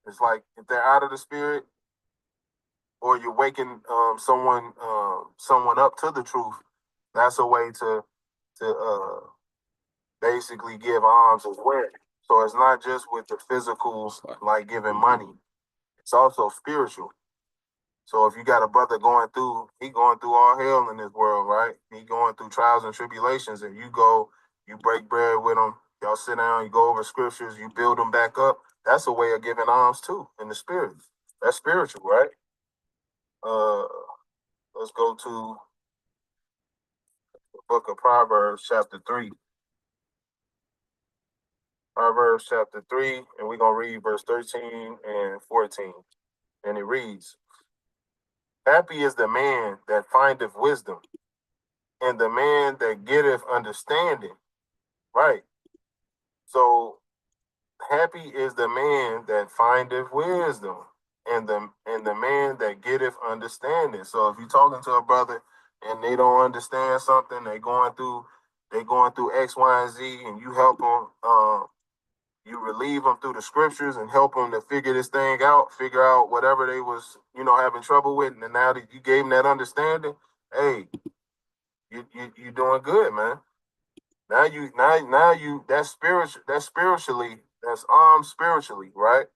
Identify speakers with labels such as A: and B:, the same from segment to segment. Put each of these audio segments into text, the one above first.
A: It's like if they're out of the spirit, or you're waking someone up to the truth. That's a way to basically give alms as well. So it's not just with the physical, like giving money. It's also spiritual. So if you got a brother he going through all hell in this world, right? He going through trials and tribulations, and you break bread with him. Y'all sit down, you go over scriptures, you build them back up. That's a way of giving alms too in the spirit. That's spiritual, right? Uh, let's go to the book of Proverbs, chapter 3. Proverbs chapter 3, and we're going to read verse 13 and 14. And it reads, Happy is the man that findeth wisdom, and the man that getteth understanding. Right. So happy is the man that findeth wisdom, and the man that getteth understanding. So if you're talking to a brother and they don't understand something, they going through X, Y, and Z, and you help them, you relieve them through the scriptures and help them to figure this thing out, figure out whatever they was, having trouble with, and now that you gave them that understanding, hey, you doing good, man. Now you that's spiritually, right?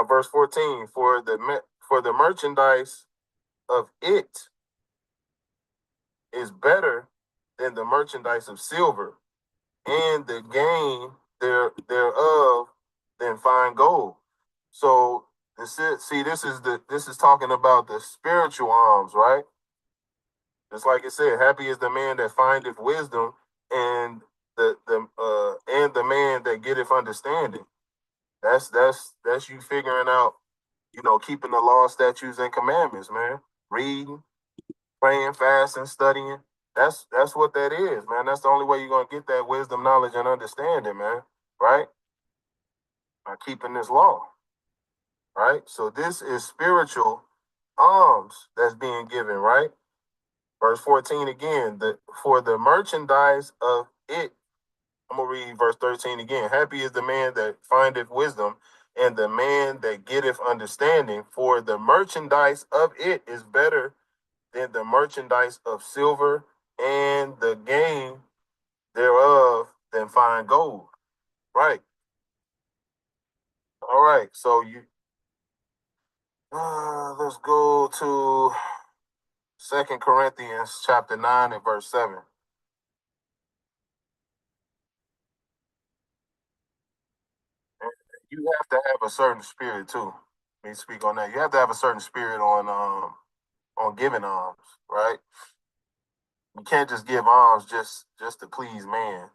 A: Verse 14, for the merchandise of it is better than the merchandise of silver, and the gain thereof than fine gold. So this is talking about the spiritual alms, right? Just like it said, happy is the man that findeth wisdom, and the man that getteth understanding. That's you figuring out, keeping the law, statutes, and commandments, man. Reading, praying, fasting, studying. That's what that is, man. That's the only way you're gonna get that wisdom, knowledge, and understanding, man. Right? By keeping this law. Right? So this is spiritual alms that's being given, right? Verse 14 again, for the merchandise of it. I'm gonna read verse 13 again. Happy is the man that findeth wisdom, and the man that getteth understanding, for the merchandise of it is better than the merchandise of silver, and the gain thereof than fine gold. Right. All right. So let's go to 2 Corinthians chapter 9 and verse 7. And you have to have a certain spirit too. Let me speak on that. You have to have a certain spirit on giving alms, right? You can't just give alms just to please man.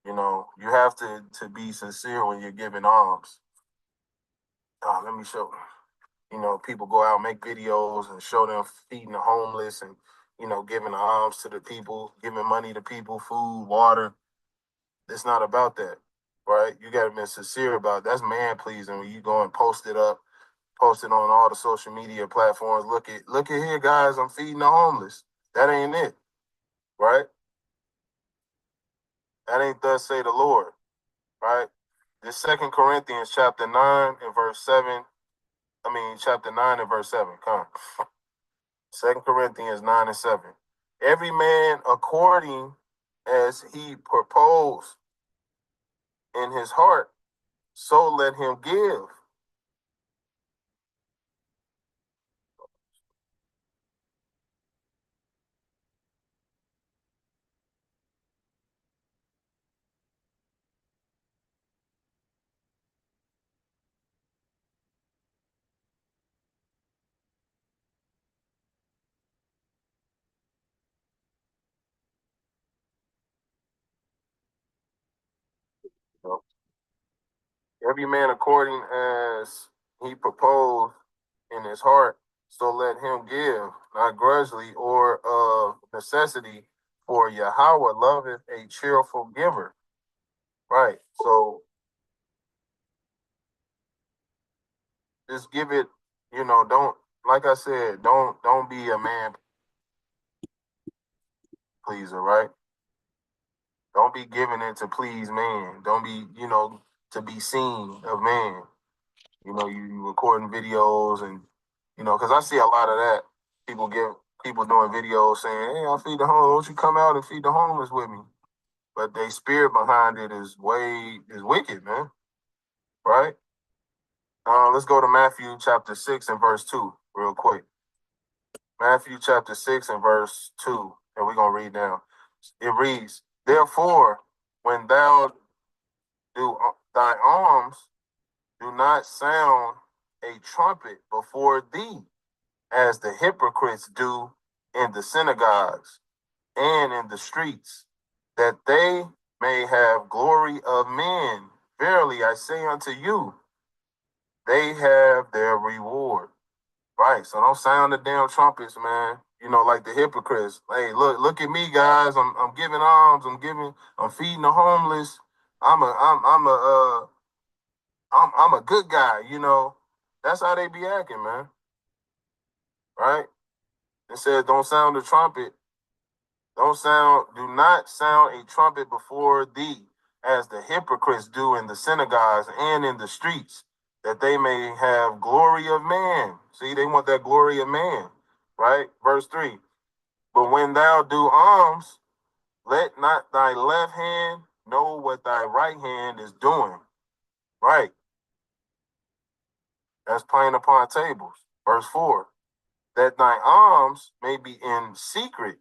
A: You have to be sincere when you're giving alms. Let me show. People go out and make videos and show them feeding the homeless and giving alms to the people, giving money to people, food, water. It's not about that, right? You got to be sincere about it. That's man pleasing when you go and post it on all the social media platforms. Look at here, guys. I'm feeding the homeless. That ain't it, right? That ain't thus say the Lord, right? This 2 Corinthians chapter 9 and verse 7. Chapter 9 and verse 7. Come. 2 Corinthians 9 and 7. Every man according as he proposed in his heart, so let him give. Every man according as he proposed in his heart, so let him give, not grudgingly or of necessity, for Yahweh loveth a cheerful giver. Right. So just give it, don't, like I said, don't be a man pleaser, right? Don't be giving it to please man. Don't be, to be seen of man. You recording videos and because I see a lot of that. People doing videos saying, "Hey, I feed the homeless. Won't you come out and feed the homeless with me?" But their spirit behind it is wicked, man. Right? Let's go to Matthew chapter 6 and verse 2 real quick. Matthew chapter 6 and verse 2, and we're gonna read now. It reads, "Therefore, when thou do thy alms, do not sound a trumpet before thee, as the hypocrites do in the synagogues and in the streets, that they may have glory of men. Verily I say unto you, they have their reward." Right. So don't sound the damn trumpets, man. Like the hypocrites. Hey, look at me, guys. I'm giving alms. I'm feeding the homeless. I'm a good guy. That's how they be acting, man. Right? It says don't sound the trumpet. Do not sound a trumpet before thee, as the hypocrites do in the synagogues and in the streets, that they may have glory of man. See, they want that glory of man, right? Verse 3, "But when thou do alms, let not thy left hand know what thy right hand is doing." Right? That's playing upon tables. Verse 4, "That thy alms may be in secret,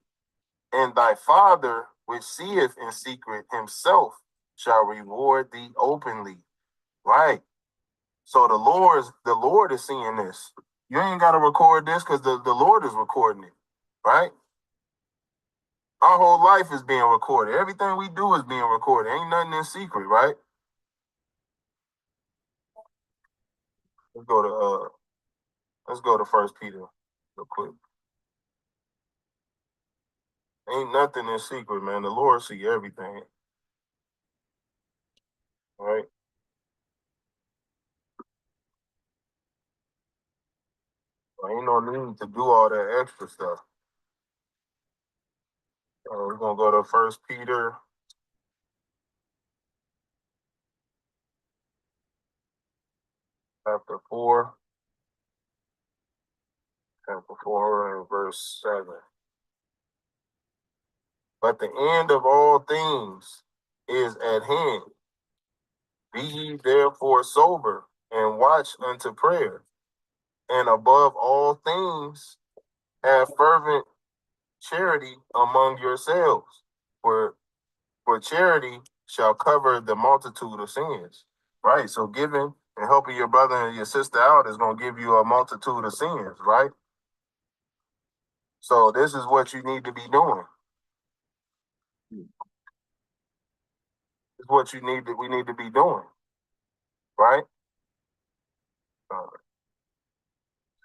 A: and thy Father, which seeth in secret himself, shall reward thee openly." Right. So the Lord is seeing this. You ain't got to record this because the Lord is recording it. Right? Our whole life is being recorded. Everything we do is being recorded. Ain't nothing in secret, right? Let's go to First Peter real quick. Ain't nothing in secret, man. The Lord see everything. Right? Ain't no need to do all that extra stuff. We're gonna go to First Peter chapter 4, and verse 7. "But the end of all things is at hand. Be ye therefore sober, and watch unto prayer. And above all things, have fervent charity among yourselves. For charity shall cover the multitude of sins." Right? So giving and helping your brother and your sister out is going to give you a multitude of sins, right? So this is what you need to be doing. This is what we need to be doing, right?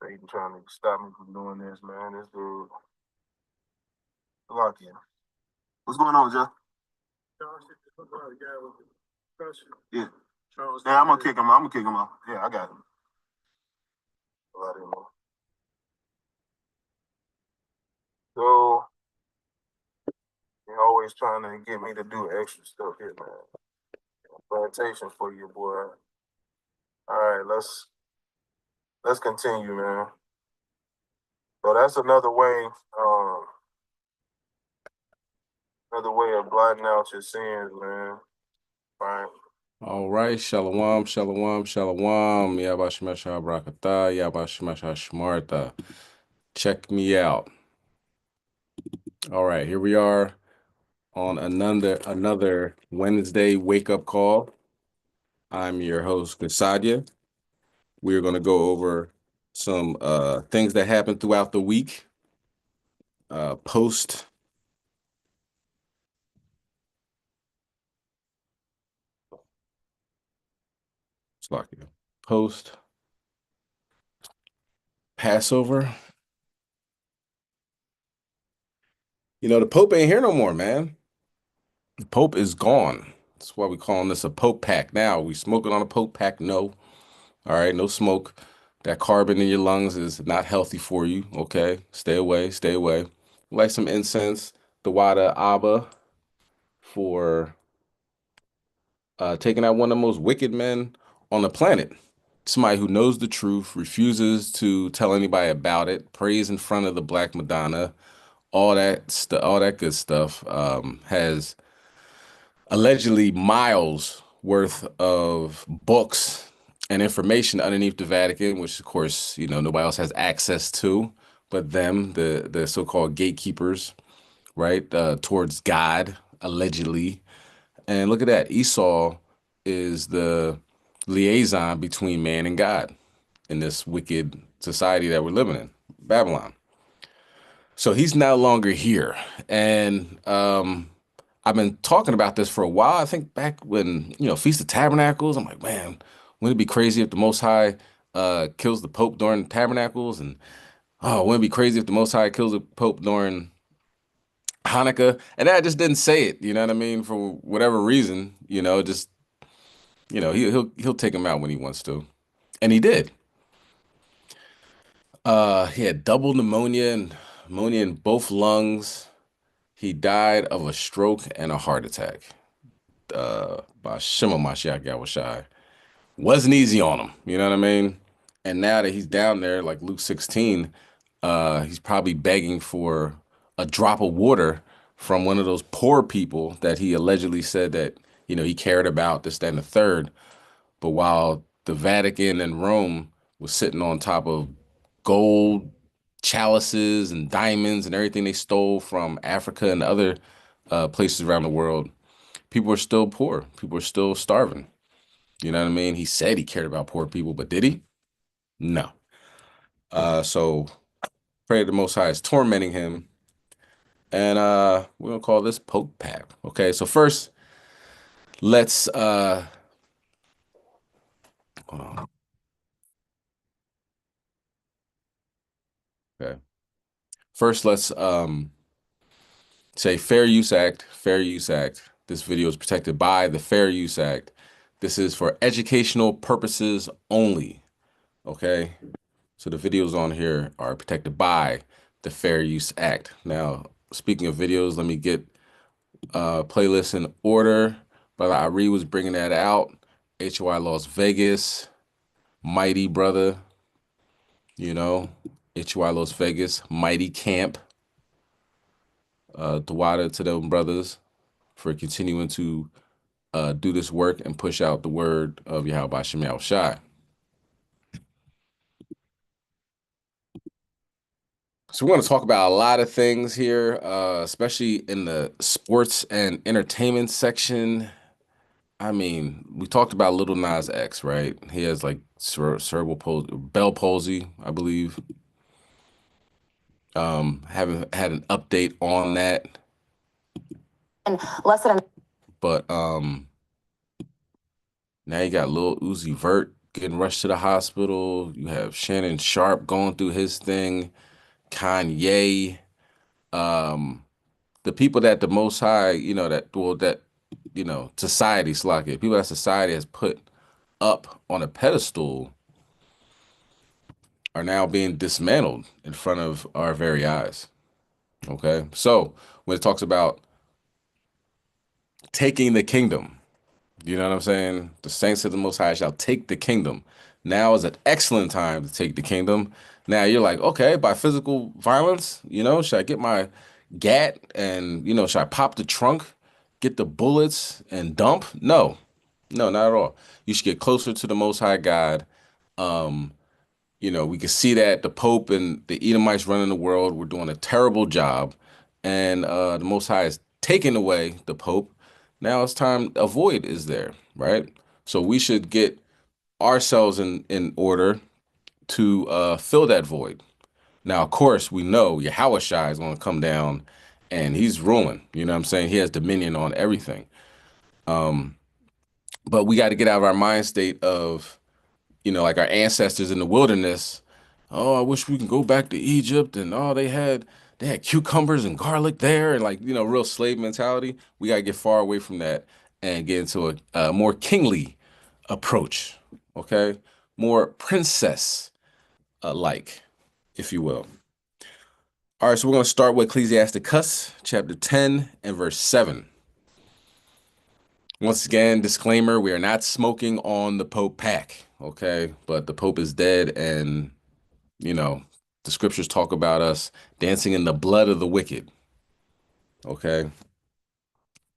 A: Satan trying to stop me from doing this, man. This dude, lucky. What's going on, Jeff? Yeah. Yeah, I'm gonna kick him. I'm gonna kick him off. Yeah, I got him. So you're always trying to get me to do extra stuff here, man. Plantation for you, boy. All right, let's continue, man. So that's another way of blotting out your sins, man.
B: All right, shalom, shalom, shalom. Yabashmasha brakata, yabashmasha shmarta. Check me out. All right, here we are on another Wednesday wake-up call. I'm your host, Kasadia. We're going to go over some things that happened throughout the week. Post Passover. The Pope ain't here no more, man. The Pope is gone. That's why we calling this a Pope pack now. We smoking on a Pope pack? No. All right, no smoke. That carbon in your lungs is not healthy for you. Okay, stay away, stay away. Light some incense, the Wada Abba, for taking out one of the most wicked men on the planet. somebody who knows the truth, refuses to tell anybody about it, prays in front of the Black Madonna, all that good stuff, has allegedly miles worth of books and information underneath the Vatican, which of course, nobody else has access to but them, the so-called gatekeepers, right? Towards God, allegedly. And look at that. Esau is the liaison between man and God in this wicked society that we're living in, Babylon. So he's no longer here. And I've been talking about this for a while. I think back when, Feast of Tabernacles, I'm like, man, wouldn't it be crazy if the Most High kills the Pope during Tabernacles? And oh, wouldn't it be crazy if the Most High kills the Pope during Hanukkah? And I just didn't say it, you know what I mean? For whatever reason, just, he'll take him out when he wants to. And he did. He had double pneumonia in both lungs. He died of a stroke and a heart attack. By Shema Mashiach Yahushai. Wasn't easy on him, you know what I mean? And now that he's down there, like Luke 16, he's probably begging for a drop of water from one of those poor people that he allegedly said that, he cared about, this, that, and the third. But while the Vatican and Rome was sitting on top of gold chalices and diamonds and everything they stole from Africa and other places around the world, people are still poor. People are still starving. You know what I mean? He said he cared about poor people, but did he? No. So pray the Most High is tormenting him. And we're gonna call this Pope Pack. Okay, so first, let's hold on. Okay. First, let's say Fair Use Act, Fair Use Act. This video is protected by the Fair Use Act. This is for educational purposes only. Okay. So the videos on here are protected by the Fair Use Act. Now, speaking of videos, let me get playlists in order. Brother Ari was bringing that out. HY Las Vegas, Mighty Brother, HY Las Vegas, Mighty Camp. Dawada to them brothers for continuing to do this work and push out the word of Yahweh Shem Yahushai. So we're going to talk about a lot of things here, especially in the sports and entertainment section. I mean, we talked about Little Nas X, right? He has like cerebral palsy, Bell palsy, I believe. Haven't had an update on that. And less than. But now you got Lil Uzi Vert getting rushed to the hospital. You have Shannon Sharp going through his thing. Kanye. The people that the Most High, society, Slakia, people that society has put up on a pedestal are now being dismantled in front of our very eyes. Okay. So when it talks about taking the kingdom, you know what I'm saying? The saints of the Most High shall take the kingdom. Now is an excellent time to take the kingdom. Now you're like, okay, by physical violence, should I get my gat and, should I pop the trunk, get the bullets and dump? No, not at all. You should get closer to the Most High God. We can see that the Pope and the Edomites running the world were doing a terrible job. And the Most High is taking away the Pope. Now it's time, a void is there, right? So we should get ourselves in order to fill that void. Now, of course, we know Yahushua is going to come down and he's ruling. You know what I'm saying? He has dominion on everything. But we got to get out of our mind state of, like our ancestors in the wilderness. Oh, I wish we can go back to Egypt and they had cucumbers and garlic there and real slave mentality. We got to get far away from that and get into a more kingly approach. Okay. More princess like, if you will. All right, so we're going to start with Ecclesiasticus chapter 10 and verse 7. Once again, disclaimer, we are not smoking on the Pope pack, okay? But the Pope is dead, and, you know, the scriptures talk about us dancing in the blood of the wicked, okay?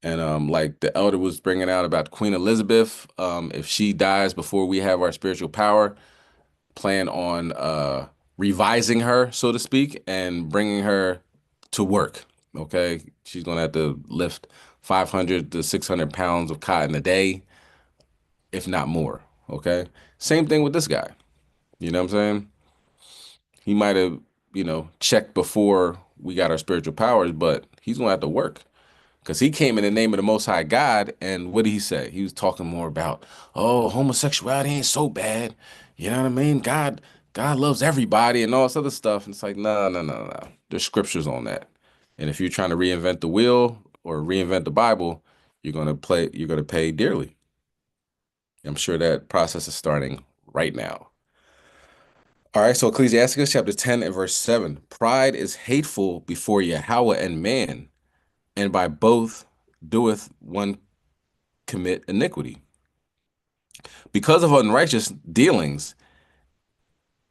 B: And like the elder was bringing out about Queen Elizabeth, if she dies before we have our spiritual power, plan on revising her, so to speak, and bringing her to work, okay? She's gonna have to lift 500 to 600 pounds of cotton a day, if not more. Okay. Same thing with this guy. You know what I'm saying? He might have, checked before we got our spiritual powers, but he's gonna have to work because he came in the name of the Most High God. And what did he say? He was talking more about, oh, homosexuality ain't so bad. You know what I mean? God loves everybody and all this other stuff. And it's like, no, no, no, no. There's scriptures on that. And if you're trying to reinvent the wheel or reinvent the Bible, you're gonna pay dearly. I'm sure that process is starting right now. All right, so Ecclesiasticus chapter 10 and verse 7. Pride is hateful before Yahweh and man, and by both doeth one commit iniquity. Because of unrighteous dealings,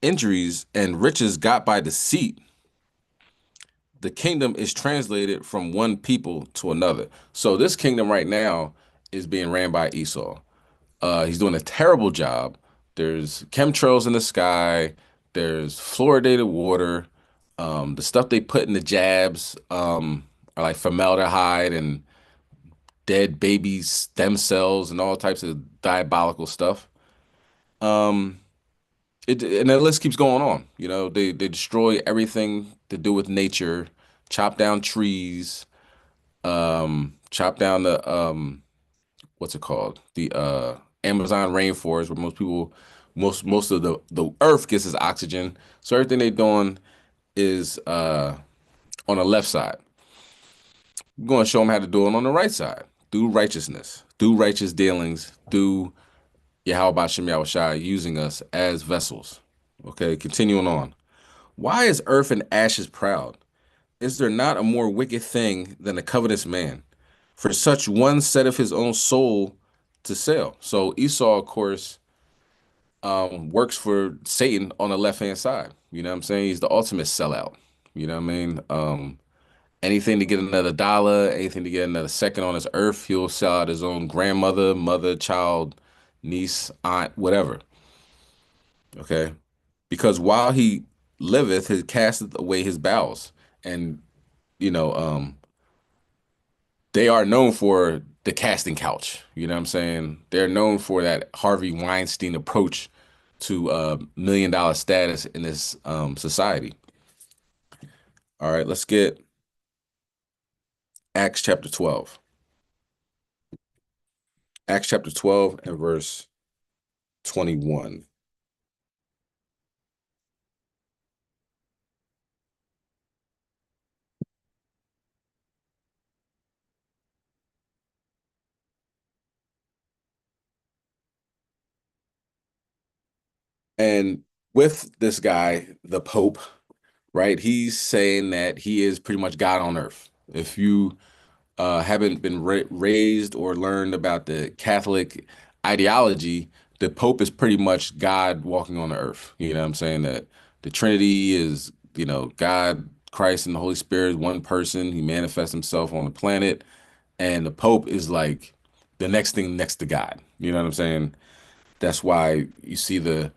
B: injuries, and riches got by deceit, the kingdom is translated from one people to another. So this kingdom right now is being ran by Esau. He's doing a terrible job. There's chemtrails in the sky. There's fluoridated water. The stuff they put in the jabs are like formaldehyde and dead baby stem cells and all types of diabolical stuff. Um, and the list keeps going on. They destroy everything to do with nature, chop down trees, chop down the what's it called? The Amazon rainforest, where most of the earth gets its oxygen. So everything they're doing is on the left side. We're going to show them how to do it on the right side. Through righteousness, through righteous dealings, through Yahweh Shem Yahushua using us as vessels. Okay, continuing on. Why is earth and ashes proud? Is there not a more wicked thing than a covetous man? For such one setteth his own soul to sell. So Esau, of course, works for Satan on the left hand side. You know what I'm saying? He's the ultimate sellout. You know what I mean? Anything to get another dollar, anything to get another second on this earth, he'll sell out his own grandmother, mother, child, niece, aunt, whatever. Okay? Because while he liveth, he casteth away his bowels. And, you know, they are known for the casting couch. You know what I'm saying? They're known for that Harvey Weinstein approach to $1 million status in this society. All right, let's get Acts chapter 12. Acts chapter 12 and verse 21. And with this guy, the Pope, right? He's saying that he is pretty much God on earth. If you haven't been raised or learned about the Catholic ideology, the Pope is pretty much God walking on the earth. You know what I'm saying? That the Trinity is, God, Christ, and the Holy Spirit is one person. He manifests himself on the planet. And the Pope is like the next thing next to God. You know what I'm saying? That's why you see the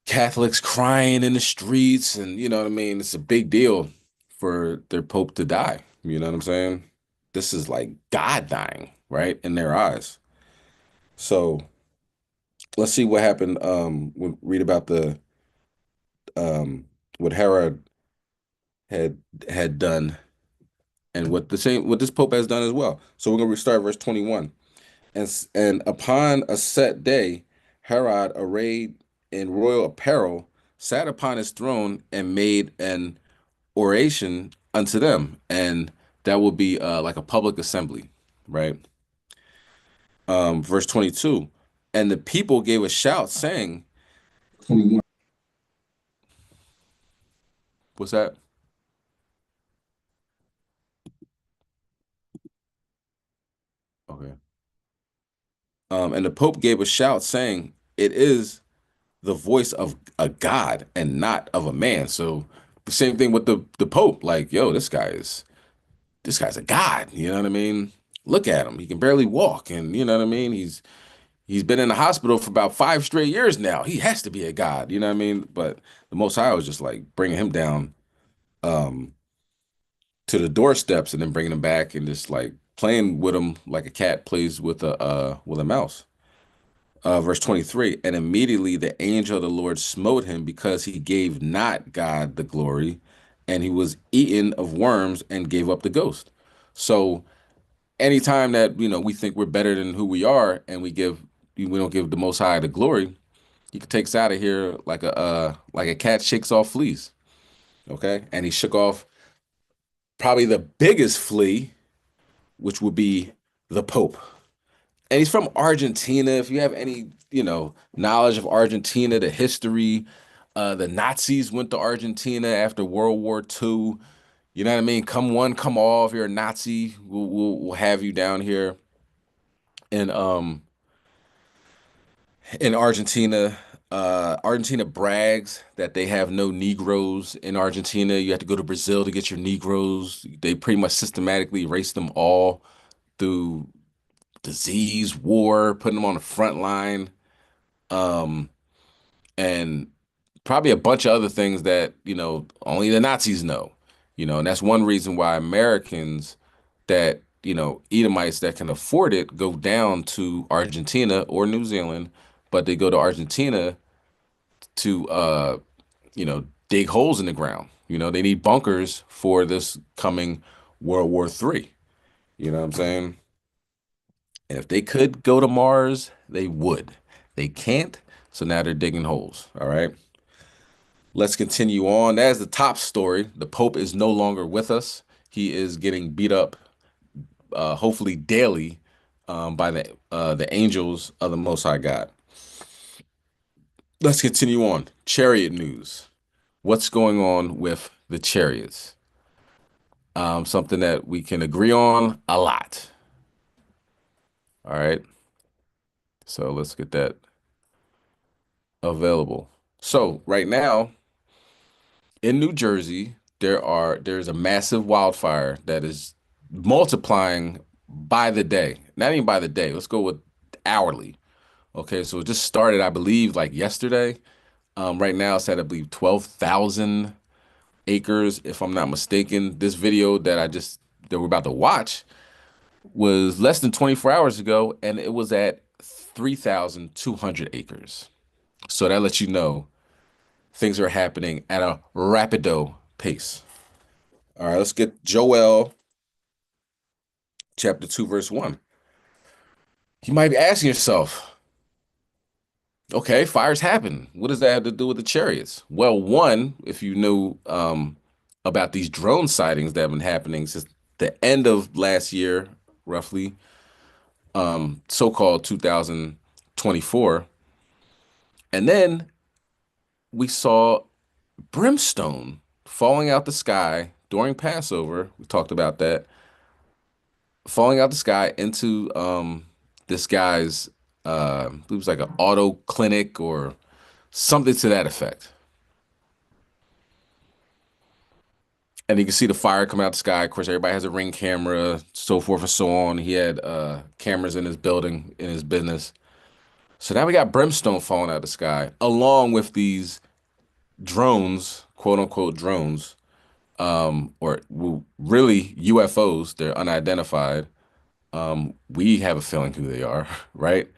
B: Catholics crying in the streets, and you know what I mean? It's a big deal for their Pope to die. You know what I'm saying? This is like God dying, right? In their eyes. So let's see what happened. Read about the um what Herod had had done and what this Pope has done as well. So we're gonna start verse 21. And upon a set day, Herod, arrayed in royal apparel, sat upon his throne and made an oration unto them, and that will be like a public assembly, right? Verse 22, and the people gave a shout, saying, 21. What's that? Okay. And the Pope gave a shout saying, "It is the voice of a God and not of a man." So the same thing with the Pope. Like, yo, this guy's a god. You know what I mean? Look at him. He can barely walk, and you know what I mean. He's been in the hospital for about 5 straight years now. He has to be a god. You know what I mean? But the Most High was just like bringing him down um, to the doorsteps and then bringing him back and just like playing with him like a cat plays with a mouse. Verse 23, and immediately the angel of the Lord smote him because he gave not God the glory, and he was eaten of worms and gave up the ghost. So anytime that we think we're better than who we are and we don't give the Most High the glory, he takes out of here like a cat shakes off fleas. Okay, and he shook off probably the biggest flea, which would be the Pope. And he's from Argentina. If you have any, knowledge of Argentina, the history, the Nazis went to Argentina after World War II. You know what I mean? Come one, come all. If you're a Nazi, we'll have you down here in in Argentina. Argentina brags that they have no Negroes in Argentina. You have to go to Brazil to get your Negroes. They pretty much systematically erase them all through disease, war, putting them on the front line. Um, and probably a bunch of other things that, only the Nazis know, and that's one reason why Americans that, Edomites that can afford it go down to Argentina or New Zealand, but they go to Argentina to, dig holes in the ground. They need bunkers for this coming World War III. You know what I'm saying? And if they could go to Mars, they would. They can't, so now they're digging holes. All right. Let's continue on. That is the top story. The Pope is no longer with us. He is getting beat up, hopefully daily, by the angels of the Most High God. Let's continue on. Chariot news. What's going on with the chariots? Something that we can agree on a lot. All right. So let's get that available. So right now in New Jersey, there's a massive wildfire that is multiplying by the day. Not even by the day. Let's go with hourly. Okay, so it just started, I believe, like yesterday. Right now it's at, I believe, 12,000 acres, if I'm not mistaken. This video that we're about to watch was less than 24 hours ago, and it was at 3,200 acres. So that lets you know things are happening at a rapido pace. All right, let's get Joel chapter 2, verse 1. You might be asking yourself, okay, fires happen. What does that have to do with the chariots? Well, one, if you knew about these drone sightings that have been happening since the end of last year, roughly, so-called 2024. And then we saw brimstone falling out the sky during Passover. We talked about that. Falling out the sky into this guy's it was like an auto clinic or something to that effect. And you can see the fire coming out the sky. Of course, everybody has a Ring camera, so forth and so on. He had cameras in his building, in his business. So now we got brimstone falling out of the sky, along with these drones, quote unquote drones, or really UFOs. They're unidentified. We have a feeling who they are, right?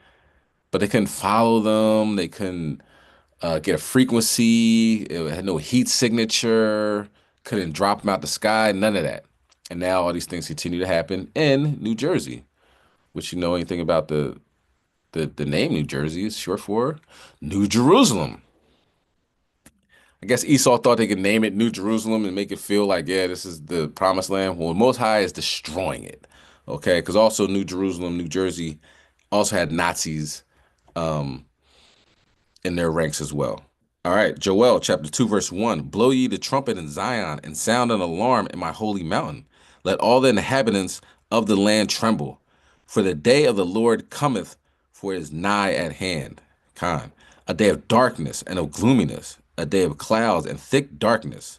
B: But they couldn't follow them. They couldn't get a frequency. It had no heat signature. Couldn't drop them out the sky. None of that. And now all these things continue to happen in New Jersey, which, anything about the name New Jersey is short for New Jerusalem. I guess Esau thought they could name it New Jerusalem and make it feel like, yeah, this is the promised land. Well, Most High is destroying it. Okay, because also New Jerusalem, New Jersey also had Nazis um, in their ranks as well. All right, Joel chapter 2, verse 1. Blow ye the trumpet in Zion and sound an alarm in my holy mountain. Let all the inhabitants of the land tremble. For the day of the Lord cometh for it is nigh at hand. Con, a day of darkness and of gloominess, a day of clouds and thick darkness.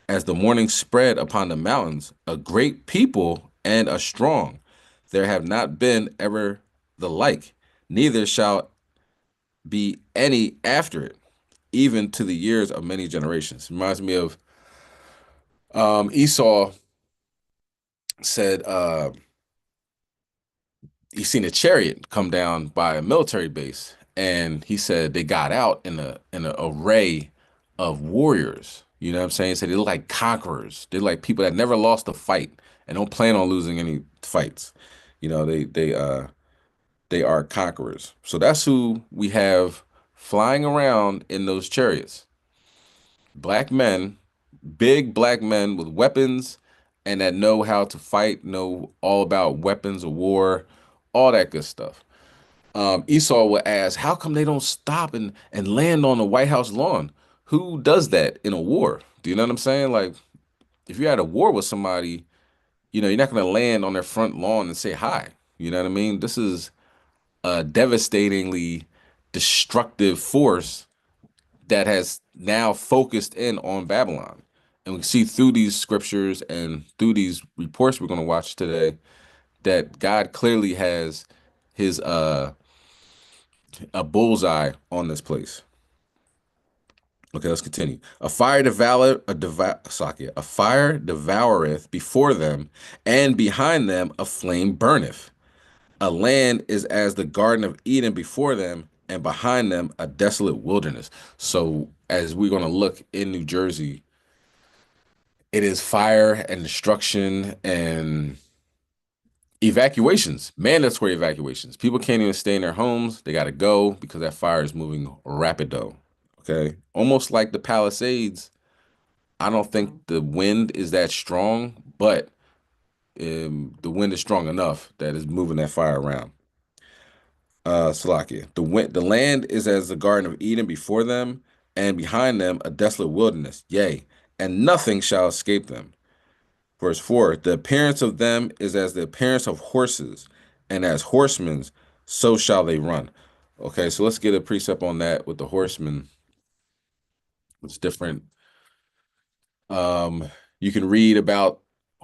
B: As the morning spread upon the mountains, a great people and a strong. There have not been ever the like, neither shall be any after it, even to the years of many generations. Reminds me of Esau said he seen a chariot come down by a military base, and he said they got out in an array of warriors. You know what I'm saying? He said they look like conquerors. They're like people that never lost a fight and don't plan on losing any fights. You know, they are conquerors. So that's who we have flying around in those chariots. Black men, big black men with weapons and that know how to fight, know all about weapons of war, all that good stuff. Esau would ask, how come they don't stop and land on the White House lawn? Who does that in a war? Do you know what I'm saying? Like, if you're at a war with somebody, you know, you're not going to land on their front lawn and say hi. You know what I mean? This is a devastatingly destructive force that has now focused in on Babylon. And we see through these scriptures and through these reports we're going to watch today that God clearly has his a bullseye on this place. Okay, let's continue. A fire devoureth before them, and behind them a flame burneth. A land is as the Garden of Eden before them, and behind them a desolate wilderness. So, as we're going to look in New Jersey, it is fire and destruction and evacuations, mandatory evacuations. People can't even stay in their homes. They got to go because that fire is moving rapido. Okay. Almost like the Palisades. I don't think the wind is that strong, but the wind is strong enough that is moving that fire around. Salakia. The land is as the Garden of Eden before them, and behind them a desolate wilderness. Yea, and nothing shall escape them. Verse 4, the appearance of them is as the appearance of horses, and as horsemen, so shall they run. Okay, so let's get a precept on that with the horsemen. It's different. You can read about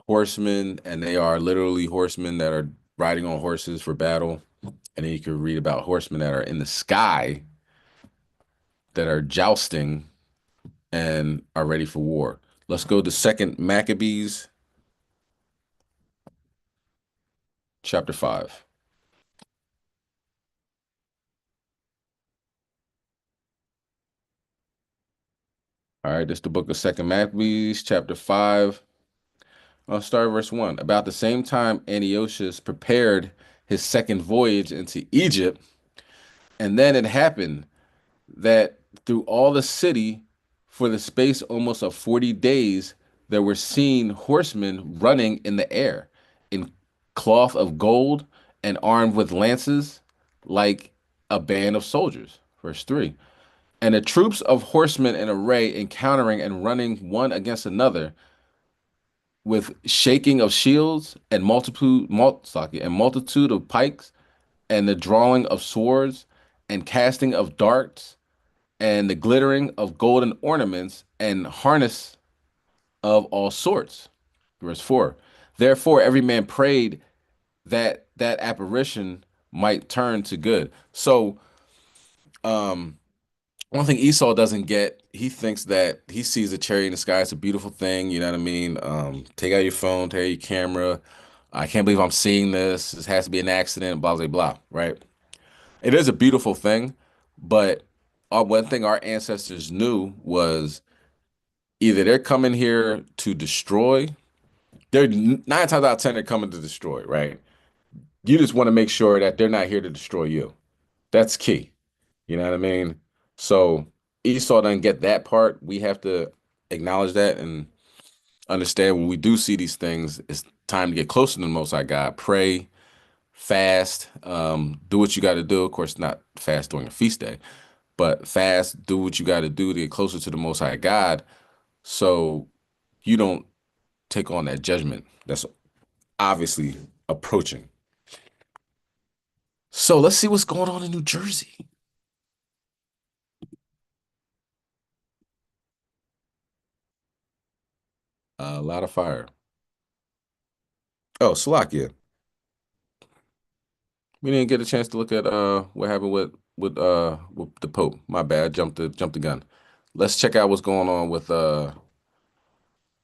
B: horsemen, and they are literally horsemen that are riding on horses for battle. And then you can read about horsemen that are in the sky that are jousting and are ready for war. Let's go to Second Maccabees, chapter 5. All right, this is the book of Second Maccabees, chapter 5. I'll start verse 1. About the same time, Antiochus prepared his second voyage into Egypt, and then it happened that through all the city, for the space almost of 40 days, there were seen horsemen running in the air, in cloth of gold and armed with lances, like a band of soldiers. Verse 3. And the troops of horsemen in array encountering and running one against another with shaking of shields and multitude of pikes and the drawing of swords and casting of darts and the glittering of golden ornaments and harness of all sorts. Verse 4. Therefore, every man prayed that that apparition might turn to good. So, one thing Esau doesn't get, he thinks that he sees a cherry in the sky. It's a beautiful thing. You know what I mean? Take out your phone, take out your camera. I can't believe I'm seeing this. This has to be an accident, blah, blah, blah, right? It is a beautiful thing, but one thing our ancestors knew was either they're coming here to destroy, they're 9 times out of 10, they're coming to destroy, right? You just want to make sure that they're not here to destroy you. That's key. You know what I mean? So Esau doesn't get that part. We have to acknowledge that and understand when we do see these things, it's time to get closer to the Most High God. Pray, fast, do what you got to do. Of course, not fast during a feast day, but fast, do what you got to do to get closer to the Most High God so you don't take on that judgment that's obviously approaching. So let's see what's going on in New Jersey. A lot of fire. Oh, Slovakia. We didn't get a chance to look at what happened with the Pope. My bad. Jumped the gun. Let's check out what's going on with the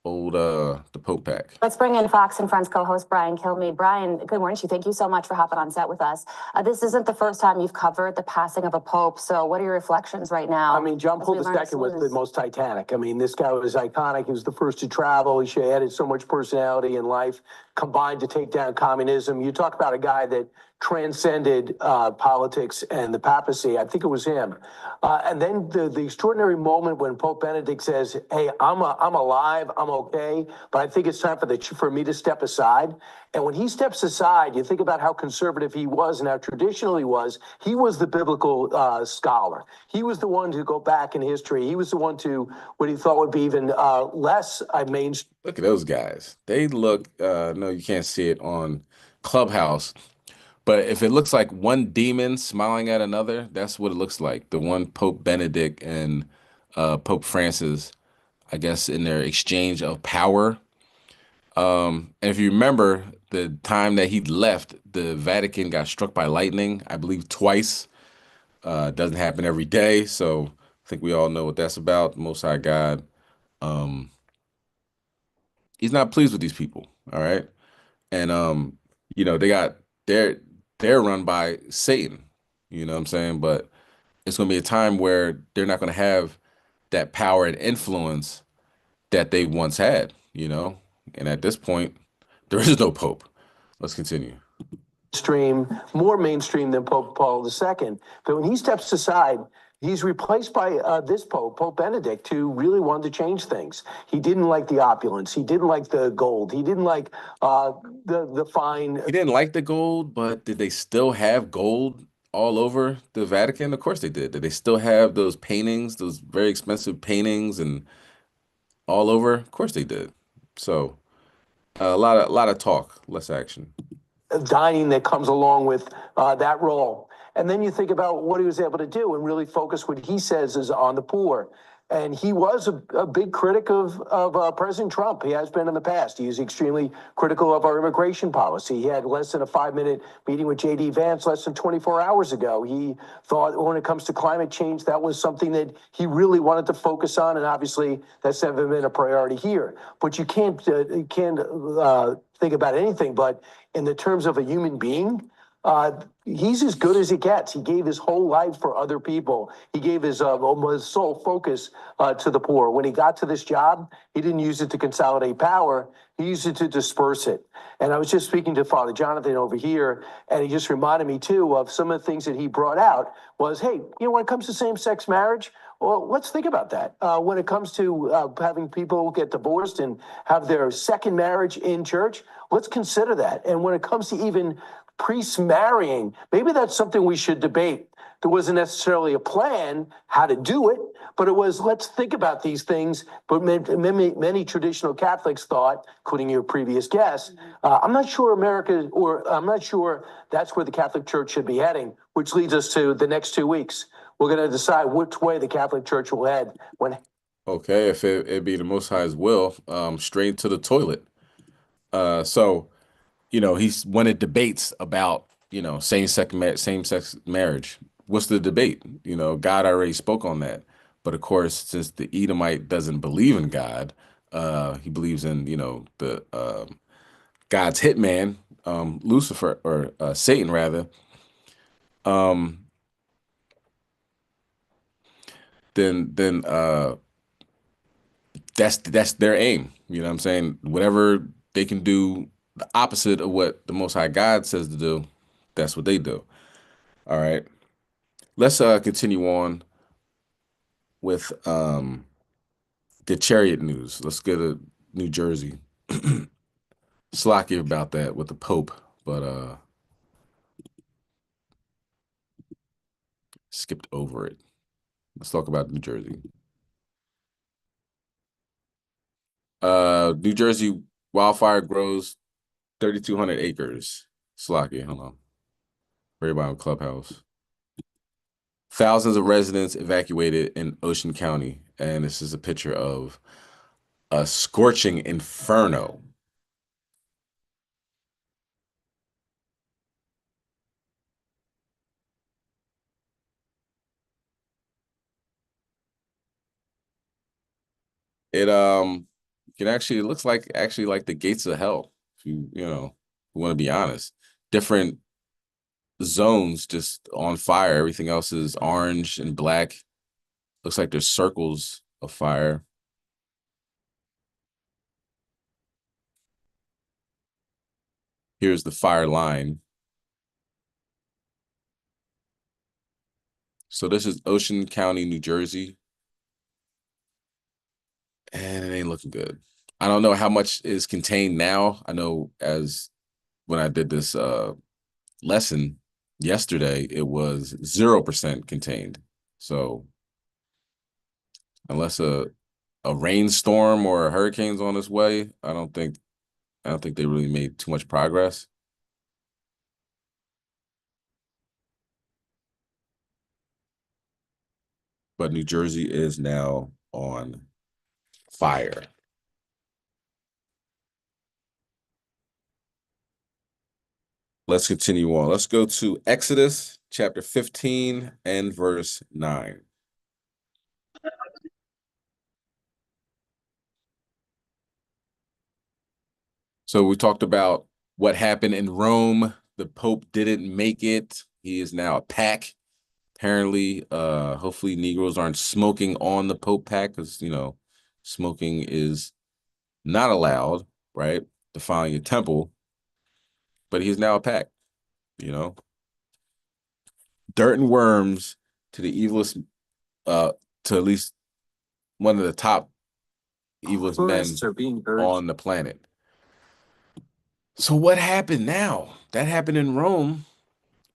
B: Pope pack.
C: Let's bring in Fox and Friends co-host Brian Kilmeade. Brian, good morning to you. Thank you so much for hopping on set with us. This isn't the first time you've covered the passing of a pope. So what are your reflections right now?
D: I mean, John Paul II was the most titanic. I mean, this guy was iconic. He was the first to travel. He added so much personality in life, combined to take down communism. You talk about a guy that transcended politics and the papacy. I think it was him. And then the extraordinary moment when Pope Benedict says, "Hey, I'm alive. I'm okay, but I think it's time for me to step aside." And when he steps aside, you think about how conservative he was and how traditional he was. He was the biblical scholar. He was the one to go back in history. He was the one to what he thought would be even less mainstream.
B: Look at those guys. They look, no, you can't see it on Clubhouse, but if it looks like one demon smiling at another, that's what it looks like. The one Pope Benedict and Pope Francis, I guess, in their exchange of power. And if you remember the time that he left, the Vatican got struck by lightning, I believe twice. Doesn't happen every day, so I think we all know what that's about. Most High God, he's not pleased with these people. All right, and they're run by Satan. You know what I'm saying? But it's gonna be a time where they're not gonna have that power and influence that they once had. And at this point, there is no pope. Let's continue.
D: More mainstream than Pope Paul II. But when he steps aside, he's replaced by this Pope, Pope Benedict, who really wanted to change things. He didn't like the opulence. He didn't like the gold. He didn't like the fine.
B: He didn't like the gold, but did they still have gold all over the Vatican? Of course they did. Did they still have those paintings, those very expensive paintings, and all over? Of course they did. So a lot of talk, less action.
D: Dining that comes along with that role. And then you think about what he was able to do and really focus what he says is on the poor. And he was a big critic of President Trump. He has been in the past. He is extremely critical of our immigration policy. He had less than a 5-minute meeting with J.D. Vance less than 24 hours ago. He thought when it comes to climate change, that was something that he really wanted to focus on. And obviously, that's never been a priority here. But you can't think about anything but in the terms of a human being. He's as good as it gets. He gave his whole life for other people. He gave his sole focus to the poor. When he got to this job, he didn't use it to consolidate power. He used it to disperse it. And I was just speaking to Father Jonathan over here, and he just reminded me, too, of some of the things that he brought out was, hey, when it comes to same-sex marriage, well, let's think about that. When it comes to having people get divorced and have their second marriage in church, let's consider that. And when it comes to even priests marrying, maybe that's something we should debate. There wasn't necessarily a plan how to do it, but it was, let's think about these things. But many traditional Catholics thought, including your previous guest, I'm not sure I'm not sure that's where the Catholic Church should be heading, which leads us to the next 2 weeks. We're going to decide which way the Catholic Church will head when.
B: Okay, if it be the Most High's will, straight to the toilet. So he's wanted debates about same-sex marriage. What's the debate? God already spoke on that. But of course, since the Edomite doesn't believe in God, he believes in the God's hitman, Lucifer, or Satan rather. Then that's their aim. You know what I'm saying? Whatever they can do the opposite of what the Most High God says to do, that's what they do. All right. Let's continue on with the chariot news. Let's go to New Jersey. Slocky about that with the Pope, but skipped over it. Let's talk about New Jersey. New Jersey wildfire grows 3,200 acres. Slocky, hold on. for everybody on Clubhouse. Thousands of residents evacuated in Ocean County, and this is a picture of a scorching inferno. It can actually, it looks like actually like the gates of hell, if you want to be honest. Different zones just on fire. Everything else is orange and black. Looks like there's circles of fire. Here's the fire line. So this is Ocean County, New Jersey. And it ain't looking good. I don't know how much is contained now. I know as when I did this lesson yesterday, it was 0% contained. So unless a rainstorm or a hurricane's on its way, I don't think they really made too much progress. But New Jersey is now on fire. Let's continue on. Let's go to Exodus chapter 15 and verse 9. So we talked about what happened in Rome. The Pope didn't make it. He is now a pack. Apparently, hopefully Negroes aren't smoking on the Pope pack because, smoking is not allowed, right? Defiling a temple. But he's now a pack, Dirt and worms to the evilest, to at least one of the top evilest men on the planet. So what happened now? That happened in Rome.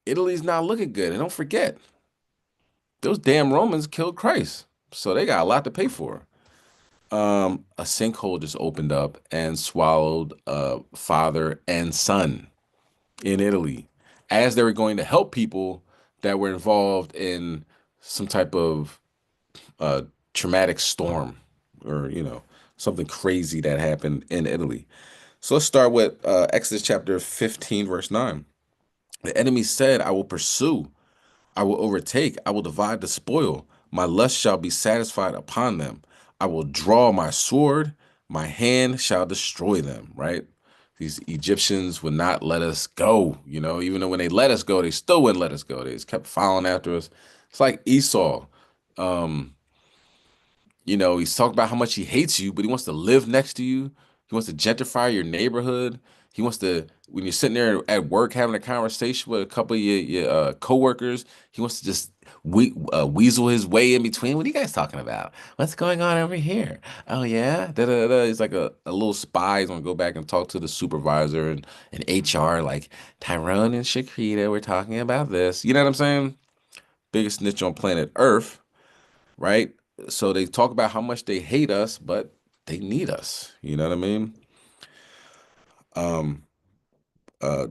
B: Italy's not looking good. And don't forget, those damn Romans killed Christ. So they got a lot to pay for. A sinkhole just opened up and swallowed father and son in Italy as they were going to help people that were involved in some type of traumatic storm or, something crazy that happened in Italy. So let's start with Exodus chapter 15, verse 9. The enemy said, I will pursue, I will overtake, I will divide the spoil. My lust shall be satisfied upon them. I will draw my sword, my hand shall destroy them, right? These Egyptians would not let us go, even though when they let us go, they still wouldn't let us go. They just kept following after us. It's like Esau. He's talking about how much he hates you, but he wants to live next to you. He wants to gentrify your neighborhood. He wants to, when you're sitting there at work having a conversation with a couple of your coworkers, he wants to just weasel his way in between. What are you guys talking about? What's going on over here? Oh, yeah? Da-da-da. He's like a little spy. He's going to go back and talk to the supervisor and HR, like, Tyrone and Shaquita, we're talking about this. You know what I'm saying? Biggest snitch on planet Earth, right? So they talk about how much they hate us, but they need us. You know what I mean?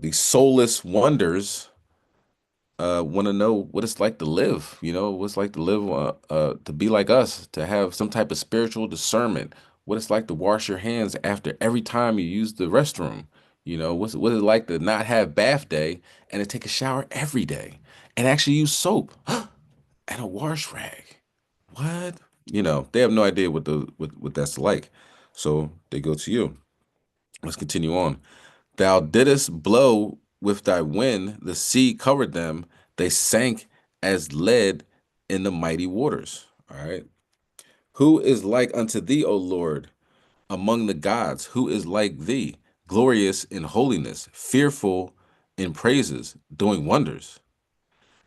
B: These soulless wonders want to know what it's like to live, what it's like to live, to be like us, to have some type of spiritual discernment, what it's like to wash your hands after every time you use the restroom, what it's like to not have bath day and to take a shower every day and actually use soap and a wash rag. What? They have no idea what that's like. So they go to you. Let's continue on. Thou didst blow with thy wind, the sea covered them, they sank as lead in the mighty waters. All right. Who is like unto thee, O Lord, among the gods? Who is like thee, glorious in holiness, fearful in praises, doing wonders?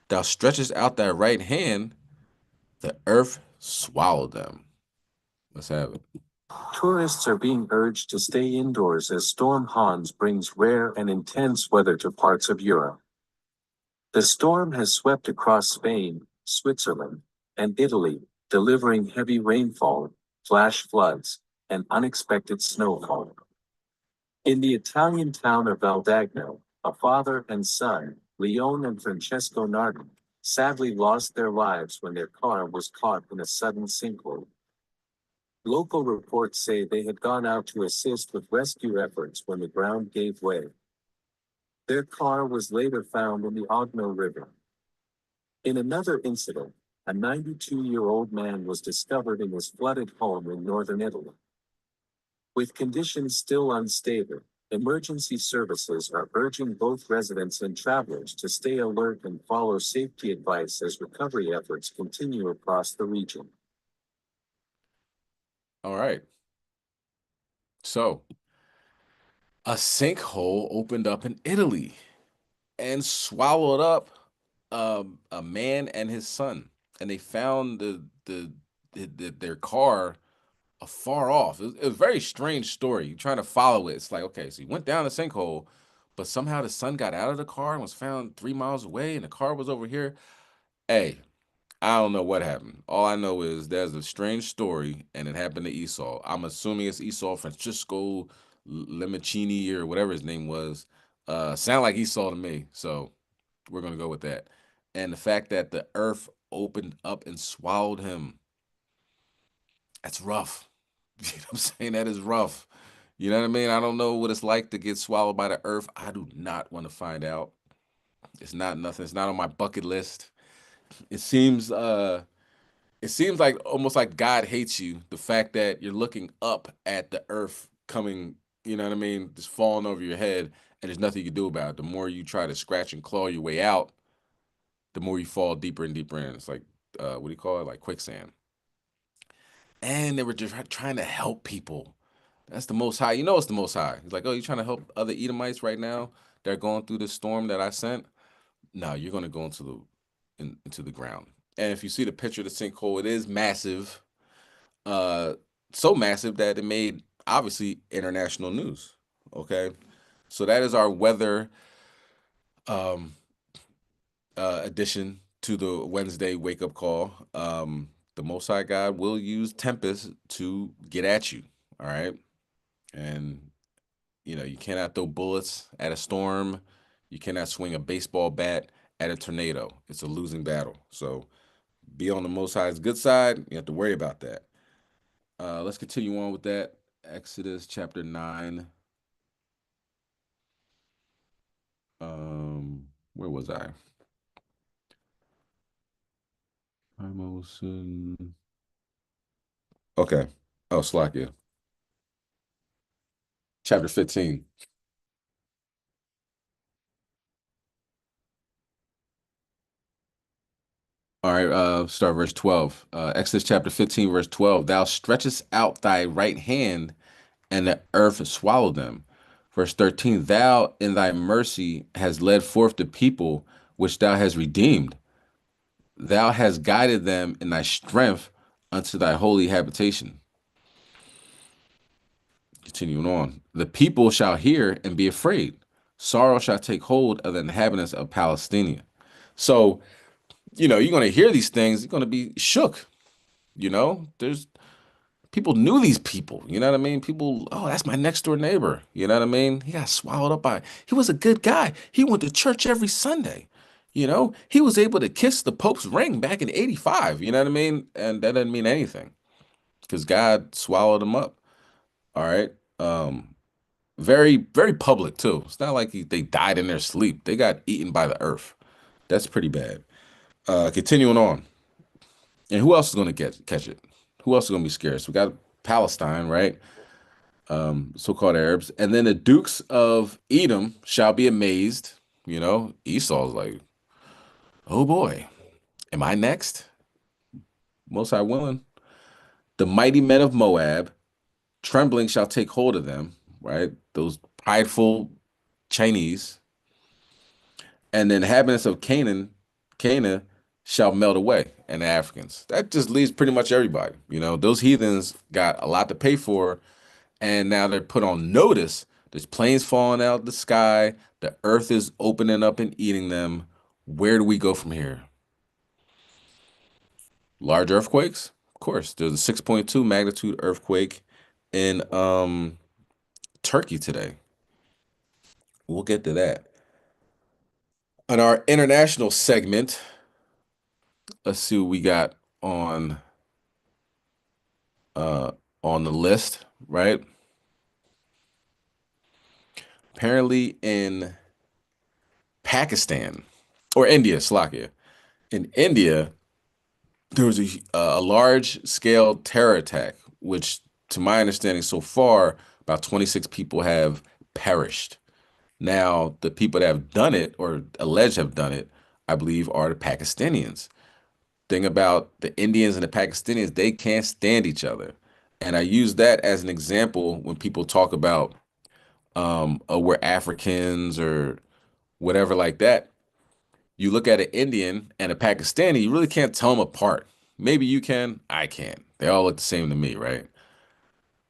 B: Thou stretchest out thy right hand, the earth swallowed them. Let's have it.
E: Tourists are being urged to stay indoors as Storm Hans brings rare and intense weather to parts of Europe. The storm has swept across Spain, Switzerland, and Italy, delivering heavy rainfall, flash floods, and unexpected snowfall. In the Italian town of Valdagno, a father and son, Leon and Francesco Nardi, sadly lost their lives when their car was caught in a sudden sinkhole. Local reports say they had gone out to assist with rescue efforts when the ground gave way. Their car was later found in the Ogno River. In another incident, a 92-year-old man was discovered in his flooded home in northern Italy. With conditions still unstable, emergency services are urging both residents and travelers to stay alert and follow safety advice as recovery efforts continue across the region.
B: All right. So, a sinkhole opened up in Italy and swallowed up a man and his son, and they found their car afar off. It was a very strange story. You're trying to follow it. It's like, okay, so he went down the sinkhole, but somehow the son got out of the car and was found 3 miles away, and the car was over here. Hey, I don't know what happened. All I know is there's a strange story, and it happened to Esau. I'm assuming it's Esau Francisco Limicini or whatever his name was. Sound like Esau to me, so we're gonna go with that. And the fact that the earth opened up and swallowed him, that's rough. You know what I'm saying? That is rough. You know what I mean? I don't know what it's like to get swallowed by the earth. I do not want to find out. It's not nothing. It's not on my bucket list. It seems like almost like God hates you. The fact that you're looking up at the earth coming, you know what I mean, just falling over your head, and there's nothing you can do about it. The more you try to scratch and claw your way out, the more you fall deeper and deeper in. It's like what do you call it? Like quicksand. And they were just trying to help people. That's the Most High. You know it's the Most High. He's like, oh, you trying to help other Edomites right now? They're going through this storm that I sent. No, you're going to go into the ground. And if you see the picture of the sinkhole, it is massive. So massive that it made obviously international news. Okay, so that is our weather addition to the Wednesday wake up call. The Most High God will use tempest to get at you. All right, and you know you cannot throw bullets at a storm. You cannot swing a baseball bat at a tornado. It's a losing battle. So be on the Most High's good side. You have to worry about that. Let's continue on with that. Exodus chapter 9. Where was I? Okay. Oh, Slakia. Chapter 15. All right, start verse 12. Exodus chapter 15, verse 12. Thou stretchest out thy right hand, and the earth swallowed them. Verse 13. Thou in thy mercy hast led forth the people which thou hast redeemed. Thou hast guided them in thy strength unto thy holy habitation. Continuing on. The people shall hear and be afraid. Sorrow shall take hold of the inhabitants of Palestine. So, you know, you're going to hear these things. You're going to be shook. You know, there's people knew these people. You know what I mean? People, oh, that's my next door neighbor. You know what I mean? He got swallowed up by, he was a good guy. He went to church every Sunday. You know, he was able to kiss the Pope's ring back in 85. You know what I mean? And that doesn't mean anything because God swallowed him up. All right. Very, very public too. It's not like they died in their sleep. They got eaten by the earth. That's pretty bad. Continuing on. And who else is going to catch it? Who else is going to be scared? So we got Palestine, right? So-called Arabs. And then the dukes of Edom shall be amazed. You know, Esau's like, oh boy, am I next? Most High willing. The mighty men of Moab, trembling shall take hold of them, right? Those prideful Chinese. And the inhabitants of Canaan shall melt away, and the Africans. That just leaves pretty much everybody. You know, those heathens got a lot to pay for, and now they're put on notice. There's planes falling out of the sky. The earth is opening up and eating them. Where do we go from here? Large earthquakes? Of course. There's a 6.2 magnitude earthquake in Turkey today. We'll get to that. On our international segment, let's see what we got on the list, right? Apparently in Pakistan or India, Slovakia. In India, there was a large scale terror attack, which, to my understanding so far, about 26 people have perished. Now, the people that have done it or alleged have done it, I believe, are the Pakistanians. Thing about the Indians and the Pakistanis, they can't stand each other. And I use that as an example when people talk about we're Africans or whatever like that. You look at an Indian and a Pakistani, you really can't tell them apart. Maybe you can, I can't. They all look the same to me, right?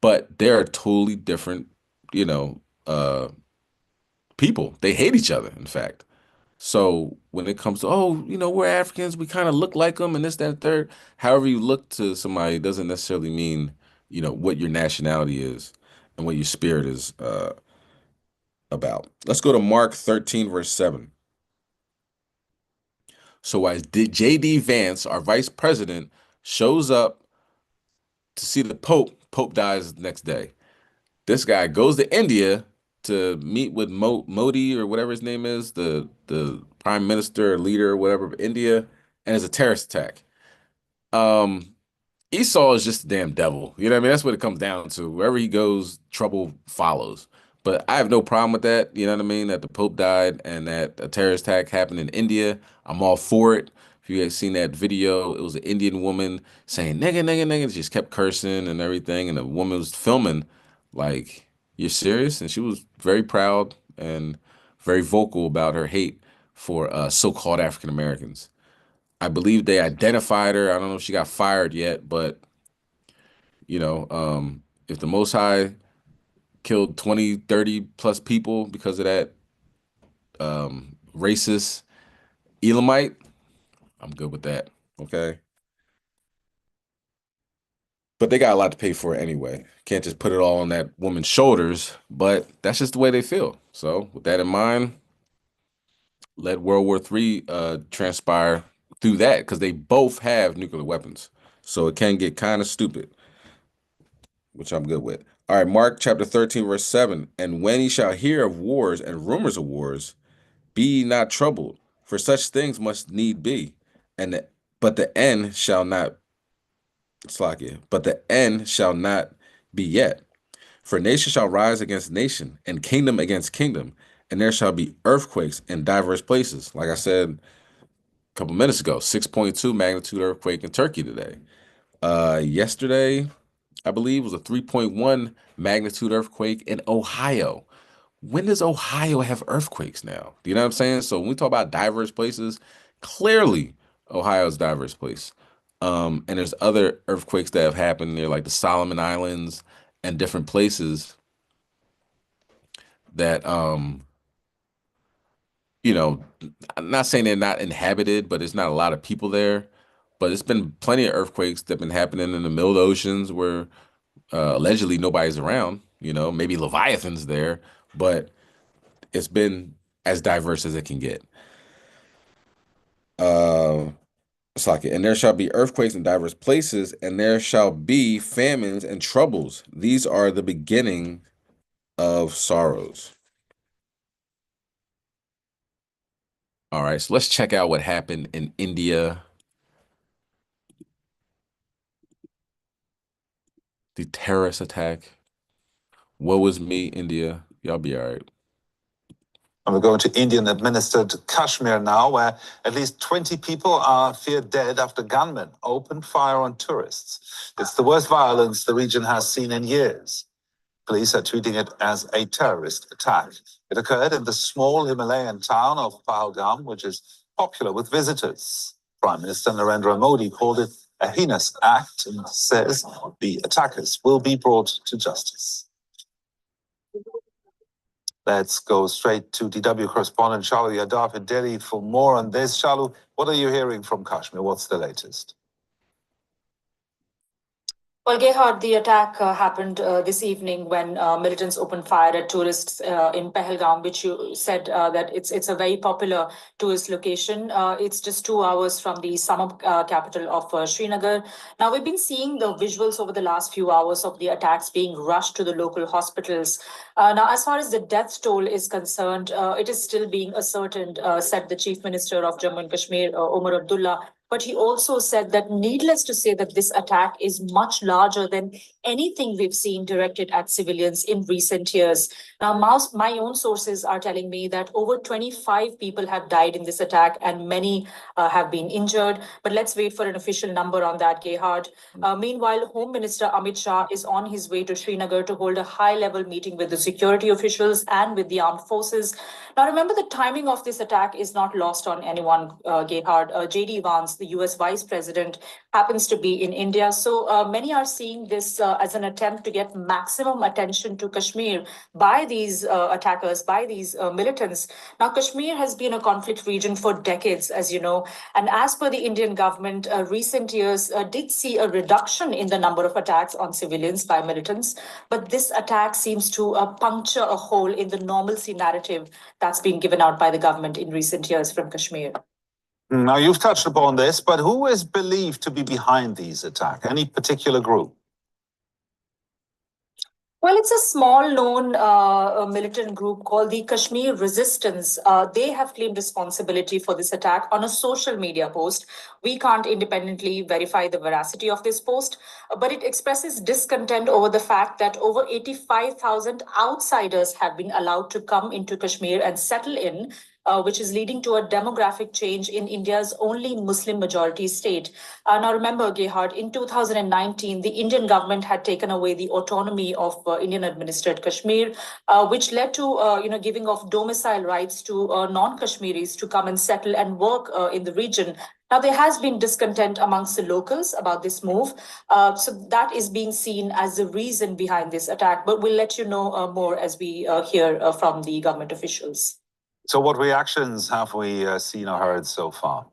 B: But they're totally different, you know, people. They hate each other, in fact. So when it comes to, oh, we're Africans, we kind of look like them and this, that, and third. However you look to somebody doesn't necessarily mean, what your nationality is and what your spirit is about. Let's go to Mark 13, verse 7. So as J.D. Vance, our vice president, shows up to see the Pope dies the next day. This guy goes to India to meet with Modi or whatever his name is, the prime minister or leader or whatever of India, and it's a terrorist attack. Esau is just a damn devil. You know what I mean? That's what it comes down to. Wherever he goes, trouble follows. But I have no problem with that. You know what I mean? That the Pope died and that a terrorist attack happened in India. I'm all for it. If you guys seen that video, it was an Indian woman saying nigga, nigga, nigga. She just kept cursing and everything. And the woman was filming like, you're serious? And she was very proud and very vocal about her hate for so-called African Americans. I believe they identified her. I don't know if she got fired yet, but if the Most High killed 20, 30 plus people because of that racist Elamite, I'm good with that. Okay. But they got a lot to pay for it anyway. Can't just put it all on that woman's shoulders, but that's just the way they feel. So with that in mind, let World War III transpire through that because they both have nuclear weapons. So it can get kind of stupid, which I'm good with. All right, Mark chapter 13, verse 7. And when ye shall hear of wars and rumors of wars, be ye not troubled, for such things must need be. But the end shall not, but the end shall not be yet. For nation shall rise against nation, and kingdom against kingdom, and there shall be earthquakes in diverse places. Like I said a couple minutes ago, 6.2 magnitude earthquake in Turkey today. Yesterday, I believe, was a 3.1 magnitude earthquake in Ohio. When does Ohio have earthquakes now? Do you know what I'm saying? So when we talk about diverse places, clearly Ohio's a diverse place. And there's other earthquakes that have happened near like the Solomon Islands and different places that I'm not saying they're not inhabited, but there's not a lot of people there. But it's been plenty of earthquakes that have been happening in the middle of the oceans where allegedly nobody's around, maybe Leviathan's there, but it's been as diverse as it can get. And there shall be earthquakes in diverse places, and there shall be famines and troubles. These are the beginning of sorrows. All right, so let's check out what happened in India. The terrorist attack. Woe is me, India. Y'all be all right.
F: And we're going to Indian-administered Kashmir now, where at least 20 people are feared dead after gunmen opened fire on tourists. It's the worst violence the region has seen in years. Police are treating it as a terrorist attack. It occurred in the small Himalayan town of Pahalgam, which is popular with visitors. Prime Minister Narendra Modi called it a heinous act and says the attackers will be brought to justice. Let's go straight to DW correspondent Shalu Yadav in Delhi for more on this. Shalu, what are you hearing from Kashmir? What's the latest?
G: Well, Gerhard, the attack happened this evening when militants opened fire at tourists in Pahalgam, which you said that it's a very popular tourist location. It's just 2 hours from the summer capital of Srinagar. Now, we've been seeing the visuals over the last few hours of the attacks being rushed to the local hospitals. Now, as far as the death toll is concerned, it is still being ascertained, said the Chief Minister of Jammu and Kashmir, Omar Abdullah. But he also said that, needless to say, that this attack is much larger than anything we've seen directed at civilians in recent years. Now, my own sources are telling me that over 25 people have died in this attack and many have been injured. But let's wait for an official number on that, Gerhard. Meanwhile, Home Minister Amit Shah is on his way to Srinagar to hold a high-level meeting with the security officials and with the armed forces. Now, remember, the timing of this attack is not lost on anyone, Gerhard. J.D. Vance, the US Vice President, happens to be in India. So many are seeing this as an attempt to get maximum attention to Kashmir by these attackers, by these militants. Now, Kashmir has been a conflict region for decades, as you know. And as per the Indian government, recent years did see a reduction in the number of attacks on civilians by militants. But this attack seems to puncture a hole in the normalcy narrative that's been given out by the government in recent years from Kashmir.
F: Now, you've touched upon this, but who is believed to be behind these attacks? Any particular group?
G: Well, it's a small-known militant group called the Kashmir Resistance. They have claimed responsibility for this attack on a social media post. We can't independently verify the veracity of this post, but it expresses discontent over the fact that over 85,000 outsiders have been allowed to come into Kashmir and settle in, which is leading to a demographic change in India's only Muslim majority state. Now, remember, Gerhard, in 2019, the Indian government had taken away the autonomy of Indian administered Kashmir, which led to giving of domicile rights to non-Kashmiris to come and settle and work in the region. Now, there has been discontent amongst the locals about this move. So that is being seen as the reason behind this attack. But we'll let you know more as we hear from the government officials.
F: So what reactions have we seen or heard so far?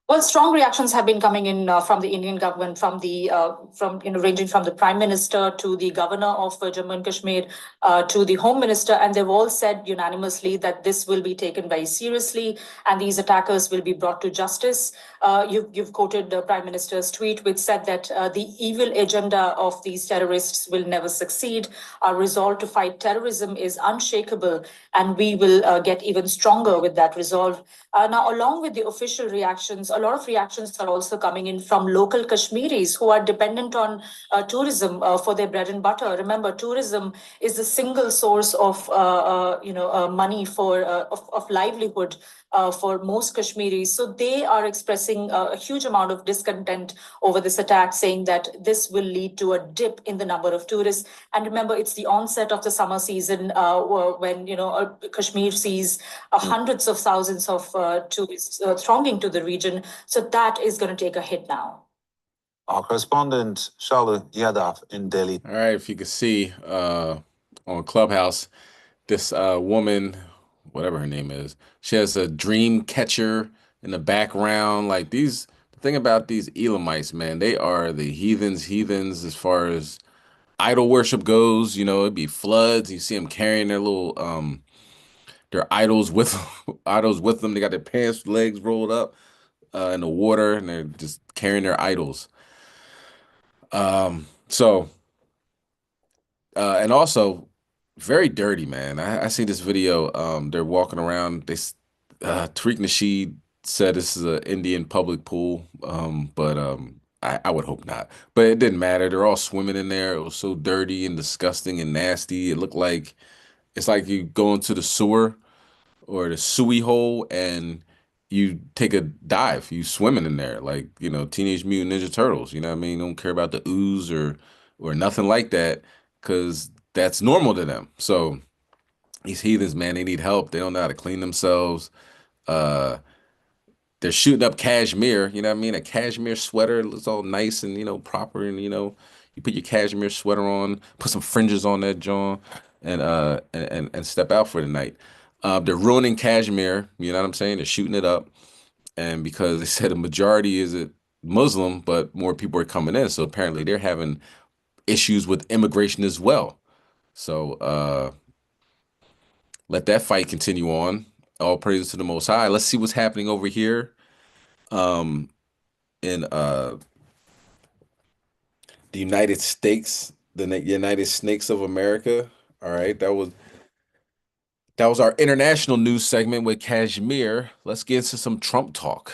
G: Well, strong reactions have been coming in from the Indian government, ranging from the Prime Minister to the Governor of Jammu and Kashmir to the Home Minister, and they've all said unanimously that this will be taken very seriously and these attackers will be brought to justice. You've quoted the Prime Minister's tweet, which said that the evil agenda of these terrorists will never succeed. Our resolve to fight terrorism is unshakable, and we will get even stronger with that resolve. Now, along with the official reactions, a lot of reactions are also coming in from local Kashmiris who are dependent on tourism for their bread and butter. Remember, tourism is the single source of money of livelihood for most Kashmiris. So they are expressing a huge amount of discontent over this attack, saying that this will lead to a dip in the number of tourists. And remember, it's the onset of the summer season when Kashmir sees hundreds of thousands of tourists thronging to the region. So that is going to take a hit now.
F: Our correspondent, Shalu Yadav in Delhi.
B: All right, if you can see on Clubhouse, this woman, whatever her name is, she has a dream catcher in the background. Like the thing about these Elamites, man, they are the heathens as far as idol worship goes. It'd be floods. You see them carrying their little their idols with them. They got their pants legs rolled up in the water, and they're just carrying their idols. And also very dirty, man. I see this video. They're walking around. Tariq Nasheed said this is an Indian public pool, but I would hope not. But it didn't matter. They're all swimming in there. It was so dirty and disgusting and nasty. It looked like it's like you go into the sewer or the suey hole and you take a dive. You swimming in there like Teenage Mutant Ninja Turtles. You know what I mean? Don't care about the ooze or nothing like that, because that's normal to them. So these heathens, man, they need help. They don't know how to clean themselves. They're shooting up cashmere, you know what I mean? A cashmere sweater looks all nice and proper, and you put your cashmere sweater on, put some fringes on that John, and step out for the night. They're ruining cashmere, you know what I'm saying? They're shooting it up, and because they said the majority is Muslim, but more people are coming in. So apparently they're having issues with immigration as well. So let that fight continue on. All praises to the Most High. Let's see what's happening over here um, in the United States, the United Snakes of America. All right, that was our international news segment with Kashmir. Let's get into some Trump talk.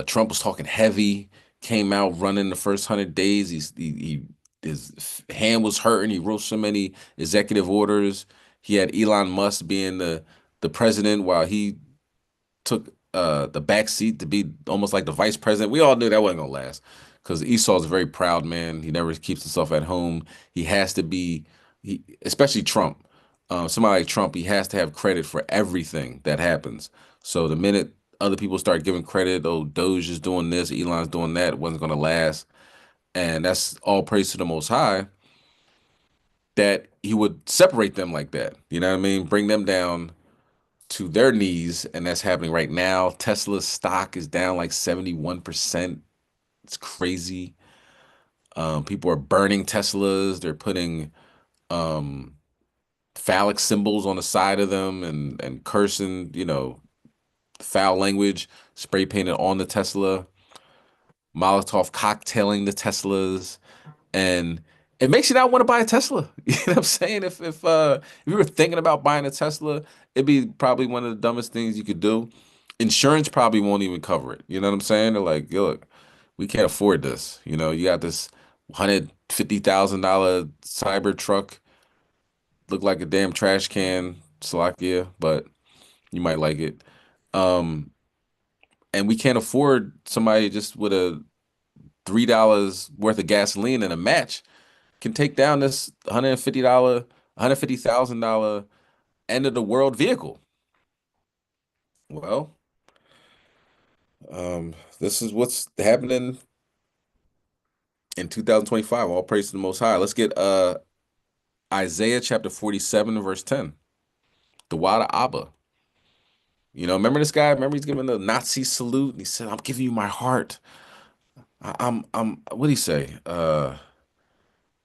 B: Trump was talking heavy, came out running the first 100 days. His hand was hurting. He wrote so many executive orders. He had Elon Musk being the president while he took the back seat to be almost like the vice president. We all knew that wasn't gonna last because Esau's a very proud man. He never keeps himself at home. He has to be, especially Trump. Somebody like Trump, he has to have credit for everything that happens. So the minute other people start giving credit, oh, Doge is doing this, Elon's doing that, it wasn't gonna last. And that's all praise to the Most High that he would separate them like that. You know what I mean? Bring them down to their knees, and that's happening right now. Tesla's stock is down like 71%. It's crazy. People are burning Teslas. They're putting phallic symbols on the side of them and cursing, foul language, spray painted on the Tesla, Molotov cocktailing the Teslas, and it makes you not want to buy a Tesla. You know what I'm saying? If you were thinking about buying a Tesla, it'd be probably one of the dumbest things you could do. Insurance probably won't even cover it. You know what I'm saying? They're like, "Yo, look, we can't afford this. You got this $150,000 cyber truck, look like a damn trash can, Slovakia, but you might like it. And we can't afford somebody just with a $3 worth of gasoline and a match can take down this $150,000 end of the world vehicle." Well, this is what's happening in 2025. All praise to the Most High. Let's get Isaiah chapter 47 verse 10. The Wada Abba. Remember this guy? Remember he's giving the Nazi salute and he said, "I'm giving you my heart." What did he say?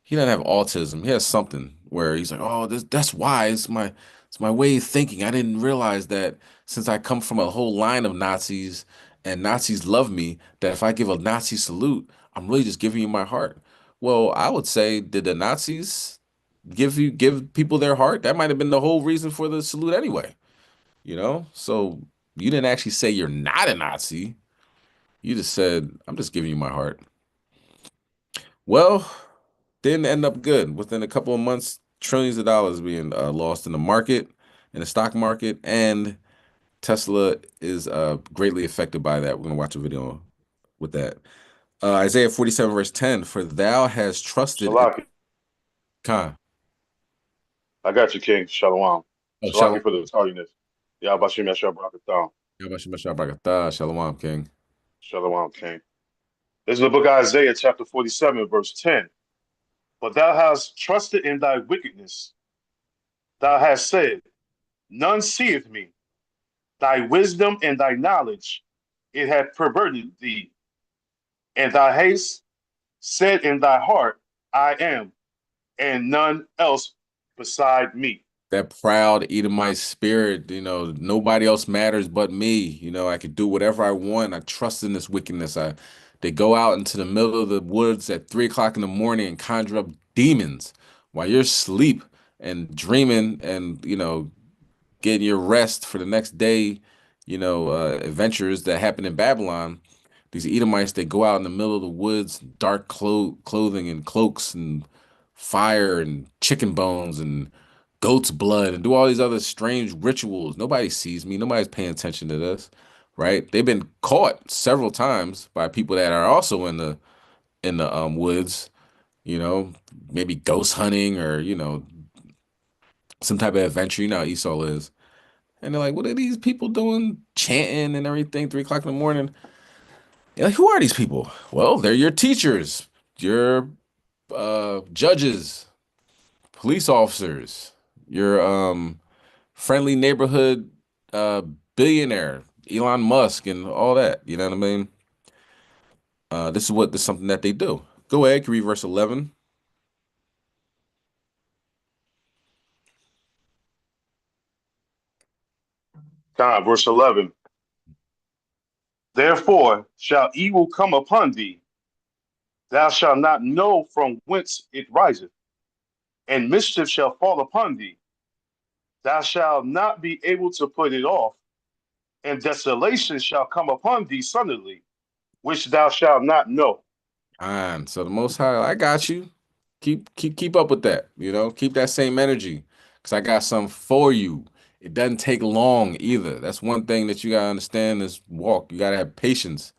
B: He doesn't have autism. He has something where he's like, "Oh, that's why it's my way of thinking. I didn't realize that since I come from a whole line of Nazis and Nazis love me, that if I give a Nazi salute, I'm really just giving you my heart." Well, I would say, did the Nazis give people their heart? That might have been the whole reason for the salute anyway. So you didn't actually say you're not a Nazi. You just said, "I'm just giving you my heart." Well, didn't end up good. Within a couple of months, trillions of dollars being lost in the market, in the stock market, and Tesla is greatly affected by that. We're gonna watch a video with that. Isaiah 47 verse 10, "For thou hast trusted in
H: Shalaki,
B: Khan."
H: I got you, King. Shalom.
B: Oh,
H: Shalaki
B: Shalom.
H: for the tardiness. Yabashim Yashar Barakathon.
B: Yabashim Yashar Barakatah. Shalom, King.
H: Shalom, King. This is the book of Isaiah, chapter 47, verse 10. "But thou hast trusted in thy wickedness. Thou hast said, None seeth me. Thy wisdom and thy knowledge, it hath perverted thee. And thou hast said in thy heart, I am, and none else beside me."
B: That proud Edomite spirit, nobody else matters but me. I could do whatever I want. I trust in this wickedness. They go out into the middle of the woods at 3 o'clock in the morning and conjure up demons while you're asleep and dreaming and, getting your rest for the next day, adventures that happen in Babylon. These Edomites, they go out in the middle of the woods, dark clothing and cloaks and fire and chicken bones and goat's blood and do all these other strange rituals. Nobody sees me. Nobody's paying attention to this, right? They've been caught several times by people that are also in the woods, maybe ghost hunting or some type of adventure. You know how Esau is, and they're like, "What are these people doing, chanting and everything, 3 o'clock in the morning?" You're like, "Who are these people?" Well, they're your teachers, your judges, police officers, your friendly neighborhood uh, billionaire, Elon Musk, and all that. You know what I mean? This is something that they do. Go ahead, can you read verse 11.
H: Verse 11. Therefore shall evil come upon thee, thou shalt not know from whence it riseth, and mischief shall fall upon thee, thou shalt not be able to put it off, and desolation shall come upon thee suddenly, which thou shalt not know.
B: And so the Most High, I got you. Keep up with that. Keep that same energy, because I got something for you. It doesn't take long either. That's one thing that you gotta understand is walk. You gotta have patience.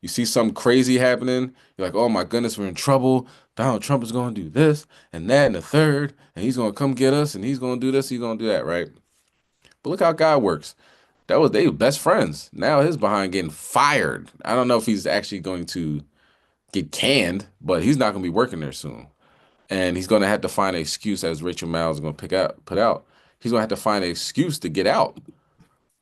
B: You see something crazy happening, you're like, oh my goodness, we're in trouble. Donald Trump is going to do this and that and the third, and he's going to come get us, and he's going to do this, he's going to do that, right? But look how God works. They were best friends. Now his behind getting fired. I don't know if he's actually going to get canned, but he's not going to be working there soon. And he's going to have to find an excuse, as Rachel Maddow is going to put out. He's going to have to find an excuse to get out,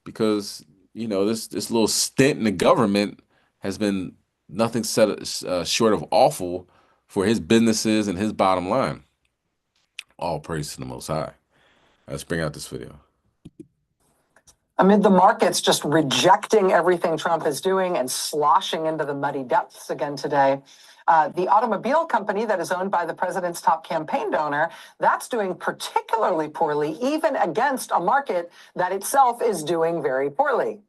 B: because this little stint in the government has been nothing short of awful for his businesses and his bottom line. All praise to the Most High. Let's bring out this video.
I: Amid the markets just rejecting everything Trump is doing and sloshing into the muddy depths again today, the automobile company that is owned by the president's top campaign donor, that's doing particularly poorly, even against a market that itself is doing very poorly.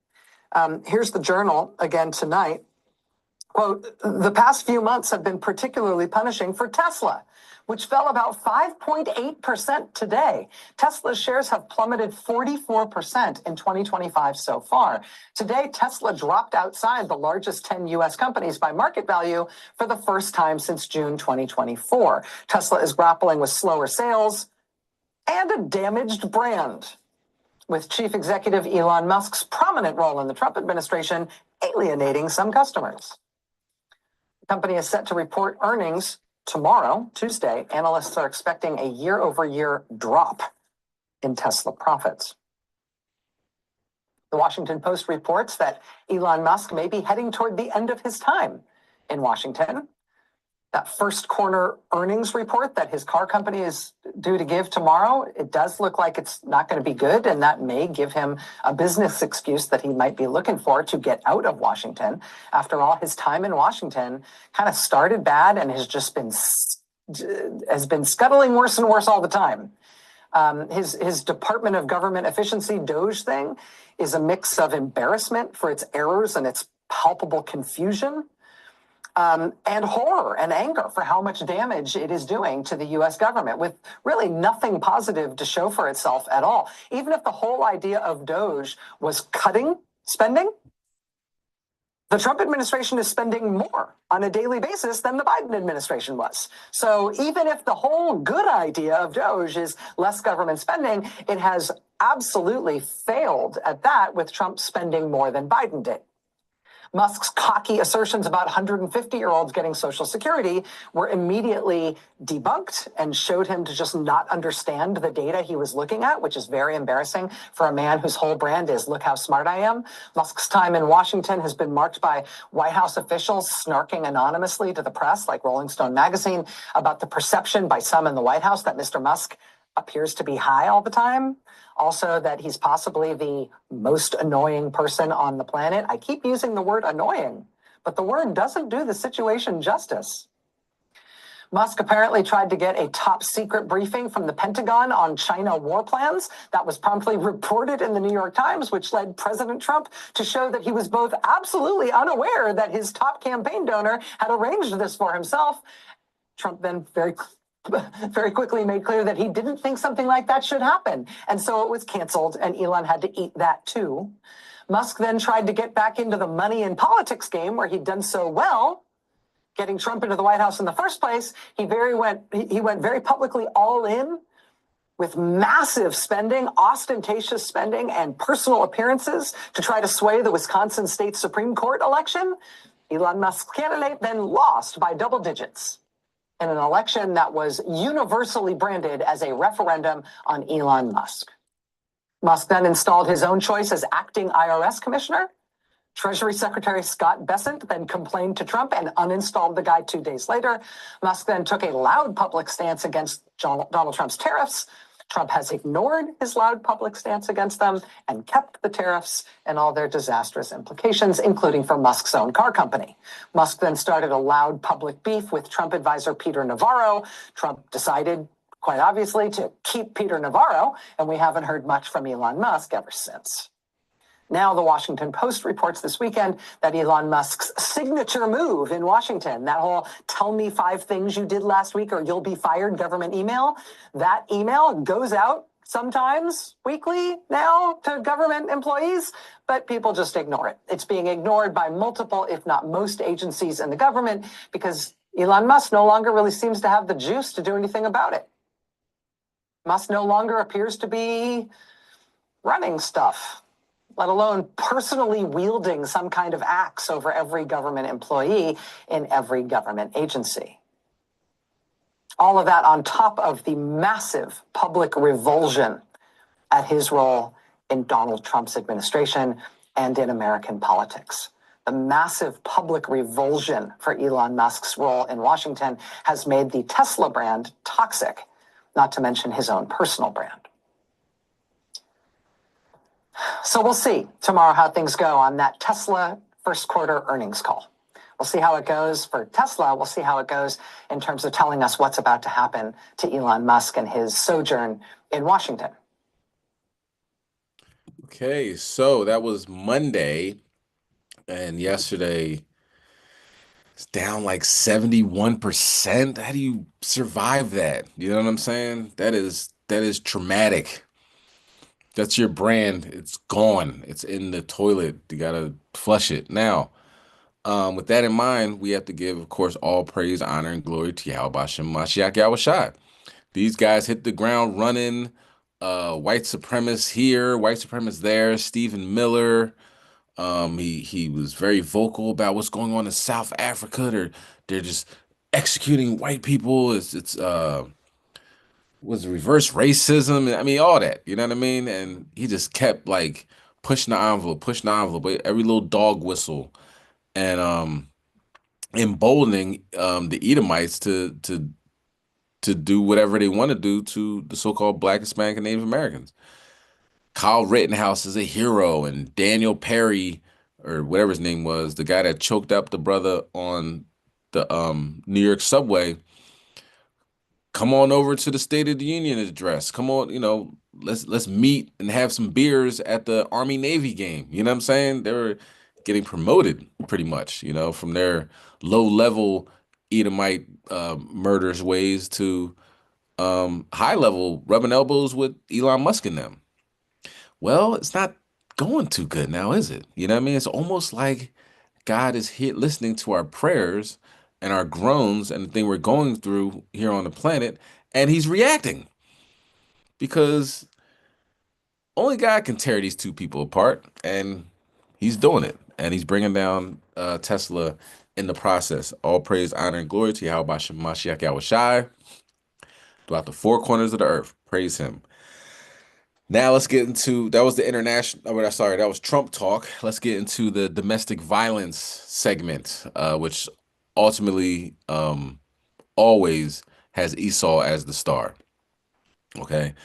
I: Here's the Journal again tonight. Quote, the past few months have been particularly punishing for Tesla, which fell about 5.8% today. Tesla's shares have plummeted 44% in 2025 so far. Today, Tesla dropped outside the largest 10 U.S. companies by market value for the first time since June 2024. Tesla is grappling with slower sales and a damaged brand, with Chief Executive Elon Musk's prominent role in the Trump administration alienating some customers. The company is set to report earnings tomorrow, Tuesday. Analysts are expecting a year-over-year drop in Tesla profits. The Washington Post reports that Elon Musk may be heading toward the end of his time in Washington. That First Corner earnings report that his car company is due to give tomorrow, it does look like it's not going to be good, and that may give him a business excuse that he might be looking for to get out of Washington. After all, his time in Washington kind of started bad and has been scuttling worse and worse all the time. His Department of Government Efficiency, DOGE thing, is a mix of embarrassment for its errors and its palpable confusion, and horror and anger for how much damage it is doing to the U.S. government, with really nothing positive to show for itself at all. Even if the whole idea of DOGE was cutting spending, the Trump administration is spending more on a daily basis than the Biden administration was. So even if the whole good idea of DOGE is less government spending, it has absolutely failed at that, with Trump spending more than Biden did. Musk's cocky assertions about 150-year-olds getting Social Security were immediately debunked and showed him to just not understand the data he was looking at, which is very embarrassing for a man whose whole brand is, look how smart I am. Musk's time in Washington has been marked by White House officials snarking anonymously to the press, like Rolling Stone magazine, about the perception by some in the White House that Mr. Musk appears to be high all the time. Also, that he's possibly the most annoying person on the planet. I keep using the word annoying, but the word doesn't do the situation justice. Musk apparently tried to get a top secret briefing from the Pentagon on China war plans. That was promptly reported in the New York Times, which led President Trump to show that he was both absolutely unaware that his top campaign donor had arranged this for himself. Trump then very quickly made clear that he didn't think something like that should happen. And so it was canceled, and Elon had to eat that too. Musk then tried to get back into the money and politics game, where he'd done so well, getting Trump into the White House in the first place. He went very publicly all in with massive spending, ostentatious spending, and personal appearances to try to sway the Wisconsin State Supreme Court election. Elon Musk's candidate then lost by double digits in an election that was universally branded as a referendum on Elon Musk. Musk then installed his own choice as acting IRS commissioner, Treasury Secretary Scott Bessent then complained to Trump and uninstalled the guy 2 days later. Musk then took a loud public stance against Donald Trump's tariffs. Trump has ignored his loud public stance against them and kept the tariffs and all their disastrous implications, including for Musk's own car company. Musk then started a loud public beef with Trump advisor Peter Navarro. Trump decided, quite obviously, to keep Peter Navarro, and we haven't heard much from Elon Musk ever since. Now, the Washington Post reports this weekend that Elon Musk's signature move in Washington, that whole tell me 5 things you did last week or you'll be fired government email, that email goes out sometimes weekly now to government employees, but people just ignore it. It's being ignored by multiple, if not most, agencies in the government because Elon Musk no longer really seems to have the juice to do anything about it. Musk no longer appears to be running stuff, let alone personally wielding some kind of axe over every government employee in every government agency. All of that on top of the massive public revulsion at his role in Donald Trump's administration and in American politics. The massive public revulsion for Elon Musk's role in Washington has made the Tesla brand toxic, not to mention his own personal brand. So we'll see tomorrow how things go on that Tesla first quarter earnings call. We'll see how it goes for Tesla. We'll see how it goes in terms of telling us what's about to happen to Elon Musk and his sojourn in Washington.
B: Okay, so that was Monday, and yesterday it's down like 71%. How do you survive that? You know what I'm saying? That is traumatic. That's your brand. It's gone. It's in the toilet. You gotta flush it. Now, with that in mind, we have to give, of course, all praise, honor, and glory to Yahweh Bashem Mashiach Yahushua. These guys hit the ground running. White supremacists here, white supremacists there. Stephen Miller. He was very vocal about what's going on in South Africa. They're just executing white people. It's was reverse racism. I mean, all that, you know what I mean? And he just kept like pushing the envelope, every little dog whistle, and emboldening the Edomites to do whatever they want to do to the so-called Black, Hispanic, and Native Americans. Kyle Rittenhouse is a hero, and Daniel Perry, or whatever his name was, the guy that choked up the brother on the New York subway, come on over to the State of the Union address. Come on, let's meet and have some beers at the Army-Navy game. You know what I'm saying? They were getting promoted pretty much, from their low-level Edomite murderous ways to high-level rubbing elbows with Elon Musk and them. Well, it's not going too good now, is it? You know what I mean? It's almost like God is here listening to our prayers and our groans and the thing we're going through here on the planet, and he's reacting. Because only God can tear these two people apart, and he's doing it. And he's bringing down Tesla in the process. All praise, honor, and glory to Yahweh Bashem Mashiach Yahushai throughout the 4 corners of the earth. Praise him. Now let's get into, that was Trump talk. Let's get into the domestic violence segment, which ultimately always has Esau as the star. Okay.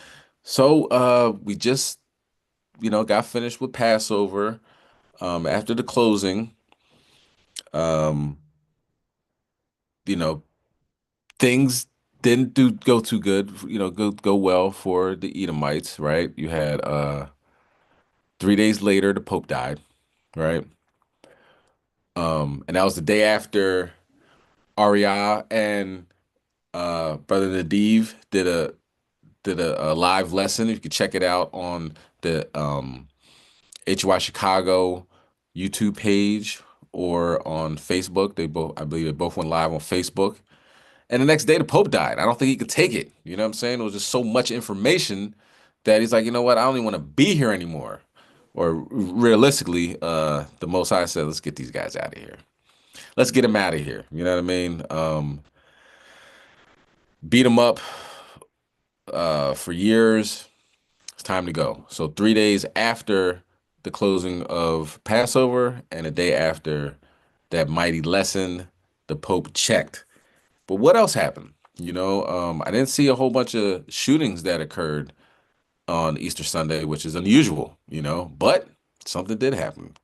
B: So we just, got finished with Passover. After the closing, things didn't go too good, go well for the Edomites, right? You had 3 days later, the Pope died, right? And that was the day after Arya and Brother Nadiv did a live lesson. You could check it out on the HY Chicago YouTube page or on Facebook. I believe they both went live on Facebook. And the next day, the Pope died. I don't think he could take it. You know what I'm saying? It was just so much information that he's like, you know what? I don't even want to be here anymore. Or realistically, the Most High said, let's get these guys out of here. Let's get them out of here. You know what I mean? Beat them up for years. It's time to go. So 3 days after the closing of Passover and a day after that mighty lesson, the Pope checked. But what else happened? I didn't see a whole bunch of shootings that occurred on Easter Sunday, which is unusual, but something did happen.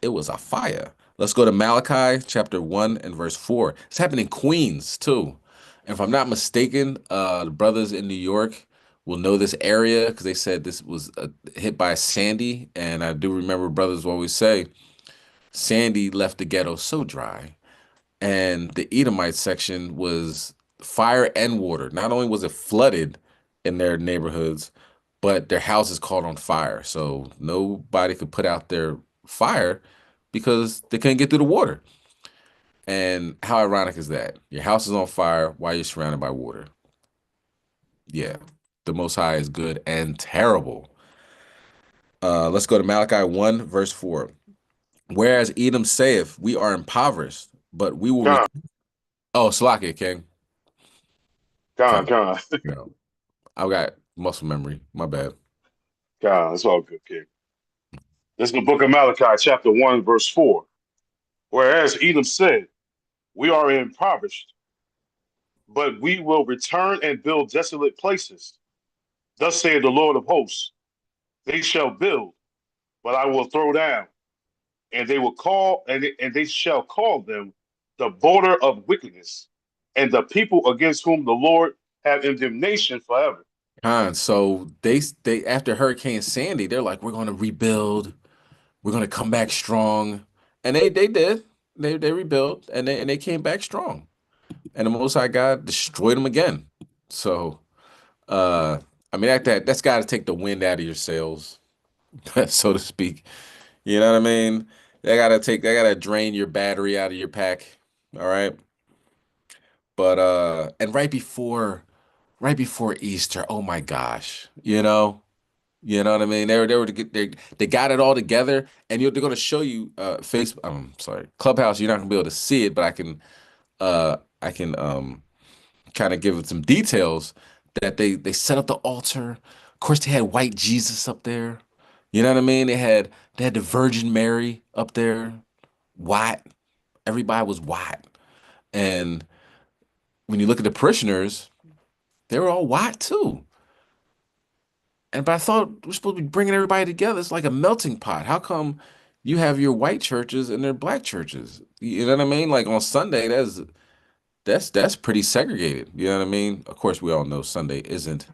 B: It was a fire. Let's go to Malachi chapter 1 and verse 4. It's happening in Queens too. And if I'm not mistaken, the brothers in New York will know this area because they said this was hit by Sandy. And I do remember brothers always say, Sandy left the ghetto so dry. And the Edomite section was fire and water. Not only was it flooded in their neighborhoods, but their houses caught on fire. So nobody could put out their fire because they couldn't get through the water. And how ironic is that? Your house is on fire while you're surrounded by water. Yeah, the Most High is good and terrible. Let's go to Malachi 1, verse 4. Whereas Edom saith, we are impoverished, but we will...
H: Gone.
B: Oh, Slakia, King.
H: Gone.
B: No, I've got muscle memory. My bad.
H: God, it's all good, kid. This is the book of Malachi, chapter 1, verse 4. Whereas Edom said, we are impoverished, but we will return and build desolate places. Thus saith the Lord of hosts, they shall build, but I will throw down, and they will call, and they shall call them the border of wickedness, and the people against whom the Lord have indignation forever.
B: So they after Hurricane Sandy, they're like, we're going to rebuild, we're going to come back strong, and they did. They rebuilt and they came back strong, and the Most High God destroyed them again. So, I mean that's got to take the wind out of your sails, so to speak. You know what I mean? They gotta drain your battery out of your pack. All right. But and right before Easter, oh my gosh, you know what I mean? They got it all together, and they're gonna show you Clubhouse. You're not gonna be able to see it, but I can kind of give it some details that they set up the altar. Of course, they had white Jesus up there. You know what I mean? They had the Virgin Mary up there. White. Everybody was white. And when you look at the parishioners, they were all white too. But I thought we're supposed to be bringing everybody together. It's like a melting pot. How come you have your white churches and their black churches? You know what I mean? Like on Sunday, that's pretty segregated. You know what I mean? Of course, we all know Sunday isn't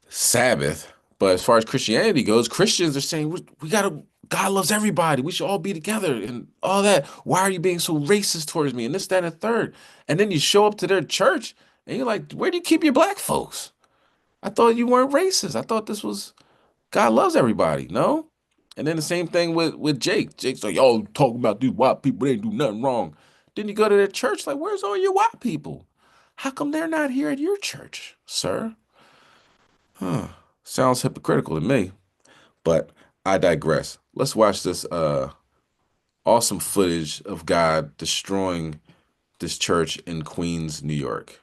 B: Sabbath, but as far as Christianity goes, Christians are saying God loves everybody. We should all be together and all that. Why are you being so racist towards me? And this, that, and the third. And then you show up to their church and you're like, where do you keep your black folks? I thought you weren't racist. I thought this was God loves everybody. No? And then the same thing with Jake. Jake's like, y'all talking about these white people, they ain't do nothing wrong. Then you go to their church, like, where's all your white people? How come they're not here at your church, sir? Sounds hypocritical to me, but I digress. Let's watch this awesome footage of God destroying this church in Queens, New York.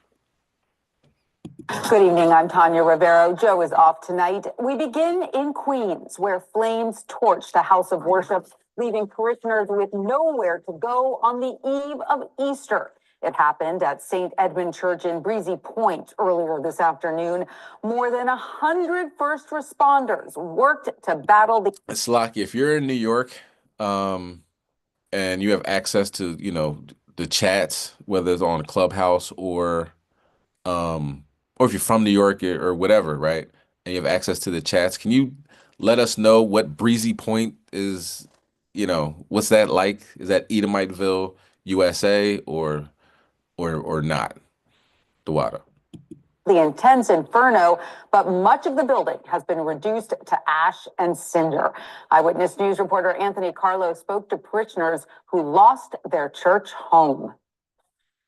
C: Good evening, I'm Tanya Rivero. Joe is off tonight. We begin in Queens, where flames torched a house of worship, leaving parishioners with nowhere to go on the eve of Easter. It happened at St. Edmund Church in Breezy Point earlier this afternoon. More than 100 first responders worked to battle the...
B: Slaki, if you're in New York and you have access to, the chats, whether it's on Clubhouse or if you're from New York or whatever, right? And you have access to the chats, can you let us know what Breezy Point is, what's that like? Is that Edomiteville, USA, or not? The water.
C: The intense inferno, but much of the building has been reduced to ash and cinder. Eyewitness News reporter Anthony Carlo spoke to parishioners who lost their church home.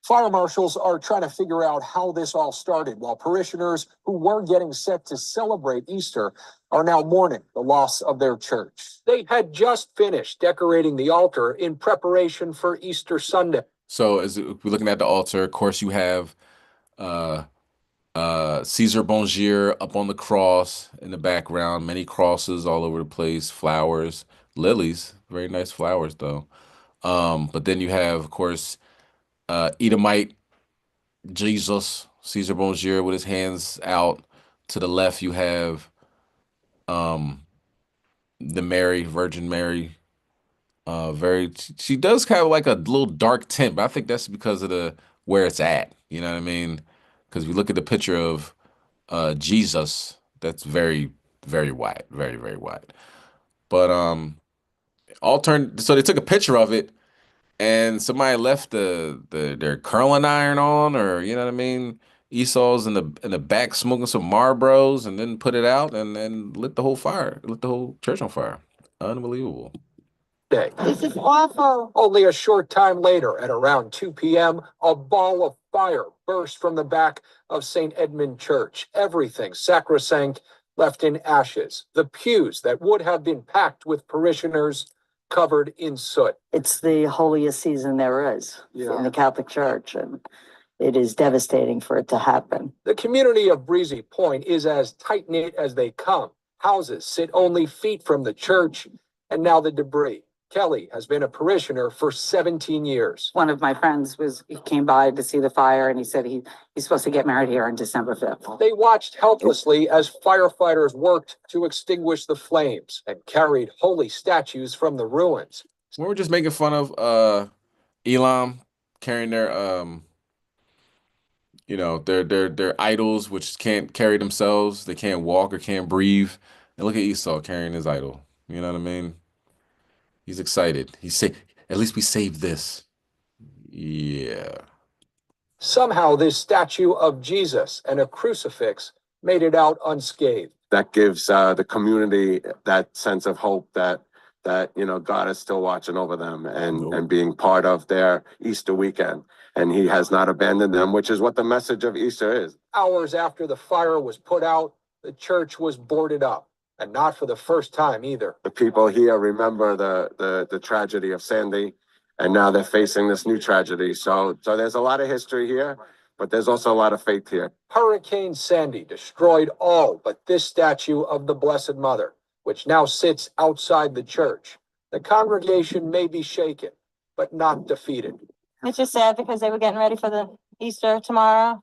D: Fire marshals are trying to figure out how this all started, while parishioners who were getting set to celebrate Easter are now mourning the loss of their church. They had just finished decorating the altar in preparation for Easter Sunday.
B: So as we're looking at the altar, of course, you have Caesar Bonjour up on the cross in the background, many crosses all over the place, flowers, lilies, very nice flowers though. But then you have, of course, Edomite Jesus, Caesar Bonjour with his hands out. To the left, you have the Mary, Virgin Mary. She does kind of like a little dark tint, but I think that's because of the where it's at. You know what I mean? Because if you look at the picture of Jesus, that's very, very white, very, very white. But so they took a picture of it, and somebody left their curling iron on, or you know what I mean. Esau's in the back smoking some Marlboros, and then put it out, and then lit the whole church on fire. Unbelievable.
D: This is awful. Only a short time later, at around 2 p.m., a ball of fire burst from the back of St. Edmund Church. Everything sacrosanct left in ashes. The pews that would have been packed with parishioners covered in soot.
J: It's the holiest season there is in the Catholic Church, and it is devastating for it to happen.
D: The community of Breezy Point is as tight-knit as they come. Houses sit only feet from the church, and now the debris. Kelly has been a parishioner for 17 years.
J: One of my friends he came by to see the fire, and he said he's supposed to get married here on December 5th.
D: They watched helplessly as firefighters worked to extinguish the flames and carried holy statues from the ruins.
B: We were just making fun of Elam carrying their their idols, which can't carry themselves. They can't walk or can't breathe. And look at Esau carrying his idol. You know what I mean? He's excited. At least we saved this. Yeah.
D: Somehow this statue of Jesus and a crucifix made it out unscathed.
K: That gives the community that sense of hope that God is still watching over them and being part of their Easter weekend. And he has not abandoned them, which is what the message of Easter is.
D: Hours after the fire was put out, the church was boarded up. And not for the first time either.
K: The people here remember the tragedy of Sandy, and now they're facing this new tragedy. So there's a lot of history here, but there's also a lot of faith here.
D: Hurricane Sandy destroyed all but this statue of the Blessed Mother, which now sits outside the church. The congregation may be shaken, but not defeated.
L: It's just sad because they were getting ready for the Easter tomorrow,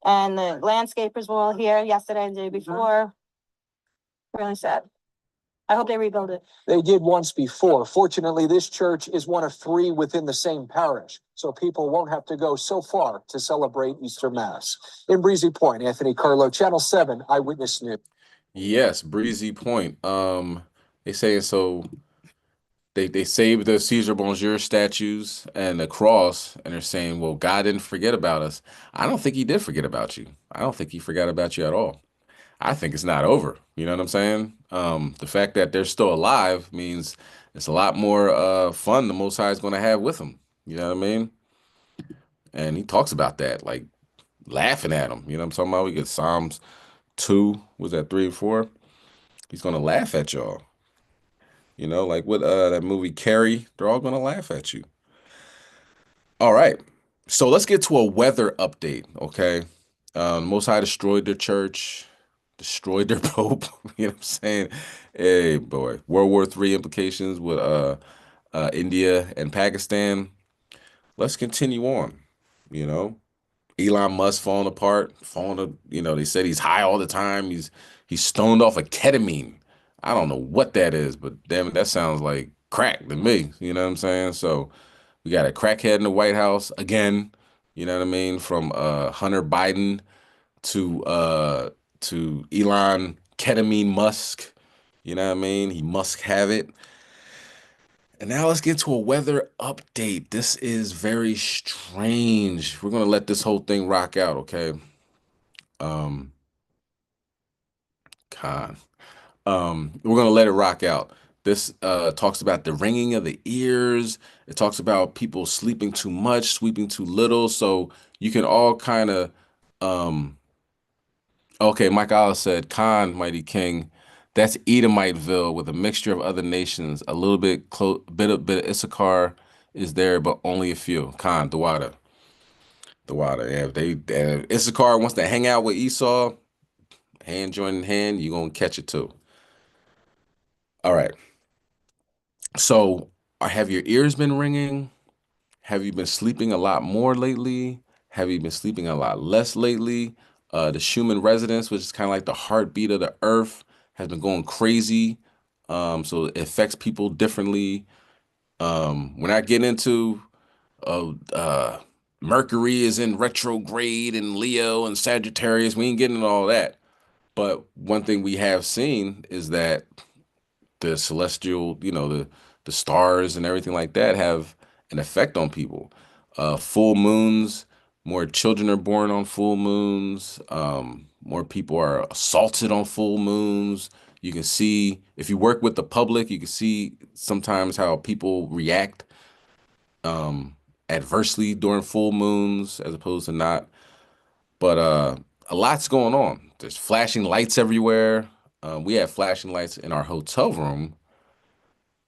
L: and the landscapers were all here yesterday and the day before. Really sad. I hope they rebuild it.
D: They did once before. Fortunately, this church is one of 3 within the same parish, so people won't have to go so far to celebrate Easter Mass. In Breezy Point, Anthony Carlo, Channel 7 Eyewitness News.
B: Yes, Breezy Point. They saying so. They saved the Caesar Bonjour statues and the cross, and they're saying, well, God didn't forget about us. I don't think he did forget about you. I don't think he forgot about you at all. I think it's not over. You know what I'm saying? The fact that they're still alive means it's a lot more fun the Most High is going to have with them. You know what I mean? And he talks about that, like laughing at them. You know what I'm talking about? We get Psalms 2, was that 3 and 4? He's going to laugh at y'all. You know, like with that movie Carrie, they're all going to laugh at you. All right. So let's get to a weather update, okay? Most High destroyed their church. Destroyed their pope. You know what I'm saying? Hey, boy. World War III implications with India and Pakistan. Let's continue on. You know, Elon Musk falling apart. They said he's high all the time. He's stoned off of ketamine. I don't know what that is, but damn it, that sounds like crack to me. You know what I'm saying? So we got a crackhead in the White House again. You know what I mean? From Hunter Biden to Elon Ketamine Musk. You know what I mean? He must have it. And now let's get to a weather update. This is very strange. We're going to let this whole thing rock out, okay? We're going to let it rock out. This talks about the ringing of the ears. It talks about people sleeping too much, sleeping too little. So you can all kind of okay, Mike Alice said, Khan, Mighty King, that's Edomiteville with a mixture of other nations. A little bit bit of Issachar is there, but only a few. Khan, Dawada. The water. Yeah, if Issachar wants to hang out with Esau, hand joining hand, you're gonna catch it too. All right. So, have your ears been ringing? Have you been sleeping a lot more lately? Have you been sleeping a lot less lately? The Schumann resonance, which is kind of like the heartbeat of the earth, has been going crazy. So it affects people differently. We're not getting into Mercury is in retrograde and Leo and Sagittarius. We ain't getting into all that. But one thing we have seen is that the celestial, the stars and everything like that have an effect on people. Full moons, more children are born on full moons. More people are assaulted on full moons. You can see, if you work with the public, you can see sometimes how people react adversely during full moons as opposed to not. But a lot's going on. There's flashing lights everywhere. We had flashing lights in our hotel room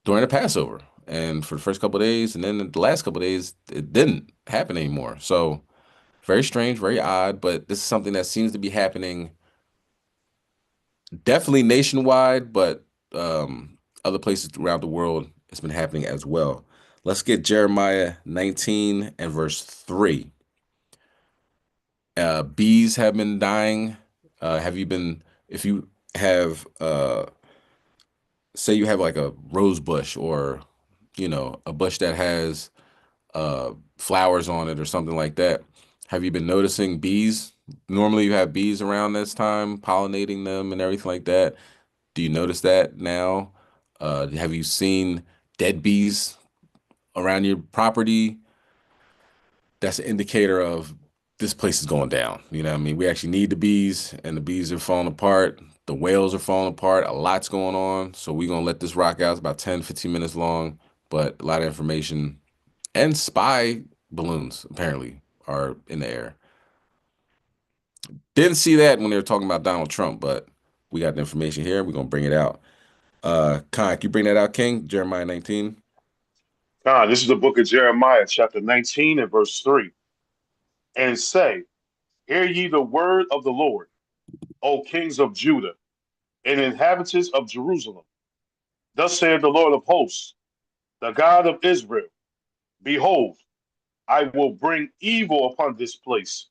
B: during the Passover, and for the first couple of days, and then the last couple of days, it didn't happen anymore. So very strange, very odd, but this is something that seems to be happening definitely nationwide, but other places around the world, it's been happening as well. Let's get Jeremiah 19 and verse 3. Bees have been dying. If you have, say you have like a rose bush or, a bush that has flowers on it or something like that. Have you been noticing bees? Normally you have bees around this time, pollinating them and everything like that. Do you notice that now? Have you seen dead bees around your property? That's an indicator of this place is going down. You know what I mean? We actually need the bees, and the bees are falling apart. The whales are falling apart. A lot's going on. So we're going to let this rock out. It's about 10, 15 minutes long, but a lot of information. And spy balloons, apparently, are in the air. Didn't see that when they were talking about Donald Trump, but we got the information here. We're going to bring it out. Khan, can you bring that out, King? Jeremiah 19.
H: This is the book of Jeremiah, chapter 19 and verse 3. And say, hear ye the word of the Lord, O kings of Judah, and inhabitants of Jerusalem. Thus saith the Lord of hosts, the God of Israel, behold, I will bring evil upon this place,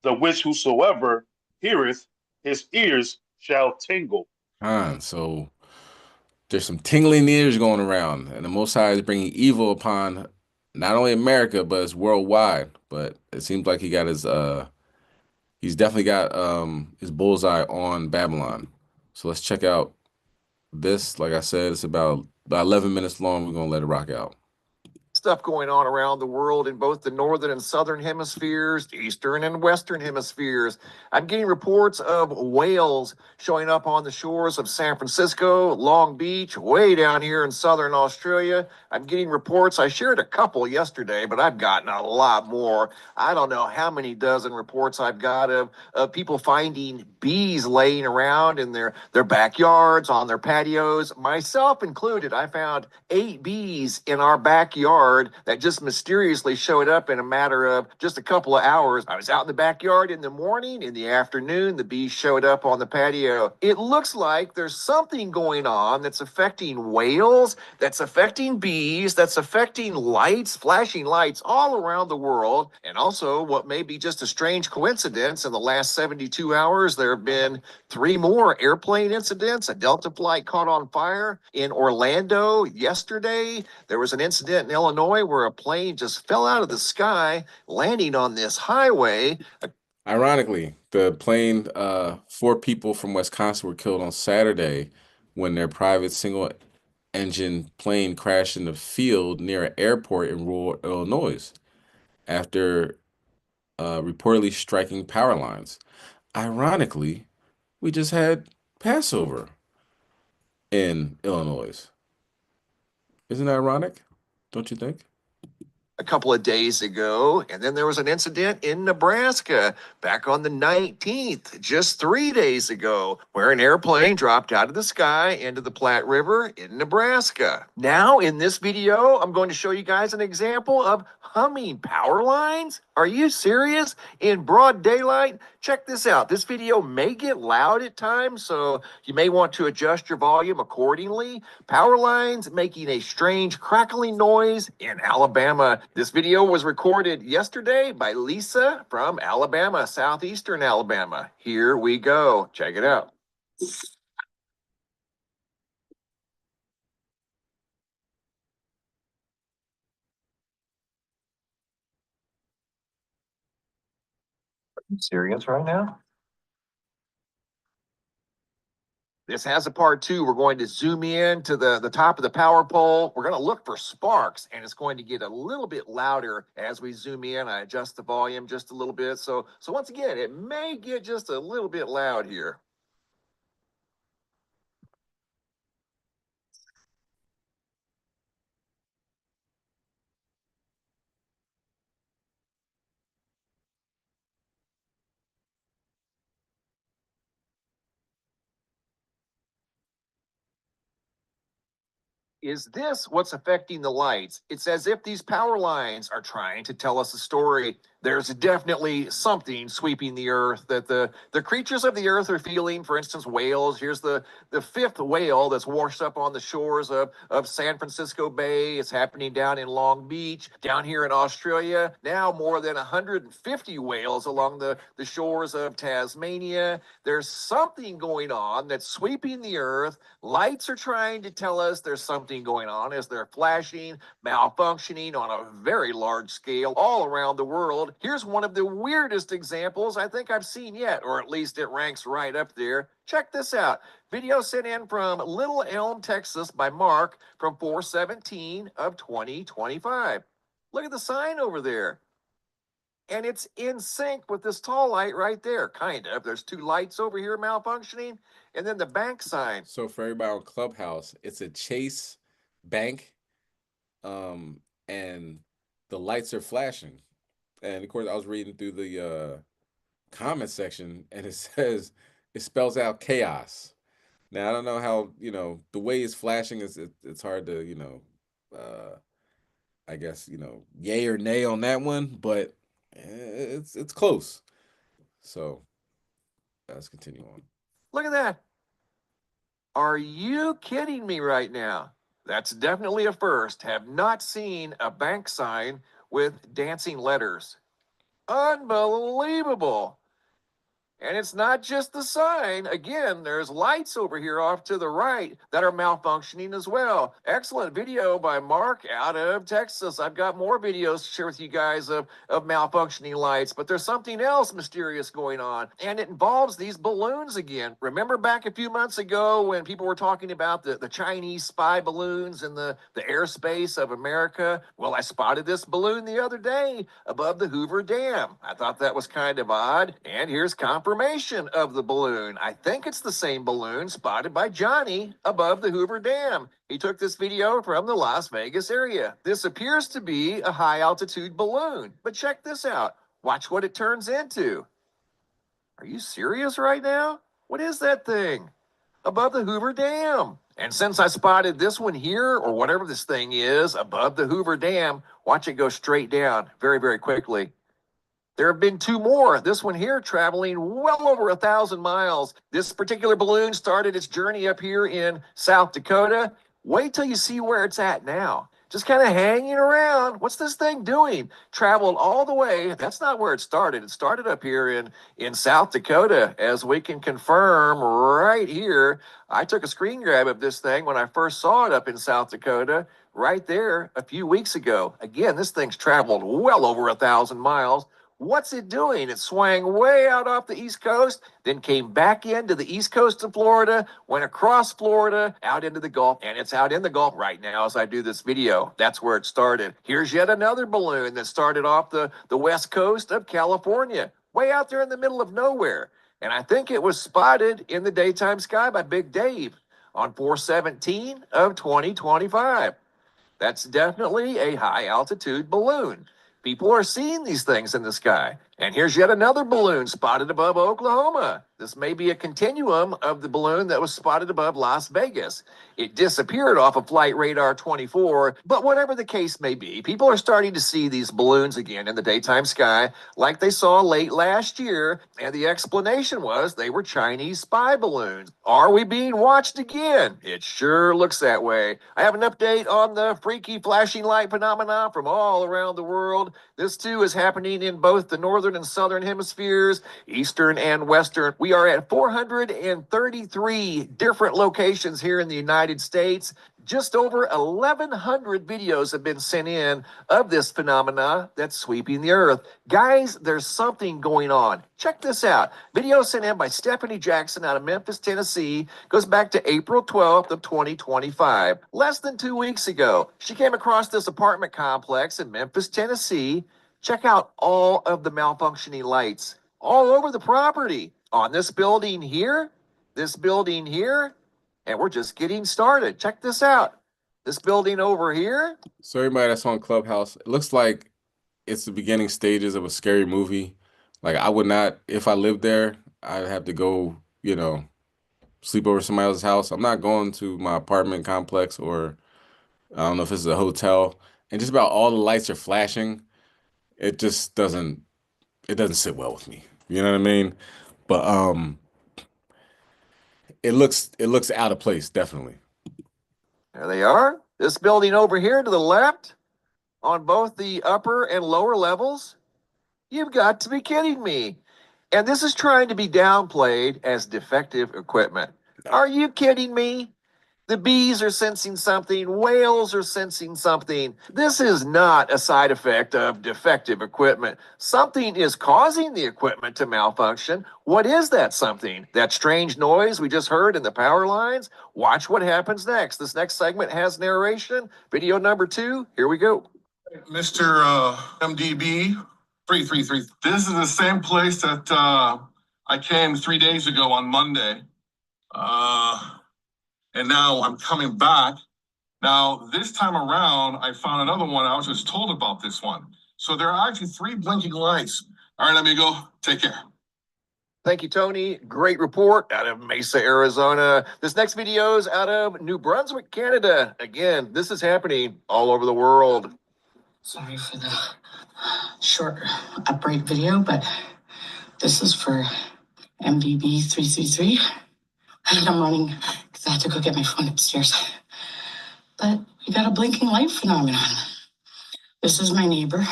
H: the which whosoever heareth, his ears shall tingle.
B: So there's some tingling ears going around, and the Most High is bringing evil upon not only America, but it's worldwide. But it seems like he's definitely got his bullseye on Babylon. So let's check out this. Like I said, it's about 11 minutes long. We're gonna let it rock out.
M: Stuff going on around the world in both the northern and southern hemispheres, eastern and western hemispheres. I'm getting reports of whales showing up on the shores of San Francisco, Long Beach, way down here in southern Australia. I'm getting reports. I shared a couple yesterday, but I've gotten a lot more. I don't know how many dozen reports I've got of people finding bees laying around in their backyards, on their patios, myself included. I found 8 bees in our backyard that just mysteriously showed up in a matter of just a couple of hours. I was out in the backyard in the morning, in the afternoon, the bees showed up on the patio. It looks like there's something going on that's affecting whales, that's affecting bees, that's affecting lights, flashing lights all around the world. And also what may be just a strange coincidence, in the last 72 hours, there have been 3 more airplane incidents. A Delta flight caught on fire in Orlando yesterday. There was an incident in Illinois where a plane just fell out of the sky, landing on this highway.
B: Ironically, the plane, 4 people from Wisconsin were killed on Saturday when their private single-engine plane crashed in the field near an airport in rural Illinois after reportedly striking power lines. Ironically, we just had Passover in Illinois. Isn't that ironic? Don't you think?
M: a couple of days ago. And then there was an incident in Nebraska back on the 19th, just 3 days ago, where an airplane dropped out of the sky into the Platte River in Nebraska. Now, in this video, I'm going to show you guys an example of humming power lines. Are you serious? In broad daylight? Check this out. This video may get loud at times, so you may want to adjust your volume accordingly. Power lines making a strange crackling noise in Alabama. This video was recorded yesterday by Lisa from Alabama, southeastern Alabama. Here we go. Check it out. Are you serious right now? This has a part two. We're going to zoom in to the top of the power pole. We're going to look for sparks, and it's going to get a little bit louder as we zoom in. I adjust the volume just a little bit. So once again, it may get just a little bit loud here. Is this what's affecting the lights? It's as if these power lines are trying to tell us a story. There's definitely something sweeping the earth that the creatures of the earth are feeling. For instance, whales. Here's the fifth whale that's washed up on the shores of San Francisco Bay. It's happening down in Long Beach. Down here in Australia, now more than 150 whales along the shores of Tasmania. There's something going on that's sweeping the earth. Lights are trying to tell us there's something going on as they're flashing, malfunctioning on a very large scale all around the world. Here's one of the weirdest examples I think I've seen yet, or at least it ranks right up there. Check this out. Video sent in from Little Elm, Texas by Mark from 4/17 of 2025. Look at the sign over there. And it's in sync with this tall light right there, kind of. There's two lights over here malfunctioning, and then the bank sign.
B: So for everybody on Clubhouse, it's a Chase Bank, and the lights are flashing. And of course, I was reading through the comment section, and it says it spells out chaos. Now I don't know how, the way it's flashing is it's hard to I guess yay or nay on that one, but it's close. So let's continue on.
M: Look at that. Are you kidding me right now? That's definitely a first. Have not seen a bank sign with dancing letters. Unbelievable. And it's not just the sign. Again, there's lights over here off to the right that are malfunctioning as well. Excellent video by Mark out of Texas. I've got more videos to share with you guys of malfunctioning lights, but there's something else mysterious going on, and it involves these balloons again. Remember back a few months ago when people were talking about the Chinese spy balloons in the airspace of America? Well, I spotted this balloon the other day above the Hoover Dam. I thought that was kind of odd, and here's confirmation of the balloon. I think it's the same balloon spotted by Johnny above the Hoover Dam. He took this video from the Las Vegas area. This appears to be a high altitude balloon, but check this out. Watch what it turns into. Are you serious right now? What is that thing? Above the Hoover Dam. And since I spotted this one here, or whatever this thing is, above the Hoover Dam, watch it go straight down very, very quickly. There have been two more. This one here traveling well over 1,000 miles. This particular balloon started its journey up here in South Dakota. Wait till you see where it's at now. Just kind of hanging around. What's this thing doing? Traveled all the way. That's not where it started. It started up here in South Dakota, as we can confirm right here. I took a screen grab of this thing when I first saw it up in South Dakota, right there a few weeks ago. Again, this thing's traveled well over 1,000 miles. What's it doing? It swang way out off the East Coast, then came back into the East Coast of Florida, went across Florida, out into the Gulf, and it's out in the Gulf right now as I do this video. That's where it started. Here's yet another balloon that started off the West Coast of California, way out there in the middle of nowhere. And I think it was spotted in the daytime sky by Big Dave on 4/17 of 2025. That's definitely a high altitude balloon. People are seeing these things in the sky. And here's yet another balloon spotted above Oklahoma. This may be a continuum of the balloon that was spotted above Las Vegas. It disappeared off of Flight Radar 24, but whatever the case may be, people are starting to see these balloons again in the daytime sky like they saw late last year, and the explanation was they were Chinese spy balloons. Are we being watched again? It sure looks that way. I have an update on the freaky flashing light phenomena from all around the world. This too is happening in both the northern and southern hemispheres, eastern and western. We are at 433 different locations here in the United States. Just over 1,100 videos have been sent in of this phenomena that's sweeping the earth. Guys, there's something going on. Check this out. Video sent in by Stephanie Jackson out of Memphis, Tennessee, goes back to April 12th of 2025. Less than 2 weeks ago, she came across this apartment complex in Memphis, Tennessee. Check out all of the malfunctioning lights all over the property. On this building here, and we're just getting started. Check this out. This building over here.
B: So everybody that's on Clubhouse, it looks like it's the beginning stages of a scary movie. Like I would not, if I lived there, I'd have to go, you know, sleep over somebody else's house. I'm not going to my apartment complex, or I don't know if this is a hotel, and just about all the lights are flashing. It just doesn't sit well with me. You know what I mean? But it looks out of place, definitely.
M: There they are. This building over here to the left, on both the upper and lower levels. You've got to be kidding me. And this is trying to be downplayed as defective equipment. Are you kidding me? The bees are sensing something. Whales are sensing something. This is not a side effect of defective equipment. Something is causing the equipment to malfunction. What is that something? That strange noise we just heard in the power lines? Watch what happens next. This next segment has narration. Video number 2. Here we go.
N: Mr. MDB 333. This is the same place that I came 3 days ago on Monday. And now I'm coming back. Now, this time around, I found another one. I was just told about this one. So there are actually 3 blinking lights. All right, amigo, take care.
M: Thank you, Tony. Great report out of Mesa, Arizona. This next video is out of New Brunswick, Canada. Again, this is happening all over the world.
O: Sorry for the short upgrade video, but this is for MDB 333. And I'm running because I have to go get my phone upstairs. But we got a blinking light phenomenon. This is my neighbor.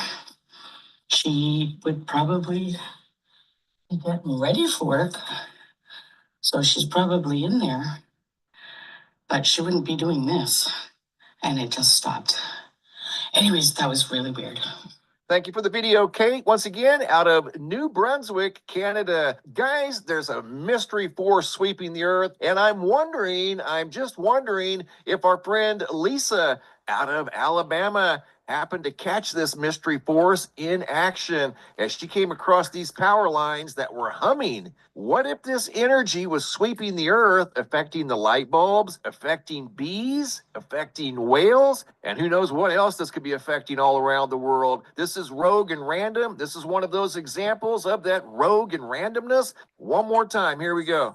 O: She would probably be getting ready for work. So she's probably in there. But she wouldn't be doing this. And it just stopped. Anyways, that was really weird.
M: Thank you for the video, Kate. Once again, out of New Brunswick, Canada. Guys, there's a mystery force sweeping the earth, and I'm just wondering if our friend Lisa out of Alabama happened to catch this mystery force in action as she came across these power lines that were humming. What if this energy was sweeping the earth, affecting the light bulbs, affecting bees, affecting whales, and who knows what else this could be affecting all around the world? This is rogue and random. This is one of those examples of that rogue and randomness. One more time, here we go.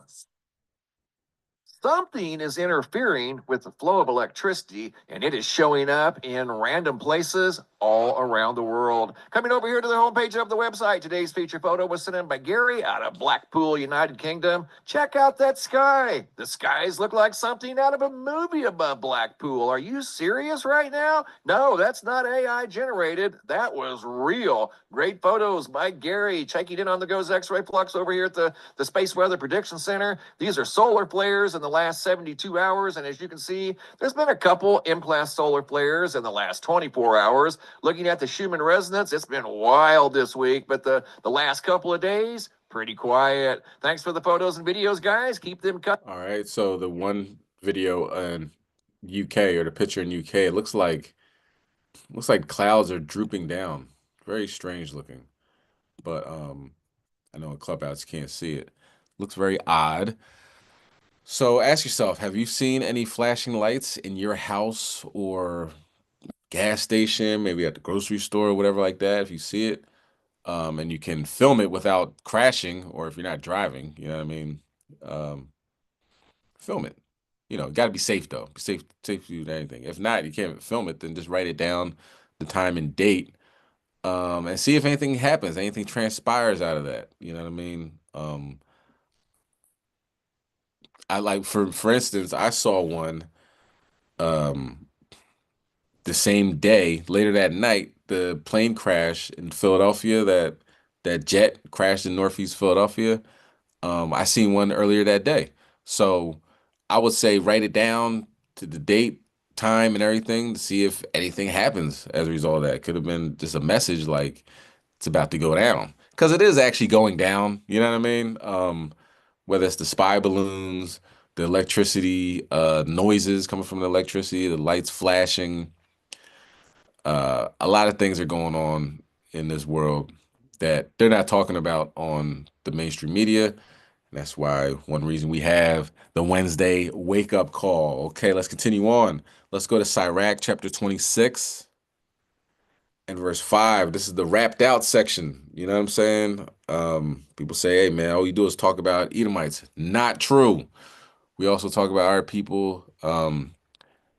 M: Something is interfering with the flow of electricity, and it is showing up in random places all around the world. Coming over here to the homepage of the website, today's feature photo was sent in by Gary out of Blackpool, United Kingdom. Check out that sky. The skies look like something out of a movie above Blackpool. Are you serious right now? No, that's not AI generated. That was real. Great photos by Gary. Checking in on the GOES X-Ray Flux over here at the Space Weather Prediction Center. These are solar flares in the last 72 hours. And as you can see, there's been a couple M-class solar flares in the last 24 hours. Looking at the Schumann resonance, it's been wild this week, but the last couple of days, pretty quiet. Thanks for the photos and videos, guys. Keep them cut.
B: All right, so the one video in UK, or the picture in UK, it looks like clouds are drooping down. Very strange looking. But I know in Clubhouse you can't see it. Looks very odd. So ask yourself, have you seen any flashing lights in your house or gas station, maybe at the grocery store or whatever like that, if you see it. And you can film it without crashing, or if you're not driving, you know what I mean? Film it. You know, got to be safe though. Be safe to do anything. If not, you can't film it, then just write it down, the time and date, and see if anything happens, anything transpires out of that. You know what I mean? I like, for instance, I saw one the same day, later that night, the plane crash in Philadelphia, that jet crashed in Northeast Philadelphia. I seen one earlier that day. So I would say write it down to the date, time, and everything to see if anything happens as a result of that. Could have been just a message like it's about to go down. Because it is actually going down, you know what I mean? Whether it's the spy balloons, the electricity, noises coming from the electricity, the lights flashing. A lot of things are going on in this world that they're not talking about on the mainstream media. That's why one reason we have the Wednesday wake up call. Okay, let's continue on. Let's go to Sirach chapter 26 and verse 5. This is the wrapped out section. You know what I'm saying? People say, hey man, all you do is talk about Edomites. Not true. We also talk about our people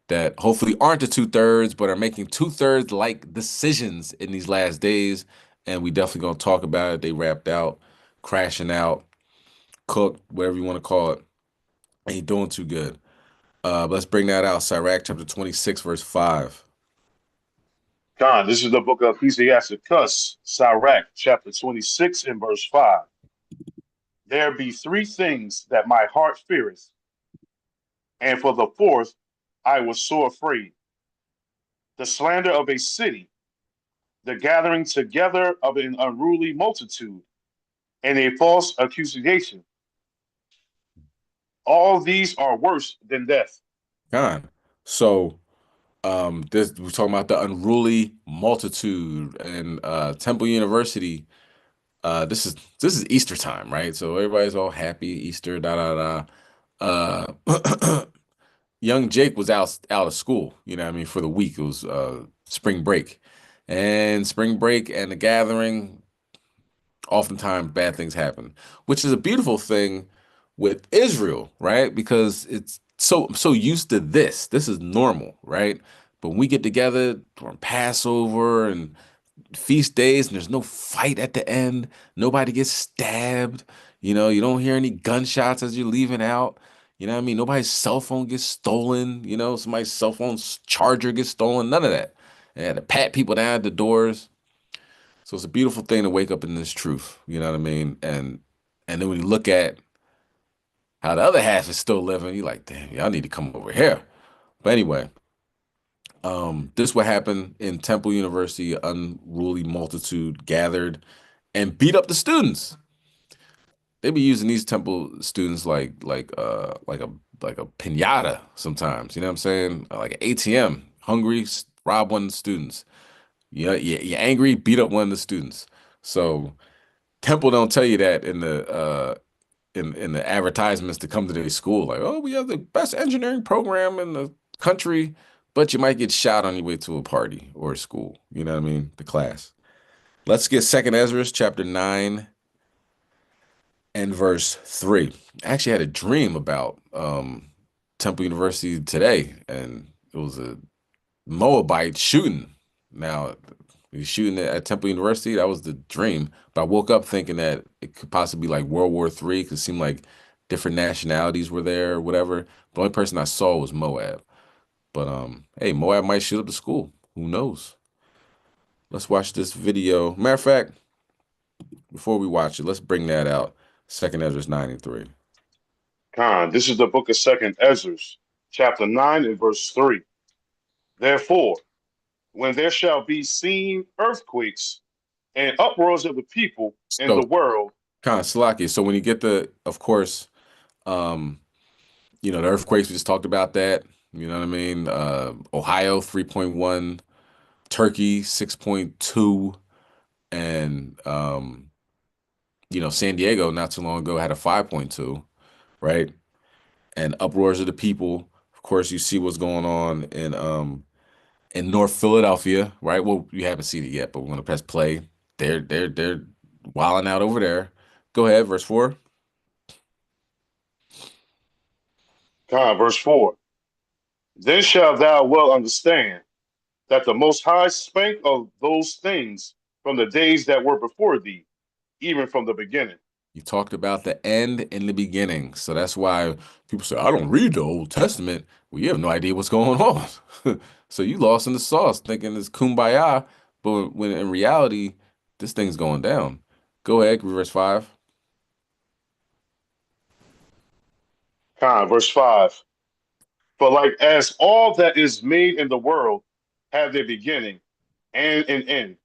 B: that hopefully aren't the 2/3, but are making 2/3 like decisions in these last days. And we definitely gonna talk about it. They wrapped out, crashing out, cooked, whatever you want to call it. Ain't doing too good. Let's bring that out. Sirach chapter 26, verse 5.
H: God, this is the book of Ecclesiasticus, Sirach chapter 26 and verse 5. There be three things that my heart feareth, and for the fourth I was so afraid. The slander of a city, the gathering together of an unruly multitude, and a false accusation. All these are worse than death.
B: God. So this we're talking about the unruly multitude and Temple University. This is Easter time, right? So everybody's all happy, Easter, young Jake was out of school, you know what I mean, for the week. It was spring break. And spring break and the gathering, oftentimes bad things happen, which is a beautiful thing with Israel, right? Because it's so used to this. This is normal, right? But when we get together on Passover and feast days and there's no fight at the end, nobody gets stabbed, you know, you don't hear any gunshots as you're leaving out. You know what I mean? Nobody's cell phone gets stolen, you know, somebody's cell phone charger gets stolen, none of that. They had to pat people down at the doors. So it's a beautiful thing to wake up in this truth, you know what I mean? And then when you look at how the other half is still living, you're like, damn, y'all need to come over here. But anyway, this what happened in Temple University. Unruly multitude gathered and beat up the students. They be using these Temple students like a pinata sometimes. You know what I'm saying? Like an ATM. Hungry, rob one of the students. You're angry, beat up one of the students. So Temple don't tell you that in the advertisements to come to their school. Like, oh, we have the best engineering program in the country, but you might get shot on your way to a party or a school. You know what I mean? The class. Let's get 2nd Ezra chapter 9 and verse 3. I actually had a dream about Temple University today, and it was a Moabite shooting. Now, he's shooting at Temple University. That was the dream. But I woke up thinking that it could possibly be like World War III, because it seemed like different nationalities were there or whatever. The only person I saw was Moab. But hey, Moab might shoot up the school. Who knows? Let's watch this video. Matter of fact, before we watch it, let's bring that out. 2nd Ezra 9 and 3.
H: Con, this is the book of 2nd Ezra, chapter 9 and verse 3. Therefore, when there shall be seen earthquakes and uproars of the people in the world.
B: Con, Salaki. So when you get of course, the earthquakes, we just talked about that. You know what I mean? Ohio, 3.1, Turkey, 6.2, and San Diego not too long ago had a 5.2, right? And uproars of the people. Of course, you see what's going on in North Philadelphia, right? Well, you haven't seen it yet, but we're gonna press play. They're wilding out over there. Go ahead, verse 4.
H: Verse 4. Then shalt thou well understand that the Most High spake of those things from the days that were before thee, even from the beginning.
B: You talked about the end in the beginning. So that's why people say, I don't read the Old Testament. Well, you have no idea what's going on. So you lost in the sauce thinking it's kumbaya, but when in reality, this thing's going down. Go ahead, verse 5.
H: Verse 5. For like as all that is made in the world have their beginning and an end,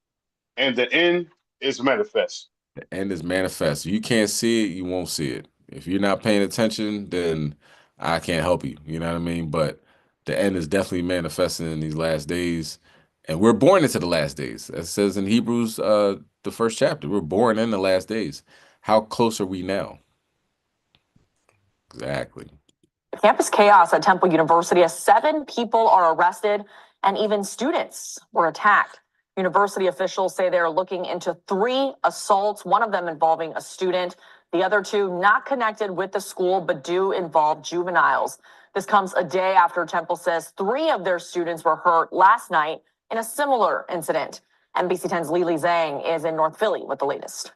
H: and the end is manifest.
B: The end is manifest. If you can't see it, you won't see it. If you're not paying attention, then I can't help you. You know what I mean? But the end is definitely manifesting in these last days. And we're born into the last days. As it says in Hebrews, the first chapter, we're born in the last days. How close are we now? Exactly.
C: Campus chaos at Temple University as 7 people are arrested and even students were attacked. University officials say they're looking into 3 assaults, one of them involving a student, the other 2 not connected with the school, but do involve juveniles. This comes a day after Temple says 3 of their students were hurt last night in a similar incident. NBC 10's Lili Zhang is in North Philly with the latest.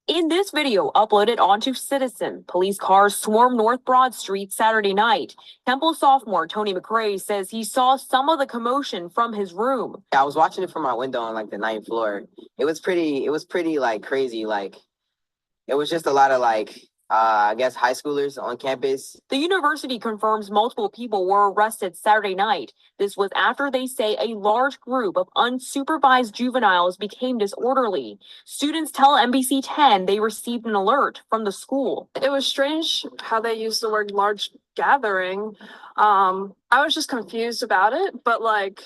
C: In this video uploaded onto Citizen, police cars swarmed North Broad Street Saturday night. Temple sophomore Tony McRae says he saw some of the commotion from his room.
P: I was watching it from my window on like the 9th floor. It was pretty like crazy. Like it was just a lot of like I guess high schoolers on campus.
C: The university confirms multiple people were arrested Saturday night. This was after they say a large group of unsupervised juveniles became disorderly. Students tell NBC 10 they received an alert from the school.
Q: It was strange how they used the word large gathering. I was just confused about it, but like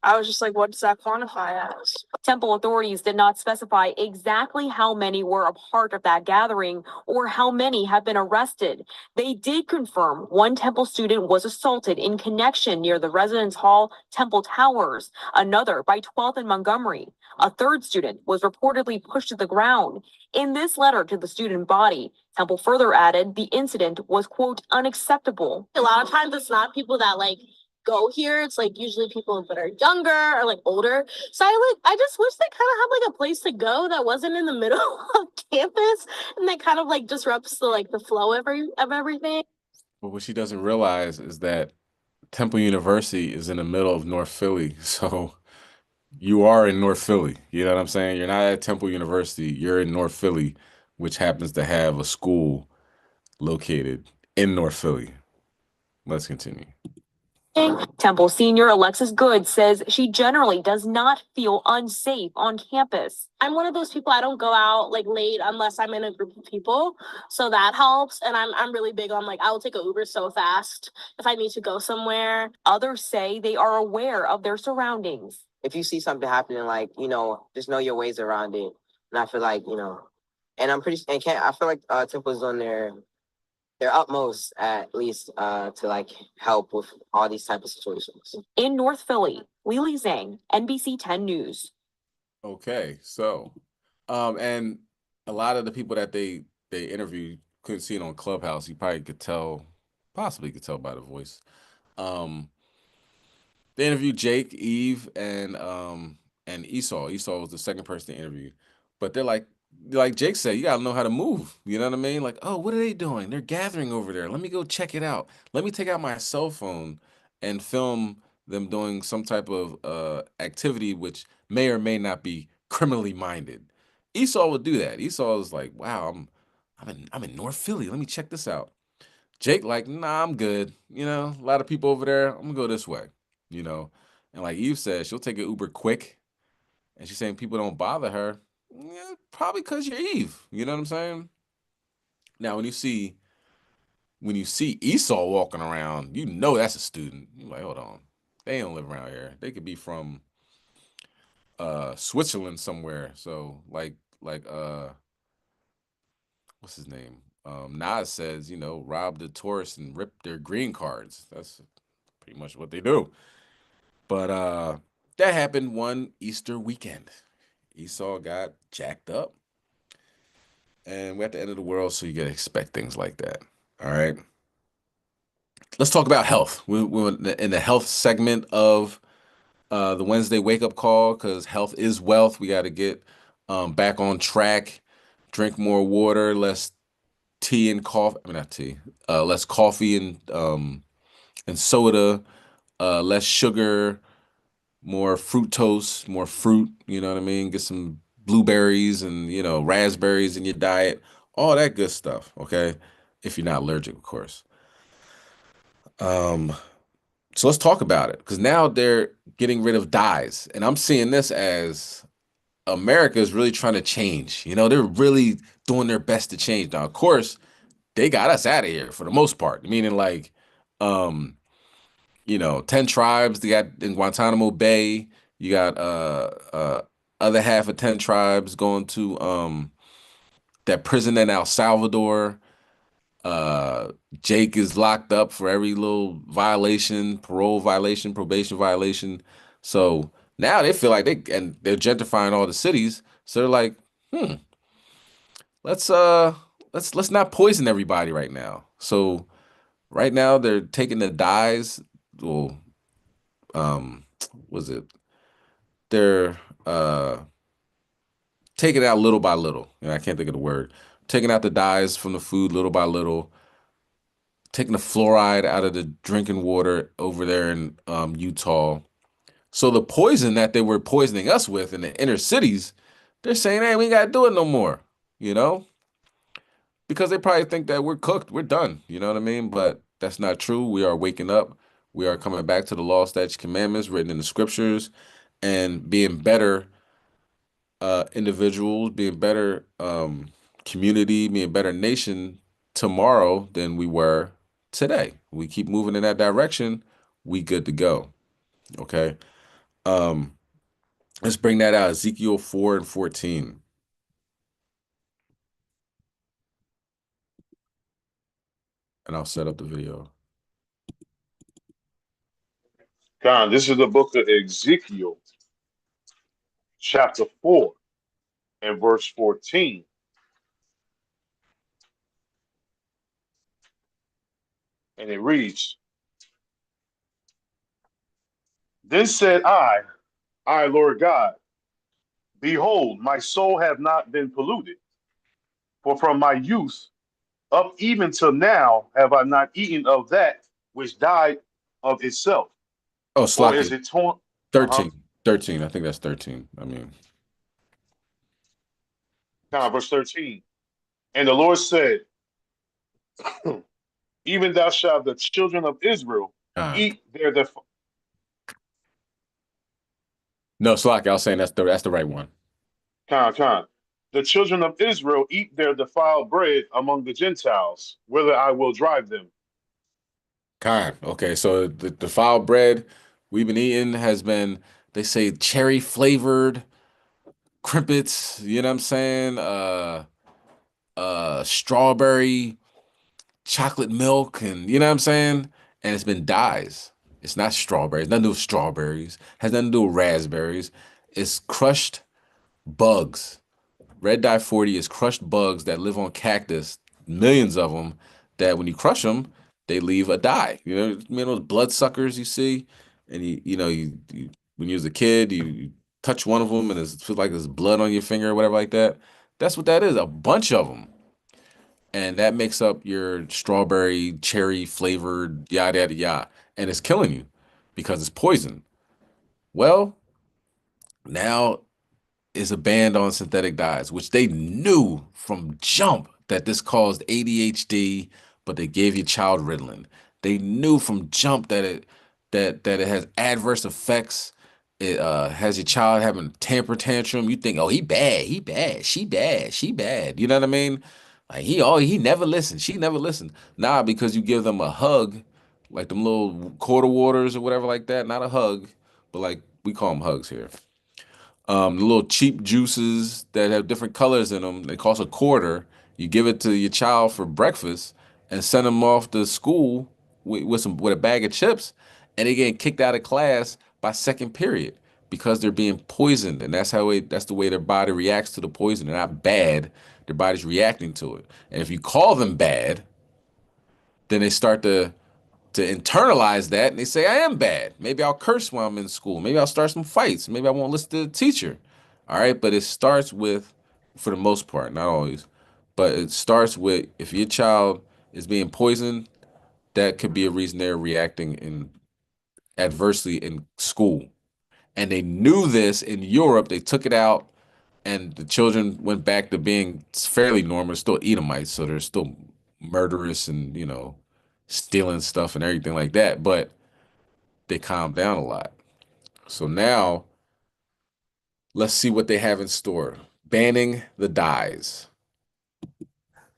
Q: I was just like, what does that quantify as?
C: Temple authorities did not specify exactly how many were a part of that gathering or how many have been arrested. They did confirm one Temple student was assaulted in connection near the residence hall, Temple Towers, another by 12th and Montgomery. A third student was reportedly pushed to the ground. In this letter to the student body, Temple further added the incident was, quote, unacceptable.
R: A lot of times it's not people that like go here. It's like usually people that are younger or like older. So I just wish they kind of had like a place to go that wasn't in the middle of campus and that kind of like disrupts the flow of everything.
B: But what she doesn't realize is that Temple University is in the middle of North Philly. So you are in North Philly. You know what I'm saying? You're not at Temple University. You're in North Philly, which happens to have a school located in North Philly. Let's continue.
C: Temple senior Alexis Good says she generally does not feel unsafe on campus.
R: I'm one of those people, I don't go out like late unless I'm in a group of people. So that helps. And I'm really big on like, I will take an Uber so fast if I need to go somewhere.
C: Others say they are aware of their surroundings.
P: If you see something happening, like, just know your ways around it. And I feel like, and I feel like Temple's on their utmost at least to like help with all these type of situations.
C: In North Philly, Lili Zhang, NBC 10 News.
B: Okay, so and a lot of the people that they interviewed couldn't see it on Clubhouse. You probably possibly could tell by the voice. They interviewed Jake, Eve, and Esau. Esau was the second person they interviewed. But they're like Jake said, you gotta know how to move. You know what I mean? Like, oh, what are they doing? They're gathering over there. Let me go check it out. Let me take out my cell phone and film them doing some type of activity which may or may not be criminally minded. Esau would do that. Esau is like, wow, I'm in North Philly. Let me check this out. Jake, like, nah, I'm good. A lot of people over there. I'm gonna go this way. And like Eve said, she'll take an Uber quick. And she's saying people don't bother her. Yeah, probably because you're Eve. You know what I'm saying? Now, when you see Esau walking around, that's a student. You're like, hold on. They don't live around here. They could be from Switzerland somewhere. So like what's his name? Nas says, rob the tourists and rip their green cards. That's pretty much what they do. But that happened one Easter weekend. Esau got jacked up. And we're at the end of the world, so you gotta expect things like that. All right. Let's talk about health. We're in the health segment of the Wednesday wake up call, because health is wealth. We got to get back on track. Drink more water, less tea and coffee. I mean, not tea. Less coffee and soda. Less sugar. More fructose. More fruit. You know what I mean? Get some blueberries and raspberries in your diet. All that good stuff. Okay, if you're not allergic, of course. So let's talk about it, because now they're getting rid of dyes, and I'm seeing this as America is really trying to change. They're really doing their best to change. Now, of course, they got us out of here for the most part, meaning like, 10 tribes they got in Guantanamo Bay. You got other half of 10 tribes going to that prison in El Salvador. Jake is locked up for every little violation, parole violation, probation violation. So now they feel like they're gentrifying all the cities. So they're like, let's not poison everybody right now. So right now they're taking the dyes. Well, was it? They're taking it out little by little. I can't think of the word. Taking out the dyes from the food little by little. Taking the fluoride out of the drinking water over there in Utah. So the poison that they were poisoning us with in the inner cities, they're saying, hey, we ain't got to do it no more, because they probably think that we're cooked, we're done, you know what I mean? But that's not true. We are waking up. We are coming back to the law, statutes, commandments written in the scriptures, and being better individuals, being better community, being a better nation tomorrow than we were today. We keep moving in that direction, we good to go. Okay. Let's bring that out. Ezekiel 4:14. And I'll set up the video.
H: God, this is the book of Ezekiel, chapter 4 and verse 14. And it reads, Then said I, Lord God, behold, my soul have not been polluted, for from my youth up even till now have I not eaten of that which died of itself.
B: Oh,
H: Or
B: Slocky.
H: is it torn?
B: 13. 13. I think that's 13. I mean,
H: verse 13. And the Lord said, even thou shalt the children of Israel eat their
B: no, Slocky, I was saying that's the right one.
H: The children of Israel eat their defiled bread among the Gentiles, whither I will drive them.
B: Okay, so the defiled bread we've been eating has been, they say, cherry flavored crimpets, you know what I'm saying? Strawberry, chocolate milk, and you know what I'm saying? And it's been dyes. It's not strawberries, nothing to do with strawberries, has nothing to do with raspberries. It's crushed bugs. Red dye 40 is crushed bugs that live on cactus, millions of them, that when you crush them, they leave a dye. Those bloodsuckers you see, and you when you was a kid, you touch one of them and it feels like there's blood on your finger or whatever like that. That's what that is, a bunch of them. And that makes up your strawberry, cherry flavored, yada, yada, yada. And it's killing you because it's poison. Well, now is a ban on synthetic dyes, which they knew from jump that this caused ADHD, but they gave you child Ritalin. They knew from jump that it has adverse effects. It has your child having a temper tantrum. You think, oh, he bad, she bad. You know what I mean? Like he never listened, she never listened. Nah, because you give them a hug, like them little quarter waters or whatever like that. Not a hug, but like we call them hugs here. The little cheap juices that have different colors in them, they cost $0.25. You give it to your child for breakfast and send them off to school with a bag of chips, and they getting kicked out of class by second period because they're being poisoned, and that's the way their body reacts to the poison. They're not bad, their body's reacting to it. And if you call them bad, then they start to internalize that, and they say, I am bad. Maybe I'll curse while I'm in school. Maybe I'll start some fights. Maybe I won't listen to the teacher. All right, but it starts with, for the most part, not always, but it starts with, if your child is being poisoned, that could be a reason they're reacting adversely in school. And they knew this in Europe. They took it out, and the children went back to being fairly normal. Still Edomites, so they're still murderous and, stealing stuff and everything like that. But they calmed down a lot. So now, let's see what they have in store. Banning the dyes.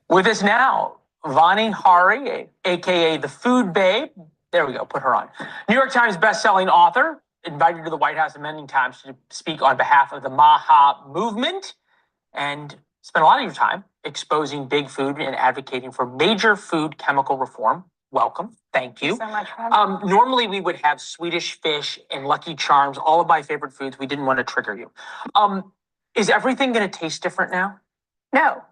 S: With us now, Vani Hari, aka the Food Babe. There we go, put her on. New York Times bestselling author, invited to the White House many times to speak on behalf of the MAHA movement, and spent a lot of your time exposing big food and advocating for major food chemical reform. Welcome. Thank you.
C: Thanks so much for having me.
S: Normally we would have Swedish Fish and Lucky Charms, all of my favorite foods. We didn't want to trigger you. Is everything going to taste different now?
T: No,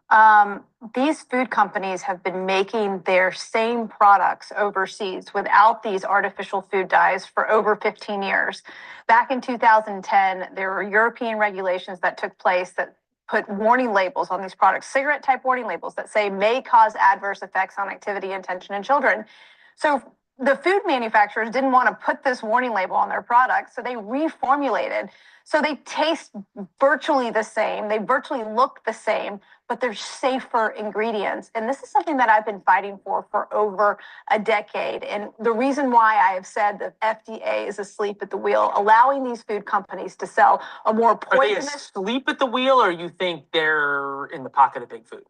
T: these food companies have been making their same products overseas without these artificial food dyes for over 15 years. Back in 2010, there were European regulations that took place that put warning labels on these products, cigarette type warning labels that say may cause adverse effects on activity and attention in children. So the food manufacturers didn't want to put this warning label on their products, so they reformulated. So they taste virtually the same, they virtually look the same, but they're safer ingredients. And this is something that I've been fighting for over a decade. And the reason why I have said the FDA is asleep at the wheel, allowing these food companies to sell a more poisonous...
S: Are they asleep at the wheel, or you think they're in the pocket of big food?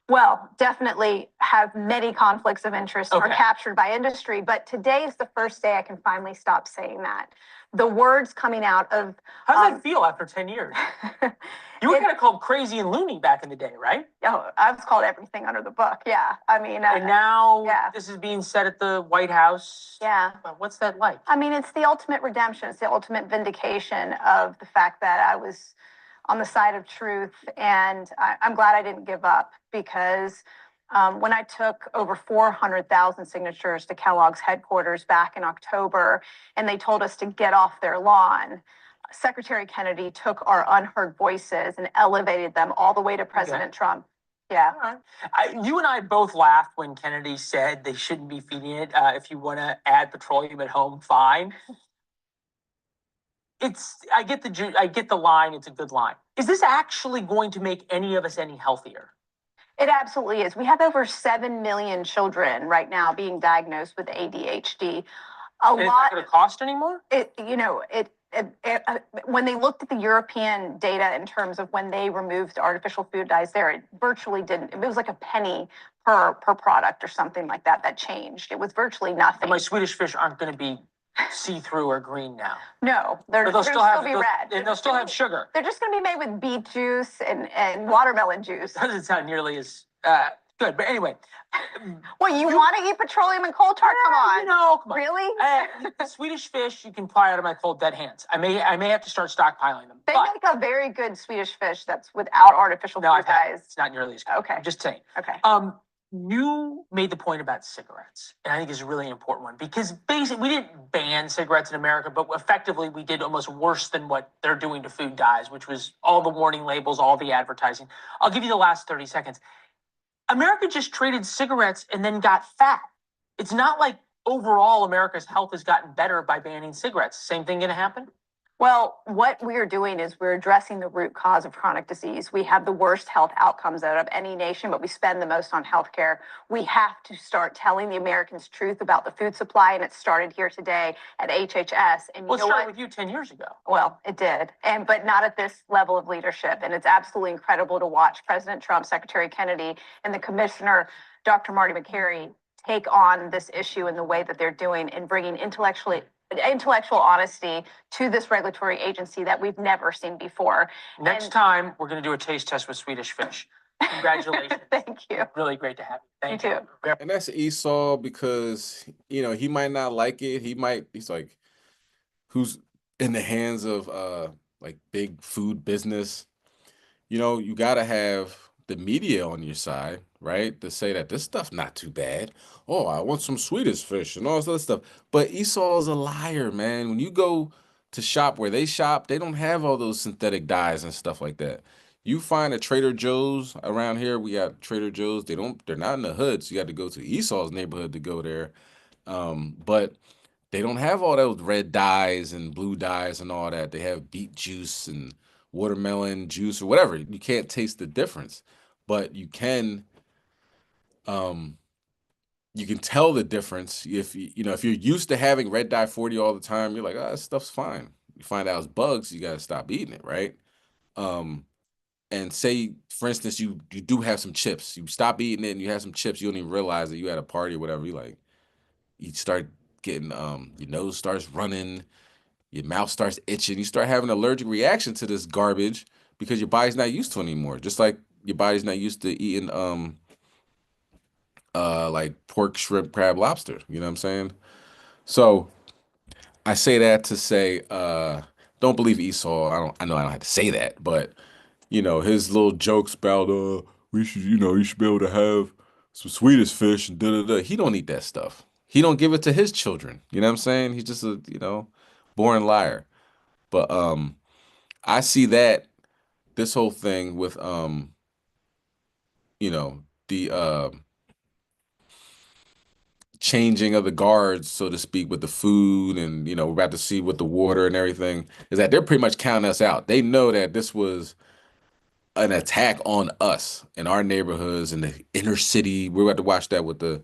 T: Well, definitely have many conflicts of interest are captured by industry, but today is the first day I can finally stop saying that. The words coming out of...
S: How does that feel after 10 years? You were kind of called crazy and loony back in the day, right?
T: Oh, I was called everything under the book, yeah. I mean...
S: and now this is being said at the White House.
T: Yeah.
S: What's that like?
T: I mean, it's the ultimate redemption. It's the ultimate vindication of the fact that I was on the side of truth, and I'm glad I didn't give up, because when I took over 400,000 signatures to Kellogg's headquarters back in October, and they told us to get off their lawn, Secretary Kennedy took our unheard voices and elevated them all the way to President Trump. Yeah.
S: You and I both laughed when Kennedy said they shouldn't be feeding it. If you want to add petroleum at home, fine. I get the line. It's a good line. Is this actually going to make any of us any healthier?
T: It absolutely is. We have over 7 million children right now being diagnosed with ADHD.
S: It's not going to cost anymore?
T: When they looked at the European data in terms of when they removed artificial food dyes there, it virtually didn't. It was like a penny per product or something like that changed. It was virtually nothing.
S: And my Swedish Fish aren't going to be see-through or green now.
T: No, they'll
S: still
T: be red.
S: And they'll still have sugar.
T: They're just going to be made with beet juice and watermelon juice.
S: Doesn't sound nearly as good, but anyway.
T: Well, you want to eat petroleum and coal tar? Come on.
S: No, come on.
T: Really?
S: Swedish Fish, you can pry out of my cold dead hands. I may have to start stockpiling them.
T: They make a very good Swedish Fish that's without artificial food dyes.
S: It's not nearly as good.
T: Okay.
S: I'm just saying.
T: Okay.
S: You made the point about cigarettes, and I think it's a really important one, because basically we didn't ban cigarettes in America, but effectively we did almost worse than what they're doing to food dyes, which was all the warning labels, all the advertising. I'll give you the last 30 seconds. America just traded cigarettes and then got fat. It's not like overall America's health has gotten better by banning cigarettes. Same thing going to happen?
T: Well, what we're doing is we're addressing the root cause of chronic disease. We have the worst health outcomes out of any nation, but we spend the most on healthcare. We have to start telling the Americans truth about the food supply, and it started here today at HHS. And
S: it started with you 10 years ago.
T: Well, it did, but not at this level of leadership. And it's absolutely incredible to watch President Trump, Secretary Kennedy, and the Commissioner, Dr. Marty Makary, take on this issue in the way that they're doing and bringing intellectual honesty to this regulatory agency that we've never seen before.
S: Next time, we're going to do a taste test with Swedish Fish. Congratulations.
T: Thank you.
S: Really great to have you. Thank
T: You
S: you.
T: too.
B: And that's Esau because, you know, he might not like it. He's like, who's in the hands of like big food business. You know, you got to have the media on your side, right? To say that this stuff's not too bad. Oh, I want some Swedish fish and all this other stuff. But Esau's a liar, man. When you go to shop where they shop, they don't have all those synthetic dyes and stuff like that. You find a Trader Joe's around here, we got Trader Joe's. They're not in the hood, so you got to go to Esau's neighborhood to go there. But they don't have all those red dyes and blue dyes and all that. They have beet juice and watermelon juice or whatever. You can't taste the difference, but you can tell the difference if if you're used to having red dye 40 all the time. You're like, oh, this stuff's fine. You find out it's bugs, you got to stop eating it, right? And say, for instance, you do have some chips. You stop eating it and you have some chips. You don't even realize that you had a party or whatever. You start getting your nose starts running, your mouth starts itching, you start having an allergic reaction to this garbage because your body's not used to it anymore. Just like your body's not used to eating like pork, shrimp, crab, lobster. You know what I'm saying? So I say that to say don't believe Esau. I know I don't have to say that, but his little jokes about you should be able to have some Swedish fish and da. He don't eat that stuff. He don't give it to his children. You know what I'm saying? He's just a, boring liar. But I see that this whole thing with the changing of the guards, so to speak, with the food and we're about to see with the water and everything, is that they're pretty much counting us out. They know that this was an attack on us in our neighborhoods in the inner city. We're about to watch that with the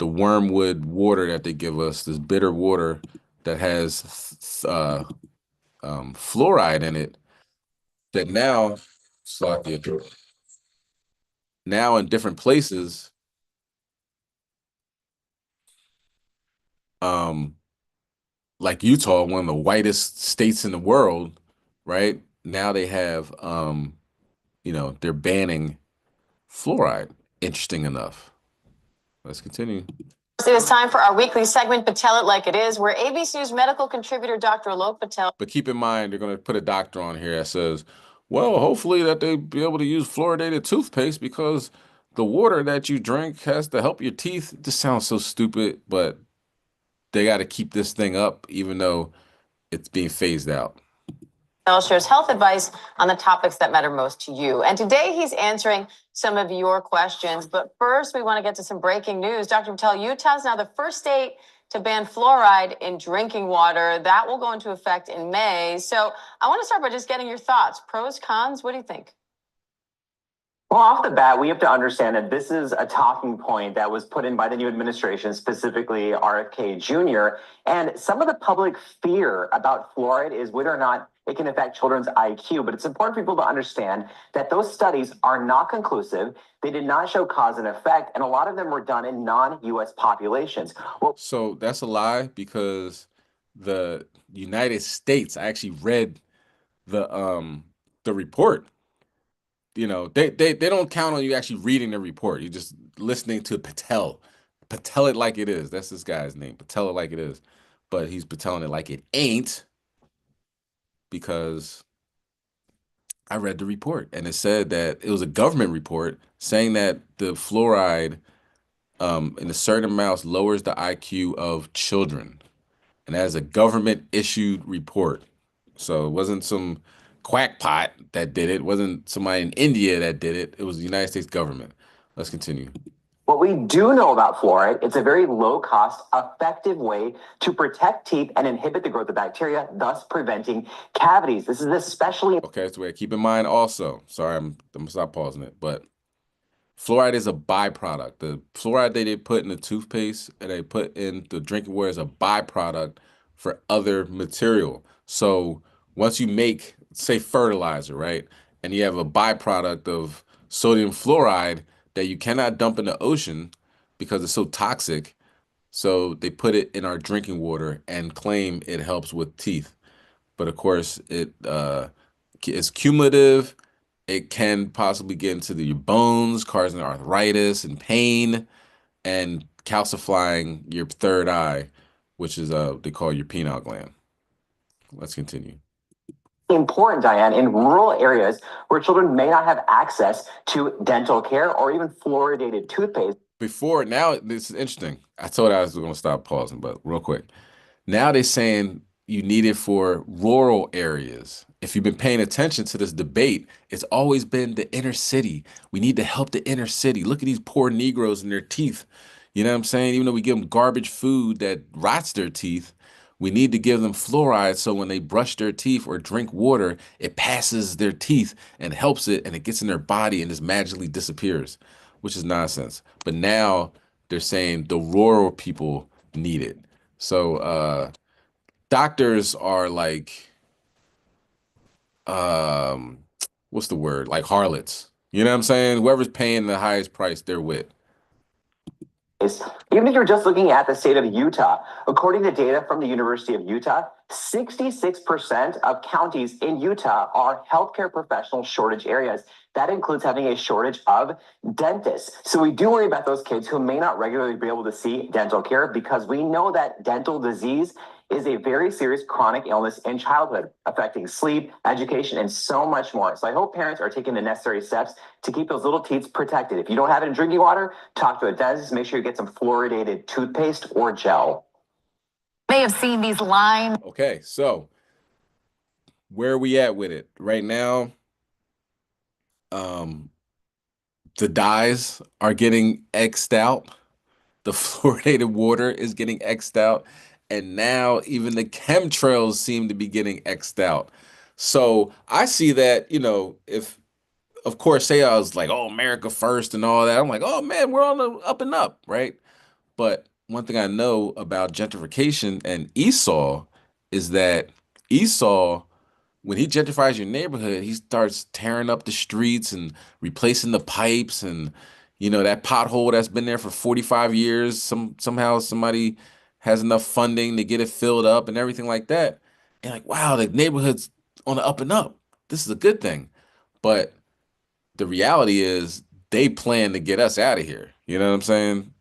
B: wormwood water that they give us, this bitter water that has fluoride in it, that now in different places, like Utah, one of the whitest states in the world, right? Now they have, they're banning fluoride. Interesting enough. Let's continue.
U: It is time for our weekly segment, Patel It Like It Is, where ABC News medical contributor Dr. Alok Patel.
B: But keep in mind, they're going to put a doctor on here that says, well, hopefully that they be able to use fluoridated toothpaste because the water that you drink has to help your teeth. This sounds so stupid, but they got to keep this thing up, even though it's being phased out.
U: Shares health advice on the topics that matter most to you. And today he's answering some of your questions. But first, we want to get to some breaking news. Dr. Patel, Utah is now the first state to ban fluoride in drinking water. That will go into effect in May. So I want to start by just getting your thoughts. Pros, cons, what do you think?
V: Well, off the bat, we have to understand that this is a talking point that was put in by the new administration, specifically RFK Jr. And some of the public fear about fluoride is whether or not it can affect children's IQ. But it's important for people to understand that those studies are not conclusive. They did not show cause and effect. And a lot of them were done in non-U.S. populations.
B: So that's a lie, because the United States, I actually read the report. They don't count on you actually reading the report. You're just listening to Patel. Patel it like it is. That's this guy's name. Patel it like it is. But he's Pateling it like it ain't, because I read the report and it said that it was a government report saying that the fluoride in a certain amounts lowers the IQ of children. And that is a government issued report. So it wasn't some quackpot that did it. It wasn't somebody in India that did it. It was the United States government. Let's continue.
V: What we do know about fluoride, it's a very low-cost, effective way to protect teeth and inhibit the growth of bacteria, thus preventing cavities. This is especially...
B: Okay, so keep in mind also, sorry, I'm going to stop pausing it, but fluoride is a byproduct. The fluoride they put in the toothpaste and they put in the drinking water is a byproduct for other material. So once you make, say, fertilizer, right, and you have a byproduct of sodium fluoride that you cannot dump in the ocean because it's so toxic, so they put it in our drinking water and claim it helps with teeth. But of course, it is cumulative, it can possibly get into your bones, causing arthritis and pain, and calcifying your third eye, which is they call your pineal gland. Let's continue.
V: Important, Diane, in rural areas where children may not have access to dental care or even fluoridated toothpaste.
B: Before, now, this is interesting. I told I was going to stop pausing, but real quick. Now they're saying you need it for rural areas. If you've been paying attention to this debate, it's always been the inner city. We need to help the inner city. Look at these poor Negroes and their teeth. You know what I'm saying? Even though we give them garbage food that rots their teeth, we need to give them fluoride so when they brush their teeth or drink water, it passes their teeth and helps it, and it gets in their body and just magically disappears, which is nonsense. But now they're saying the rural people need it. So doctors are like, what's the word? Like harlots. You know what I'm saying? Whoever's paying the highest price, they're with.
V: Even if you're just looking at the state of Utah, according to data from the University of Utah, 66% of counties in Utah are healthcare professional shortage areas. That includes having a shortage of dentists. So we do worry about those kids who may not regularly be able to see dental care, because we know that dental disease is a very serious chronic illness in childhood, affecting sleep, education, and so much more. So I hope parents are taking the necessary steps to keep those little teeth protected. If you don't have it in drinking water, talk to a dentist. Make sure you get some fluoridated toothpaste or gel.
C: May have seen these lines.
B: Okay, so where are we at with it? Right now, the dyes are getting X'd out. The fluoridated water is getting X'd out. And now even the chemtrails seem to be getting X'd out. So I see that, you know, if, of course, say I was like, oh, America first and all that. I'm like, oh, man, we're on the up and up, right? But one thing I know about gentrification and Esau is that Esau, when he gentrifies your neighborhood, he starts tearing up the streets and replacing the pipes, and you know that pothole that's been there for 45 years. Somehow somebody has enough funding to get it filled up and everything like that. And like, wow, the neighborhood's on the up and up. This is a good thing. But the reality is they plan to get us out of here. You know what I'm saying?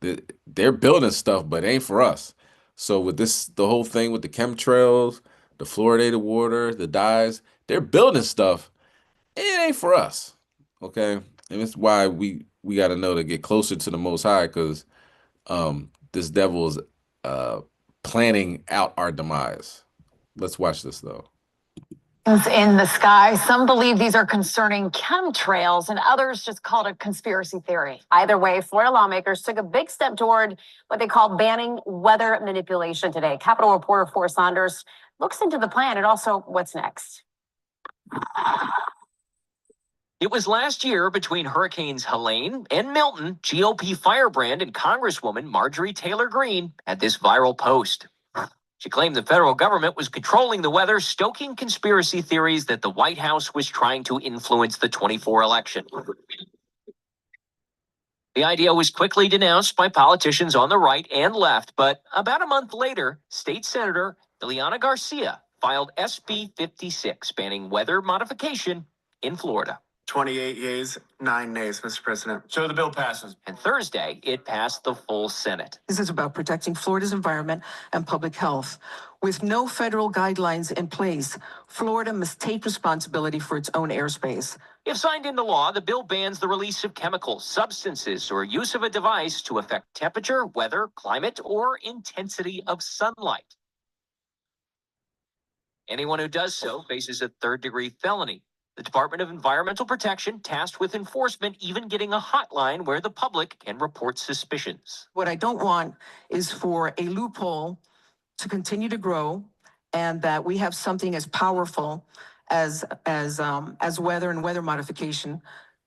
B: They're building stuff, but it ain't for us. So with this, the whole thing with the chemtrails, the fluoridated water, the dyes, they're building stuff. It ain't for us. Okay. And it's why we got to know to get closer to the Most High, because this devil is planning out our demise. Let's watch this though.
C: In the sky. Some believe these are concerning chemtrails, and others just called it a conspiracy theory. Either way, Florida lawmakers took a big step toward what they call banning weather manipulation today. Capitol reporter Forrest Saunders looks into the plan and also what's next.
A: It was last year between Hurricanes Helene and Milton, GOP firebrand and Congresswoman Marjorie Taylor Greene had this viral post. She claimed the federal government was controlling the weather, stoking conspiracy theories that the White House was trying to influence the 24 election. The idea was quickly denounced by politicians on the right and left, but about a month later, State Senator Ileana Garcia filed SB 56, banning weather modification in Florida.
E: 28 yeas, 9 nays, Mr. President. So the bill passes.
A: And Thursday, it passed the full Senate.
W: This is about protecting Florida's environment and public health. With no federal guidelines in place, Florida must take responsibility for its own airspace.
A: If signed into law, the bill bans the release of chemicals, substances, or use of a device to affect temperature, weather, climate, or intensity of sunlight. Anyone who does so faces a third-degree felony. The Department of Environmental Protection, tasked with enforcement, even getting a hotline where the public can report suspicions.
W: What I don't want is for a loophole to continue to grow, and that we have something as powerful as weather and weather modification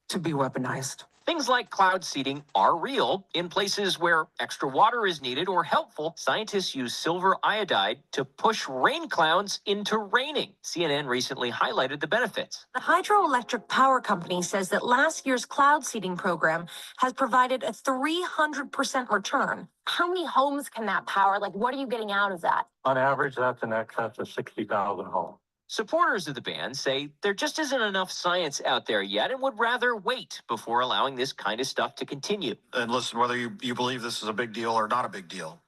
W: to be weaponized.
A: Things like cloud seeding are real. In places where extra water is needed or helpful, scientists use silver iodide to push rain clouds into raining. CNN recently highlighted the benefits.
X: The hydroelectric power company says that last year's cloud seeding program has provided a 300% return. How many homes can that power? Like, what are you getting out of that?
Y: On average, that's in excess of 60,000 homes.
A: Supporters of the ban say there just isn't enough science out there yet and would rather wait before allowing this kind of stuff to continue.
F: And listen, whether you believe this is a big deal or not a big deal,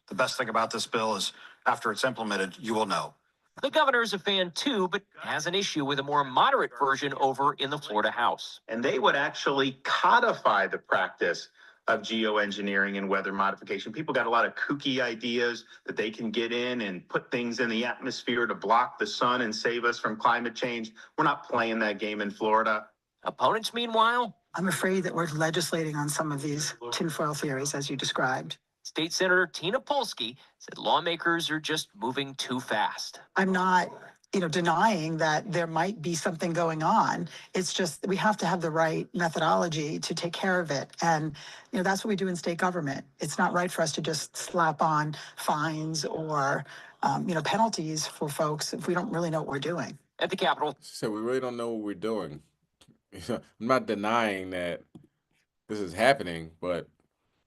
F: the best thing about this bill is after it's implemented, you will know.
A: The governor is a fan too, but has an issue with a more moderate version over in the Florida House.
G: And they would actually codify the practice of geoengineering and weather modification. People got a lot of kooky ideas that they can get in and put things in the atmosphere to block the sun and save us from climate change. We're not playing that game in Florida.
A: Opponents, meanwhile,
I: I'm afraid that we're legislating on some of these tinfoil theories, as you described.
A: State Senator Tina Polsky said lawmakers are just moving too fast.
I: I'm not, denying that there might be something going on. It's just we have to have the right methodology to take care of it. And, that's what we do in state government. It's not right for us to just slap on fines or, penalties for folks if we don't really know what we're doing.
A: At the Capitol.
B: So we really don't know what we're doing. I'm not denying that this is happening, but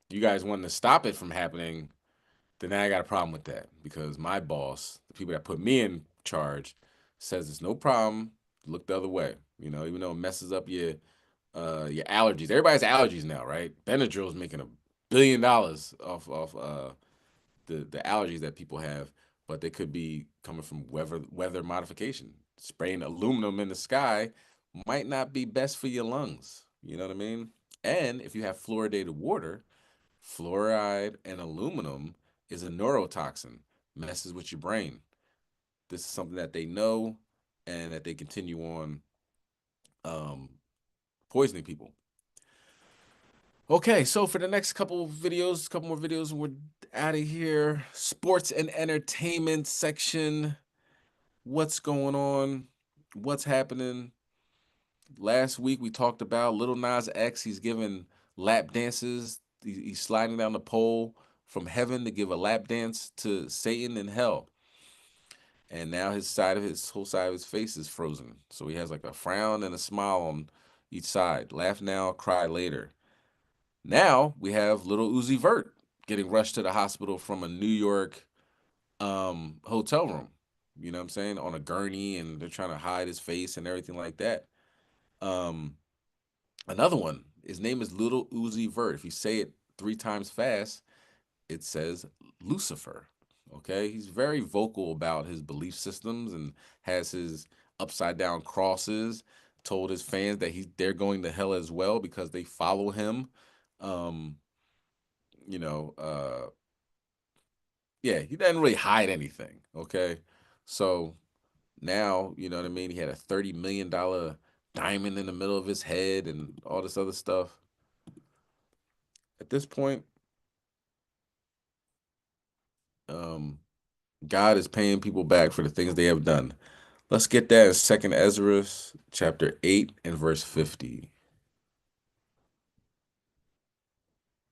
B: you guys want to stop it from happening, then I got a problem with that because my boss, the people that put me in charge, says it's no problem. Look the other way, even though it messes up your allergies. Everybody has allergies now, right? Benadryl is making $1 billion off the allergies that people have, but they could be coming from weather modification. Spraying aluminum in the sky might not be best for your lungs. You know what I mean? And if you have fluoridated water, fluoride and aluminum is a neurotoxin, messes with your brain. This is something that they know and that they continue on poisoning people. Okay, so for the next couple more videos, we're out of here. Sports and entertainment section. What's going on? What's happening? Last week we talked about Lil Nas X. He's giving lap dances. He's sliding down the pole from heaven to give a lap dance to Satan in hell. And now his whole side of his face is frozen. So he has like a frown and a smile on each side. Laugh now, cry later. Now we have Lil Uzi Vert getting rushed to the hospital from a New York hotel room. You know what I'm saying? On a gurney, and they're trying to hide his face and everything like that. Another one, his name is Lil Uzi Vert. If you say it 3 times fast, it says Lucifer. Okay, he's very vocal about his belief systems and has his upside down crosses. Told his fans that they're going to hell as well because they follow him. Yeah, he doesn't really hide anything. Okay, so now you know what I mean. He had a $30 million diamond in the middle of his head and all this other stuff. At this point, God is paying people back for the things they have done. Let's get that in 2nd Ezra chapter 8 and verse 50.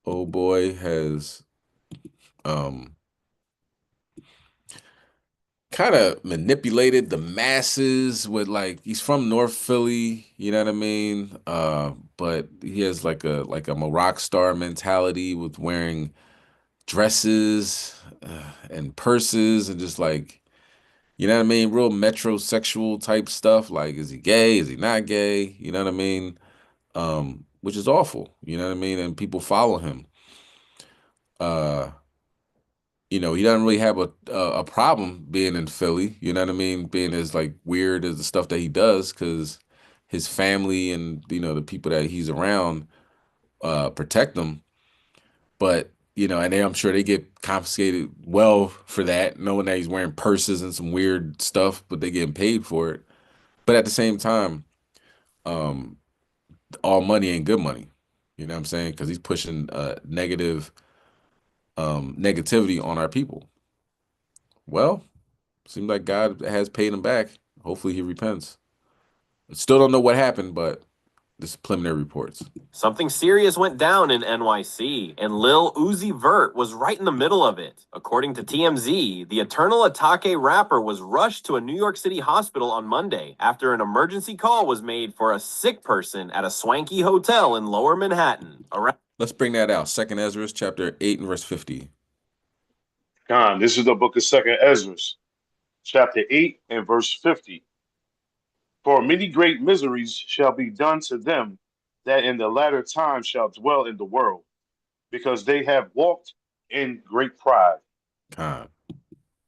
B: Oh boy has kind of manipulated the masses with he's from North Philly, you know what I mean? But he has like a rock star mentality with wearing dresses and purses and just you know what I mean? Real metrosexual type stuff. Is he gay? Is he not gay? You know what I mean? Which is awful. You know what I mean? And people follow him. He doesn't really have a problem being in Philly. You know what I mean? Being as weird as the stuff that he does, because his family and the people that he's around protect him. But and I'm sure they get confiscated well for that, knowing that he's wearing purses and some weird stuff, but they getting paid for it. But at the same time, all money ain't good money. You know what I'm saying? Because he's pushing negativity on our people. Well, seems like God has paid him back. Hopefully he repents. Still don't know what happened, but this is preliminary reports.
J: Something serious went down in NYC, and Lil Uzi Vert was right in the middle of it. According to TMZ, the Eternal Atake rapper was rushed to a New York City hospital on Monday after an emergency call was made for a sick person at a swanky hotel in Lower Manhattan.
B: Let's bring that out. 2nd Ezra chapter 8 and verse 50.
H: This is the book of 2nd Ezra, chapter 8 and verse 50. For many great miseries shall be done to them that in the latter time shall dwell in the world, because they have walked in great pride.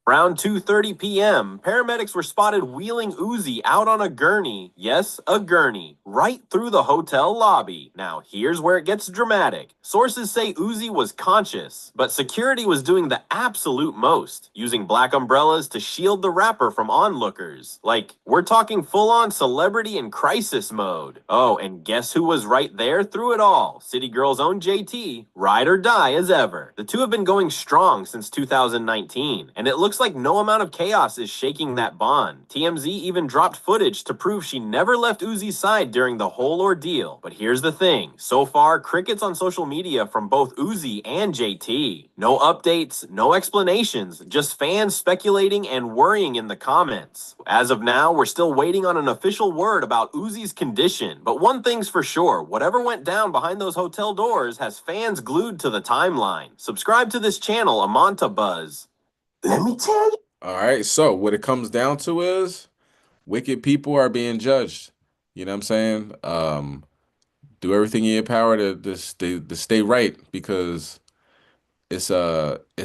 J: Around 2:30 p.m., paramedics were spotted wheeling Uzi out on a gurney. Yes, a gurney, right through the hotel lobby. Now, here's where it gets dramatic. Sources say Uzi was conscious, but security was doing the absolute most, using black umbrellas to shield the rapper from onlookers. Like, we're talking full-on celebrity in crisis mode. Oh, and guess who was right there through it all? City Girl's own JT, ride or die as ever. The two have been going strong since 2019, and it looks like no amount of chaos is shaking that bond. TMZ even dropped footage to prove she never left Uzi's side during the whole ordeal. But here's the thing. So far, crickets on social media from both Uzi and JT. No updates, no explanations, just fans speculating and worrying in the comments. As of now, we're still waiting on an official word about Uzi's condition. But one thing's for sure, whatever went down behind those hotel doors has fans glued to the timeline. Subscribe to this channel, Amanta Buzz.
B: Let me tell you. All right, so what it comes down to is wicked people are being judged. You know what I'm saying? Do everything in your power to stay right, because it's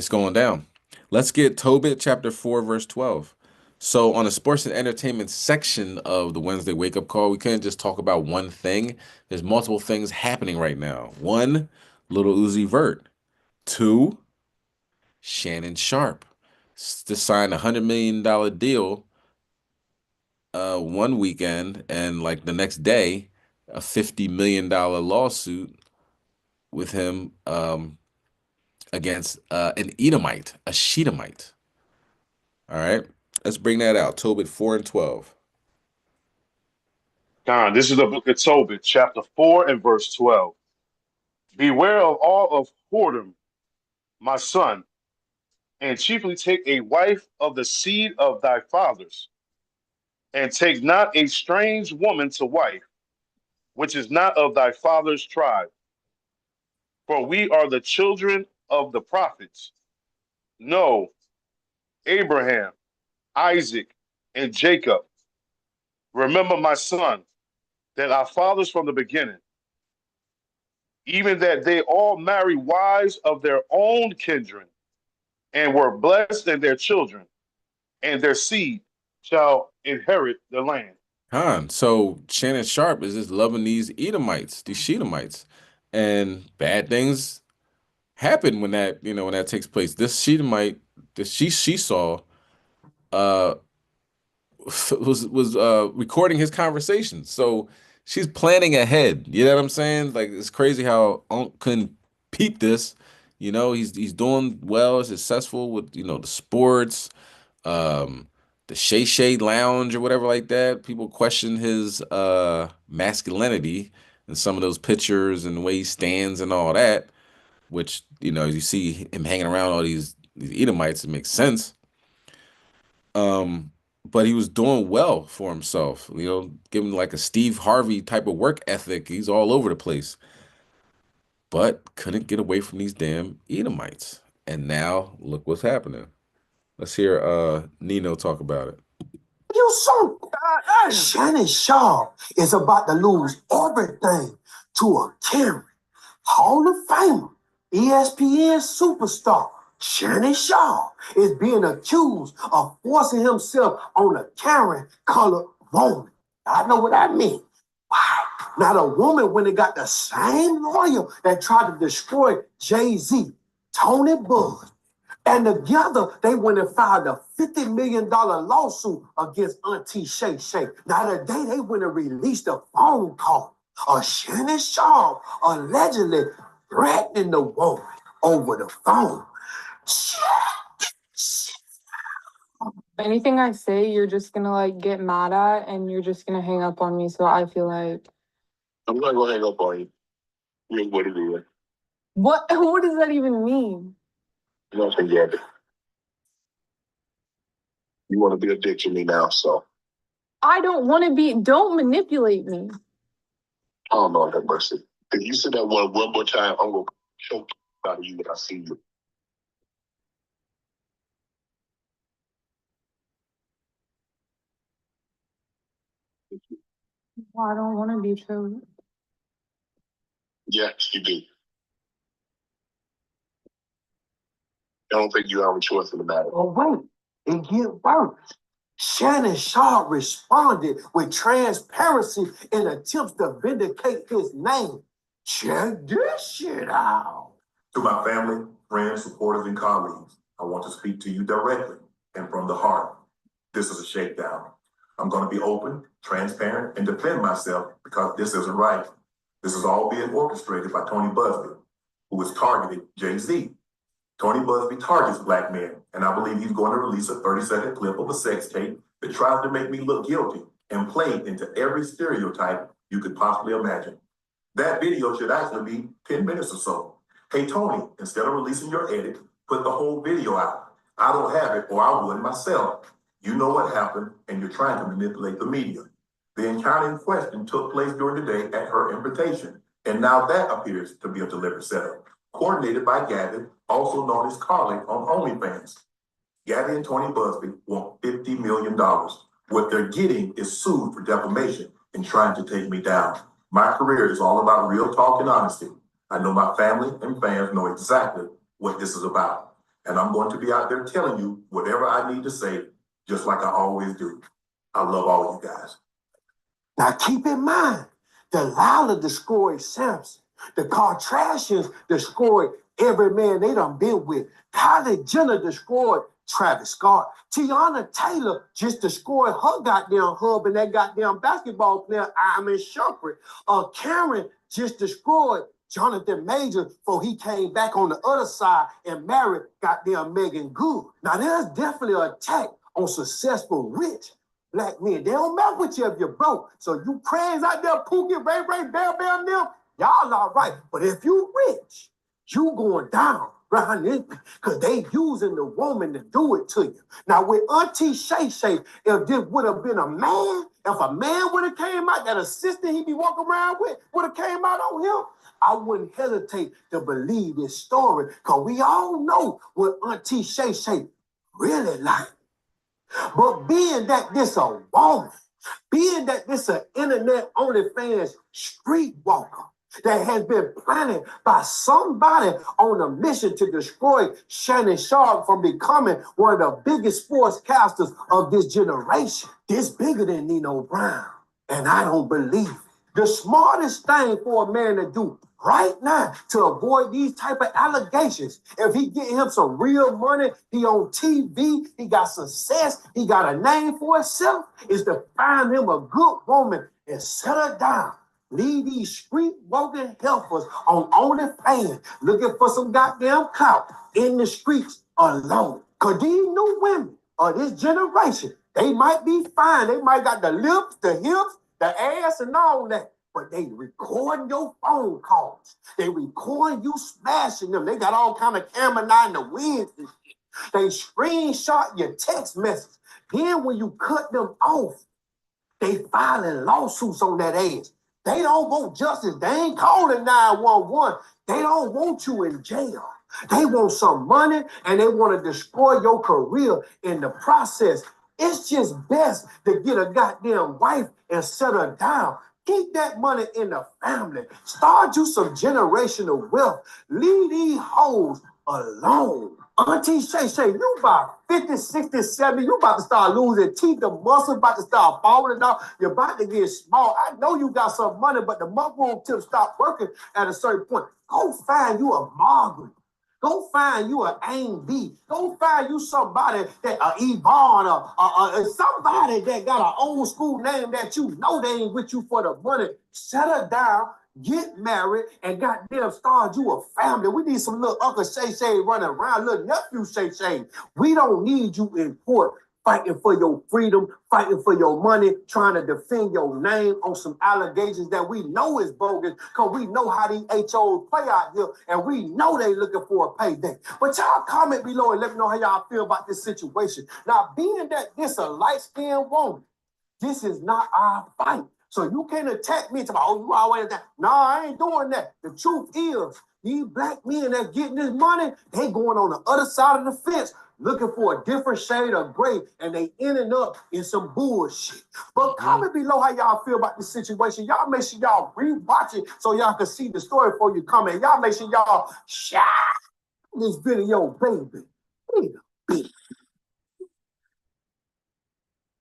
B: going down. Let's get Tobit chapter 4 verse 12. So on the sports and entertainment section of the Wednesday wake up call, we couldn't just talk about one thing. There's multiple things happening right now. 1, Little Uzi Vert. 2, Shannon Sharpe to sign a $100 million deal one weekend, and like the next day, a $50 million lawsuit with him against an Edomite, a Shedemite. All right, let's bring that out. Tobit 4 and 12.
H: God, this is the book of Tobit, chapter 4 and verse 12. Beware of all of whoredom, my son, and chiefly take a wife of the seed of thy fathers, and take not a strange woman to wife, which is not of thy father's tribe. For we are the children of the prophets. No, Abraham, Isaac, and Jacob. Remember, my son, that our fathers from the beginning, even that they all married wives of their own kindred, and were blessed in their children, and their seed shall inherit the land.
B: So Shannon Sharpe is just loving these Edomites, these Shedemites, and bad things happen when that when that takes place. This Shedemite that she saw was recording his conversations, so she's planning ahead. You know what I'm saying? Like, it's crazy how Unc couldn't peep this. He's doing well, successful with the sports, the Shay Shay Lounge or whatever like that. People question his masculinity in some of those pictures and the way he stands and all that, which you see him hanging around all these Edomites, it makes sense. But he was doing well for himself, giving like a Steve Harvey type of work ethic. He's all over the place, but couldn't get away from these damn Edomites. And now look what's happening. Let's hear Nino talk about it.
D: You so Shannon Sharpe is about to lose everything to a Karen, Hall of Famer, ESPN superstar. Shannon Sharpe is being accused of forcing himself on a Karen colored woman. I know what I mean. Wow. Now the woman went and got the same lawyer that tried to destroy Jay-Z, Tony Buzz. And together, they went and filed a $50 million lawsuit against Auntie Shay Shay. Now, today, they went and released a phone call of Shannon Sharpe allegedly threatening the woman over the phone.
K: Anything I say, you're just gonna get mad at, and you're just gonna hang up on me. So I feel like
L: I'm not gonna hang up on you. What is it?
K: what? What does that even mean?
L: Nothing yet. You want to be a dick to me now, so.
K: I don't want to be. Don't manipulate me.
L: Oh, Lord have mercy. If you say that one more time, I'm gonna choke out of you when I see you.
K: Well, I don't want to be choked.
L: Yes, you do. I don't think you have a choice in the matter.
D: Oh, wait, it get worse. Shannon Sharp responded with transparency in attempts to vindicate his name. Check this shit out.
M: To my family, friends, supporters, and colleagues, I want to speak to you directly and from the heart. This is a shakedown. I'm going to be open, transparent, and defend myself because this isn't right. This is all being orchestrated by Tony Buzbee, who has targeted Jay-Z. Tony Buzbee targets black men, and I believe he's going to release a 30-second clip of a sex tape that tries to make me look guilty and play into every stereotype you could possibly imagine. That video should actually be 10 minutes or so. Hey, Tony, instead of releasing your edit, put the whole video out. I don't have it, or I would myself. You know what happened, and you're trying to manipulate the media. The encounter in question took place during the day at her invitation, and now that appears to be a deliberate setup, coordinated by Gavin, also known as Carly on OnlyFans. Gavin and Tony Buzbee want $50 million. What they're getting is sued for defamation and trying to take me down. My career is all about real talk and honesty. I know my family and fans know exactly what this is about. And I'm going to be out there telling you whatever I need to say, just like I always do. I love all you guys.
D: Now keep in mind, Delilah destroyed Samson. The Kardashians destroyed every man they done been with. Kylie Jenner destroyed Travis Scott. Tiana Taylor just destroyed her goddamn hub and that goddamn basketball player, Iman Shumpert. Karen just destroyed Jonathan Major before he came back on the other side and married goddamn Megan Good. Now there's definitely an attack on successful, rich black men. They don't matter with you if you're broke. So you cranes out there, Pookie, Ray, Bell, them, y'all all right. But if you rich, you going down around this because they using the woman to do it to you. Now with Auntie Shay Shay, if this would have been a man, if a man would have came out, that assistant he be walking around with would have came out on him, I wouldn't hesitate to believe this story because we all know what Auntie Shay Shay really like. But being that this a woman, being that this an internet OnlyFans streetwalker that has been planted by somebody on a mission to destroy Shannon Sharp from becoming one of the biggest sportscasters of this generation, this bigger than Nino Brown. And I don't believe it. The smartest thing for a man to do right now to avoid these type of allegations, if he get him some real money, he on TV, he got success, he got a name for himself, is to find him a good woman and set her down. Leave these street walking helpers on OnlyFans looking for some goddamn clout in the streets alone. Cause these new women of this generation, they might be fine. They might got the lips, the hips, the ass, and all that. But they recording your phone calls. They recording you smashing them. They got all kind of camera night in the wind and shit. They screenshot your text message. Then when you cut them off, they filing lawsuits on that ass. They don't want justice. They ain't calling 911. They don't want you in jail. They want some money and they want to destroy your career in the process. It's just best to get a goddamn wife and set her down. Keep that money in the family. Start you some generational wealth. Leave these hoes alone. Auntie Shay Shay, you about 50, 60, 70, you about to start losing teeth, the muscle about to start falling off, you're about to get small. I know you got some money, but the mushroom tips stop working at a certain point. Go find you a Margaret. Go find you an Aim B. Go find you somebody that Yvonne or somebody that got an old school name that you know they ain't with you for the money. Set her down, get married, and goddamn start you a family. We need some little Uncle Shay Shay running around, little nephew Shay Shay. We don't need you in court fighting for your freedom, fighting for your money, trying to defend your name on some allegations that we know is bogus because we know how these HOs play out here and we know they looking for a payday. But y'all comment below and let me know how y'all feel about this situation. Now, being that this a light-skinned woman, this is not our fight. So you can't attack me and say, oh, you always that. No, I ain't doing that. The truth is, these black men that getting this money, they going on the other side of the fence looking for a different shade of gray, and they ending up in some bullshit. But comment below how y'all feel about this situation. Y'all make sure y'all rewatch it so y'all can see the story before you comment. Y'all make sure y'all share this video, baby.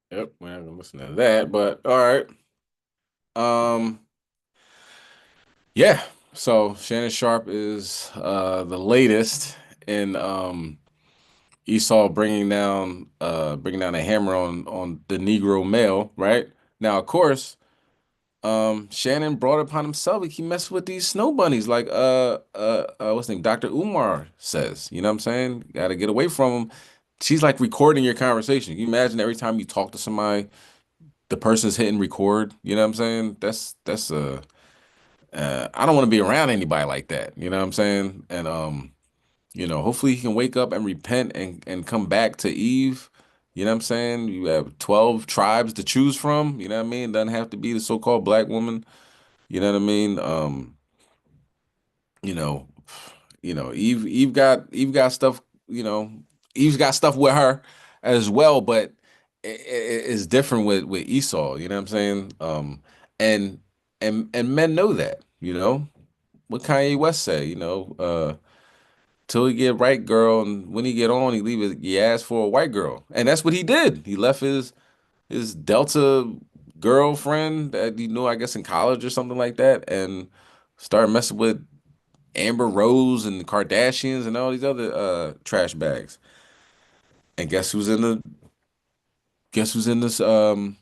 B: Yep, we're not gonna listen to that, but all right. Yeah. So Shannon Sharpe is the latest in Esau bringing down a hammer on the Negro male, right? Now, of course, Shannon brought it upon himself. He messed with these snow bunnies, like what's his name? Dr. Umar says. You know what I'm saying? Got to get away from him. She's like recording your conversation. Can you imagine every time you talk to somebody, the person's hitting record? You know what I'm saying? That's I don't want to be around anybody like that. You know what I'm saying? And hopefully he can wake up and repent and come back to Eve. You know what I'm saying? You have 12 tribes to choose from. You know what I mean? Doesn't have to be the so-called black woman. You know what I mean? You know, Eve got stuff, Eve's got stuff with her as well, but it's different with Esau, you know what I'm saying? And men know that, what Kanye West say, till he get right girl, and when he get on, he asked for a white girl. And that's what he did. He left his Delta girlfriend that he knew, I guess, in college or something like that, and started messing with Amber Rose and the Kardashians and all these other trash bags. And guess who's in this in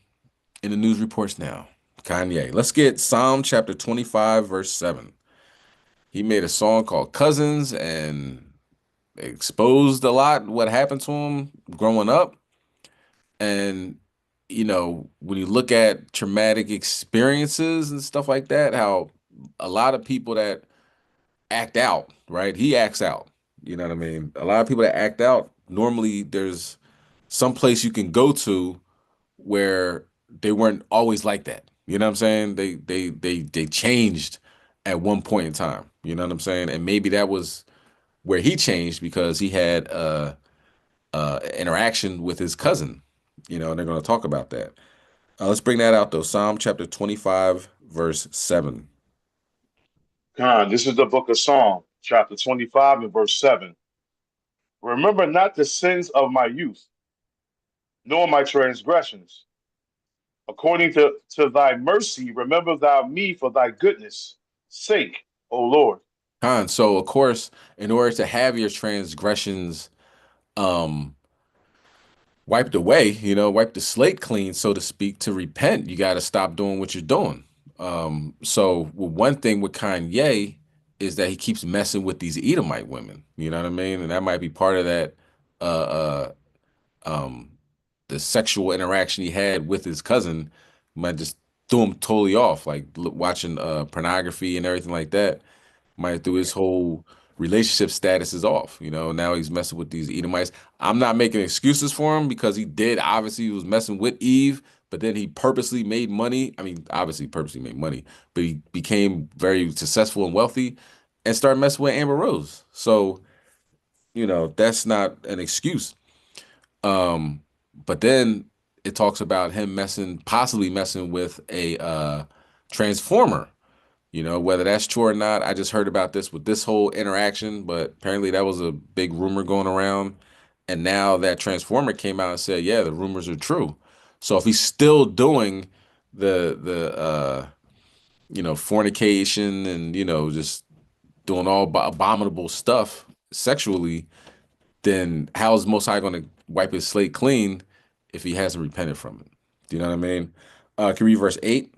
B: the news reports now? Kanye. Let's get Psalm chapter 25, verse 7. He made a song called Cousins and exposed a lot what happened to him growing up. And when you look at traumatic experiences and stuff like that, how a lot of people that act out, right? He acts out. You know what I mean? A lot of people that act out, normally there's some place you can go to where they weren't always like that. You know what I'm saying? They changed at one point in time. You know what I'm saying? And maybe that was where he changed because he had interaction with his cousin. And they're going to talk about that. Let's bring that out though. Psalm chapter 25, verse 7.
H: This is the book of Psalm, chapter 25 and verse 7. Remember not the sins of my youth, nor my transgressions. According to thy mercy, remember thou me for thy goodness' sake, O Lord.
B: So, of course, in order to have your transgressions wiped away, wipe the slate clean, so to speak, to repent, you got to stop doing what you're doing. So one thing with Kanye is that he keeps messing with these Edomite women. You know what I mean? And that might be part of that the sexual interaction he had with his cousin might just threw him totally off, like watching pornography and everything like that. Might threw his whole relationship status is off. Now he's messing with these Edomites. I'm not making excuses for him because he was messing with Eve, but then he purposely made money. I mean, obviously purposely made money, but he became very successful and wealthy and started messing with Amber Rose. So, that's not an excuse. But then it talks about him possibly messing with a transformer. Whether that's true or not, I just heard about this with this whole interaction, but apparently that was a big rumor going around. And now that transformer came out and said, yeah, the rumors are true. So if he's still doing the fornication and, just doing all abominable stuff sexually, then how is Most High going to wipe his slate clean if he hasn't repented from it? Do you know what I mean? Can you read verse 8?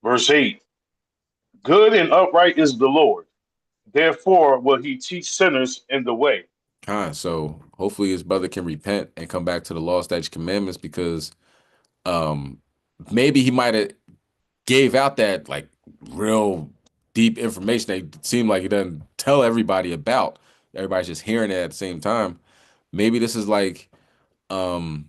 H: Verse 8. Good and upright is the Lord. Therefore will he teach sinners in the way.
B: So hopefully his brother can repent and come back to the law, statutes, commandments, because maybe he might have gave out that like real deep information that seemed like he doesn't tell everybody about. Everybody's just hearing it at the same time. Maybe this is like a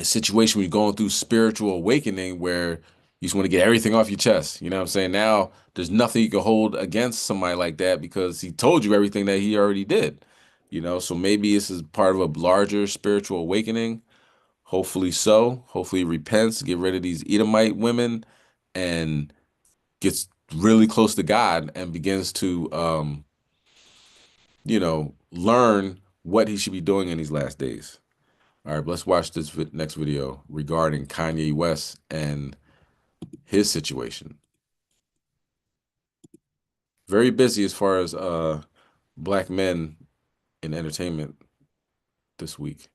B: situation where you're going through spiritual awakening where You just want to get everything off your chest. You know what I'm saying? Now there's nothing you can hold against somebody like that because he told you everything that he already did. You know, so maybe this is part of a larger spiritual awakening. Hopefully so. Hopefully he repents, get rid of these Edomite women, and gets really close to God and begins to learn what he should be doing in these last days. All right, let's watch this next video regarding Kanye West and his situation. Very busy as far as black men in entertainment this week.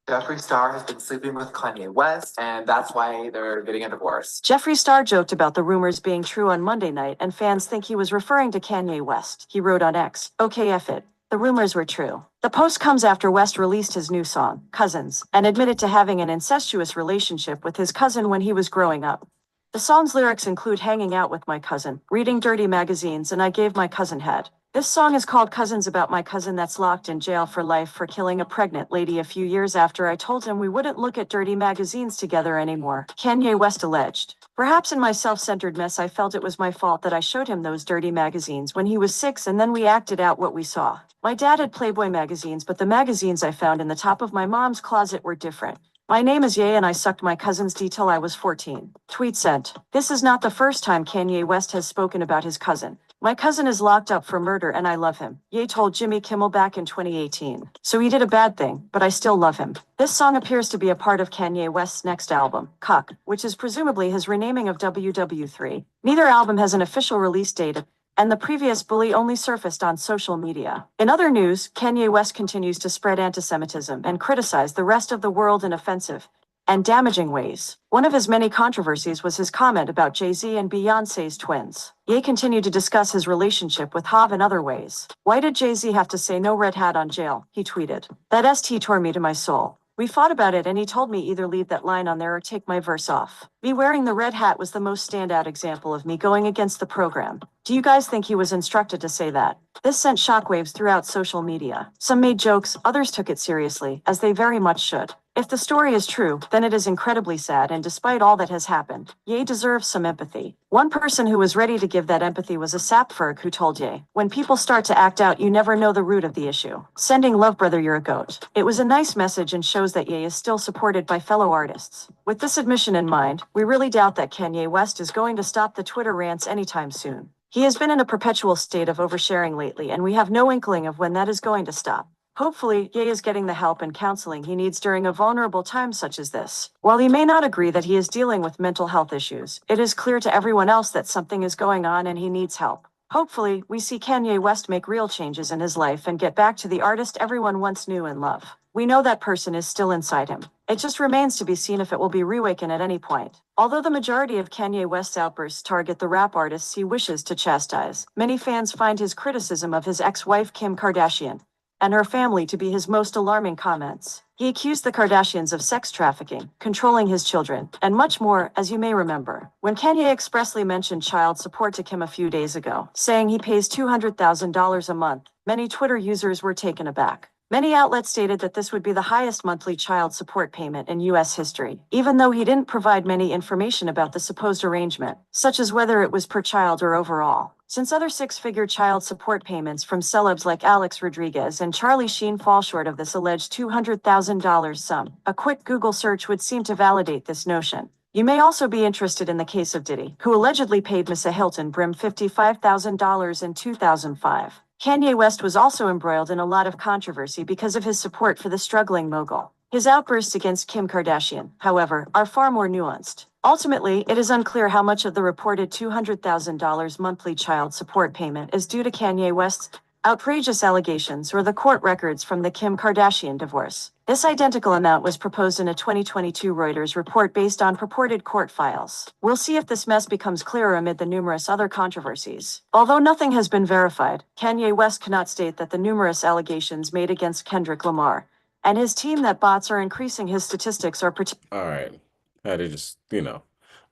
N: Jeffree Star has been sleeping with Kanye West, and that's why they're getting a divorce.
O: Jeffree Star joked about the rumors being true on Monday night, and fans think he was referring to Kanye West. He wrote on X, "Okay, F it. The rumors were true." The post comes after West released his new song, Cousins, and admitted to having an incestuous relationship with his cousin when he was growing up. The song's lyrics include hanging out with my cousin, reading dirty magazines, and I gave my cousin head. This song is called Cousins, about my cousin that's locked in jail for life for killing a pregnant lady a few years after I told him we wouldn't look at dirty magazines together anymore, Kanye West alleged. Perhaps in my self-centered mess I felt it was my fault that I showed him those dirty magazines when he was 6 and then we acted out what we saw. My dad had Playboy magazines, but the magazines I found in the top of my mom's closet were different. My name is Ye and I sucked my cousin's D till I was 14. Tweet sent. This is not the first time Kanye West has spoken about his cousin. My cousin is locked up for murder and I love him, Ye told Jimmy Kimmel back in 2018. So he did a bad thing, but I still love him. This song appears to be a part of Kanye West's next album, Cuck, which is presumably his renaming of WW3. Neither album has an official release date, and the previous bully only surfaced on social media. In other news, Kanye West continues to spread anti-Semitism and criticize the rest of the world in offensive and damaging ways. One of his many controversies was his comment about Jay-Z and Beyoncé's twins. Ye continued to discuss his relationship with Hav in other ways. Why did Jay-Z have to say no red hat on jail? He tweeted. That ST tore me to my soul. We fought about it and he told me either leave that line on there or take my verse off. Me wearing the red hat was the most standout example of me going against the program. Do you guys think he was instructed to say that? This sent shockwaves throughout social media. Some made jokes, others took it seriously, as they very much should. If the story is true, then it is incredibly sad, and despite all that has happened, Ye deserves some empathy. One person who was ready to give that empathy was a Sapferg who told Ye, when people start to act out, you never know the root of the issue. Sending love, brother, you're a goat. It was a nice message and shows that Ye is still supported by fellow artists. With this admission in mind, we really doubt that Kanye West is going to stop the Twitter rants anytime soon. He has been in a perpetual state of oversharing lately, and we have no inkling of when that is going to stop. Hopefully, Ye is getting the help and counseling he needs during a vulnerable time such as this. While he may not agree that he is dealing with mental health issues, it is clear to everyone else that something is going on and he needs help. Hopefully, we see Kanye West make real changes in his life and get back to the artist everyone once knew and loved. We know that person is still inside him. It just remains to be seen if it will be reawakened at any point. Although the majority of Kanye West's outbursts target the rap artists he wishes to chastise, many fans find his criticism of his ex-wife Kim Kardashian and her family to be his most alarming comments. He accused the Kardashians of sex trafficking, controlling his children, and much more, as you may remember. When Kanye expressly mentioned child support to Kim a few days ago, saying he pays $200,000 a month, many Twitter users were taken aback. Many outlets stated that this would be the highest monthly child support payment in U.S. history, even though he didn't provide many information about the supposed arrangement, such as whether it was per child or overall. Since other six-figure child support payments from celebs like Alex Rodriguez and Charlie Sheen fall short of this alleged $200,000 sum, a quick Google search would seem to validate this notion. You may also be interested in the case of Diddy, who allegedly paid Missa Hilton Brim $55,000 in 2005. Kanye West was also embroiled in a lot of controversy because of his support for the struggling mogul. His outbursts against Kim Kardashian, however, are far more nuanced. Ultimately, it is unclear how much of the reported $200,000 monthly child support payment is due to Kanye West's outrageous allegations or the court records from the Kim Kardashian divorce. This identical amount was proposed in a 2022 Reuters report based on purported court files. We'll see if this mess becomes clearer amid the numerous other controversies. Although nothing has been verified, Kanye West cannot state that the numerous allegations made against Kendrick Lamar and his team that bots are increasing his statistics are
B: All right. I just,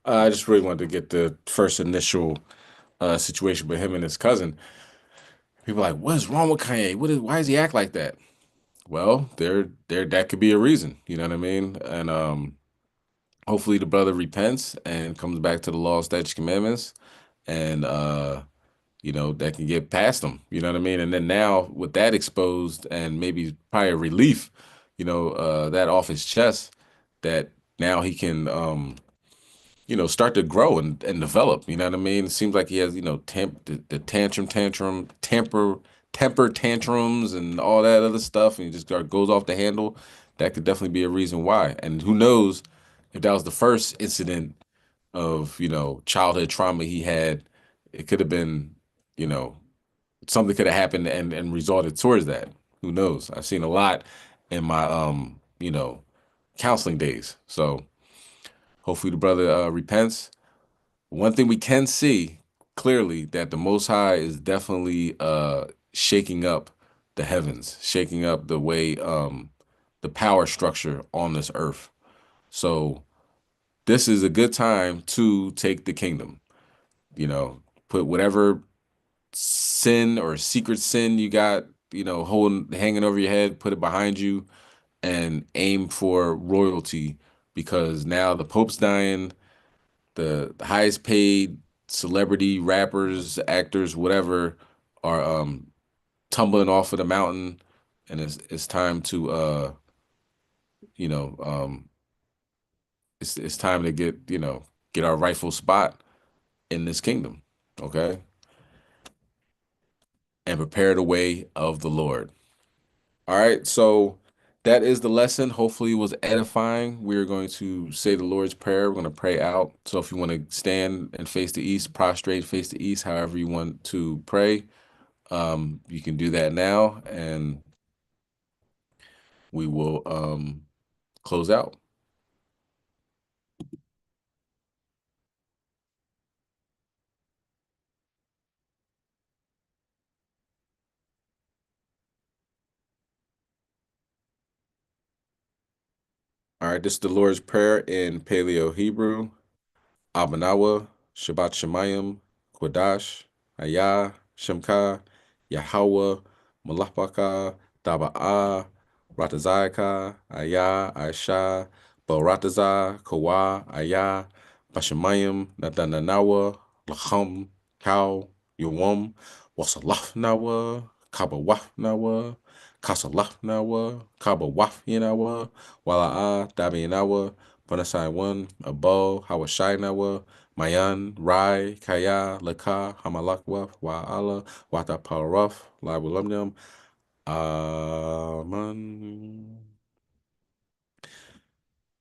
B: I just really wanted to get the first initial situation with him and his cousin. People are like, what is wrong with Kanye? Why does he act like that? Well, that could be a reason, you know what I mean? And hopefully the brother repents and comes back to the law, statutes, commandments, and that can get past him. You know what I mean? And then now with that exposed and maybe probably a relief, that off his chest, that now he can start to grow and develop. You know what I mean? It seems like he has, the temper tantrums and all that other stuff, and he just goes off the handle. That could definitely be a reason why. And who knows if that was the first incident of, childhood trauma he had, it could have been, something could have happened and resulted towards that. Who knows? I've seen a lot in my, counseling days. So hopefully the brother repents. One thing we can see clearly that the Most High is definitely shaking up the heavens, shaking up the way the power structure on this earth. So this is a good time to take the kingdom. Put whatever sin or secret sin you got, hanging over your head, put it behind you and aim for royalty, because now the Pope's dying, the highest paid celebrity rappers, actors, whatever, are tumbling off of the mountain, and it's time to it's time to get our rightful spot in this kingdom, okay? And prepare the way of the Lord. All right, so that is the lesson. Hopefully it was edifying. We're going to say the Lord's Prayer. We're going to pray out. So if you want to stand and face the east, prostrate, face the east, however you want to pray, you can do that now, and we will close out. All right, this is the Lord's Prayer in Paleo Hebrew. Abanawa, Shabbat Shemayim, Kodash, Ayah, Shemka, Yahweh, Malachbaka, Daba'a, Ratazayaka, Ayah, Aisha, Barataza, Kawa, Ayah, Bashemayim, Nadananawa, Lacham, Kau, Yawam, Wasalafnawa, Kabawafnawa, Kasalafnawa, Kabawafyanawa, Wala'a, Dabianawa, Panasai 1, Abo, Hawashai Nawa, Mayan, Rai, Kaya, Laka, Hamalakwa, Wa'ala, Wata Paraf, Labulumnium, Aman.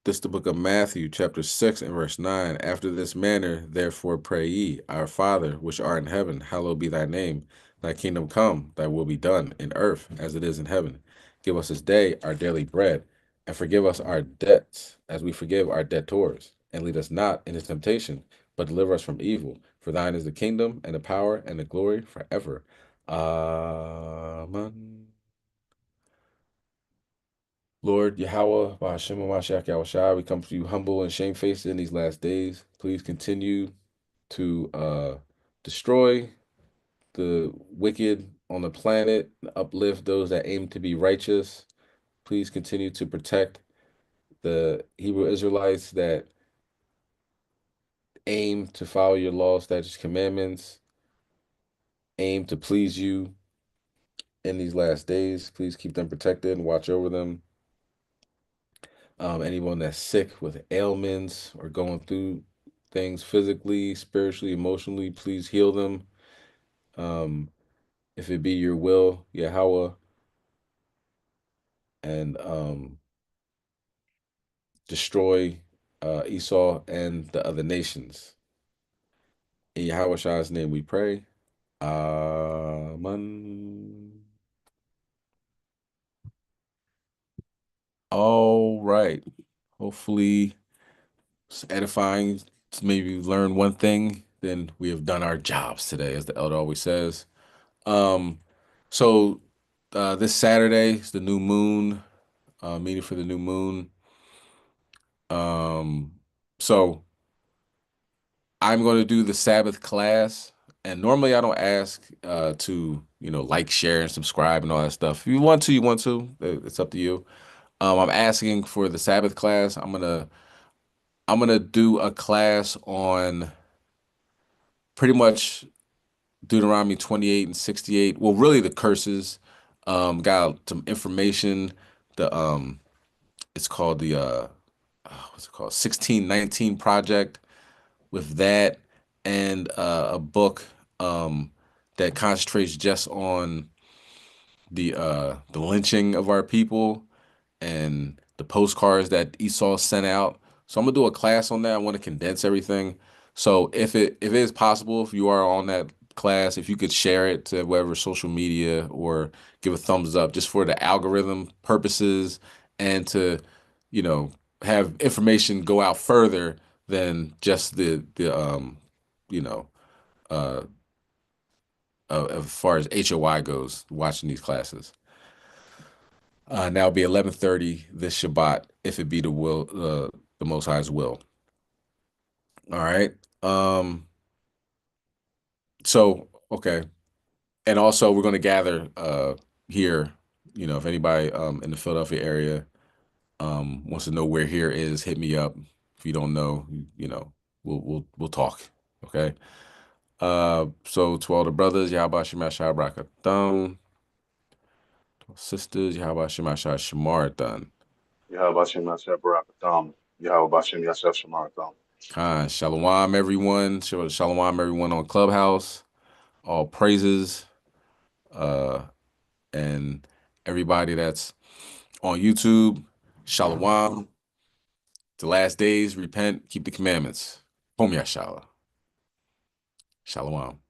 B: This is the book of Matthew, chapter 6 and verse 9. After this manner, therefore pray ye, Our Father, which art in heaven, hallowed be thy name. Thy kingdom come, thy will be done, in earth as it is in heaven. Give us this day our daily bread, and forgive us our debts, as we forgive our debtors. And lead us not into temptation, but deliver us from evil. For thine is the kingdom, and the power, and the glory forever. Amen. Lord Yahweh, Bahashem Mashiach Yahushua, we come to you humble and shamefaced in these last days. Please continue to destroy the wicked on the planet, uplift those that aim to be righteous. Please continue to protect the Hebrew Israelites that aim to follow your law, statutes, commandments, aim to please you in these last days. Please keep them protected and watch over them. Anyone that's sick with ailments or going through things physically, spiritually, emotionally, please heal them. If it be your will, Yahweh, and destroy Esau and the other nations. In Yahweh Shah's name we pray. Amen. All right. Hopefully it's edifying. Maybe learn one thing, then we have done our jobs today, as the elder always says. So this Saturday is the new moon, meeting for the new moon. So I'm going to do the Sabbath class, and normally I don't ask to like, share, and subscribe and all that stuff. If you want to, you want to. It's up to you. I'm asking for the Sabbath class. I'm gonna I'm gonna do a class on pretty much Deuteronomy 28 and 68. Well, really the curses. Got some information. It's called the what's it called? 1619 Project. With that, and a book that concentrates just on the lynching of our people and the postcards that Esau sent out. So I'm gonna do a class on that. I want to condense everything. So if it is possible, if you are on that class, if you could share it to whatever social media or give a thumbs up just for the algorithm purposes and to, have information go out further than just the you know, uh, as far as HOI goes, watching these classes. Now it'll be 11:30 this Shabbat, if it be the will, the Most High's will. All right. So okay, and also we're going to gather here. If anybody in the Philadelphia area wants to know where here is, hit me up. If you don't know, we'll talk. Okay. So to all the brothers, Yahweh Shemashah Barakatam. Sisters, Yahweh Shemashah Shemarthon.
H: Yahweh Bashem Yashab Barakatam. Yahweh Bashem Yashab Shemarthon.
B: Khan, Shalom, everyone. Shalom, everyone on Clubhouse. All praises. And everybody that's on YouTube. Shalom. The last days, repent, keep the commandments. Hom Yashala. Shalom.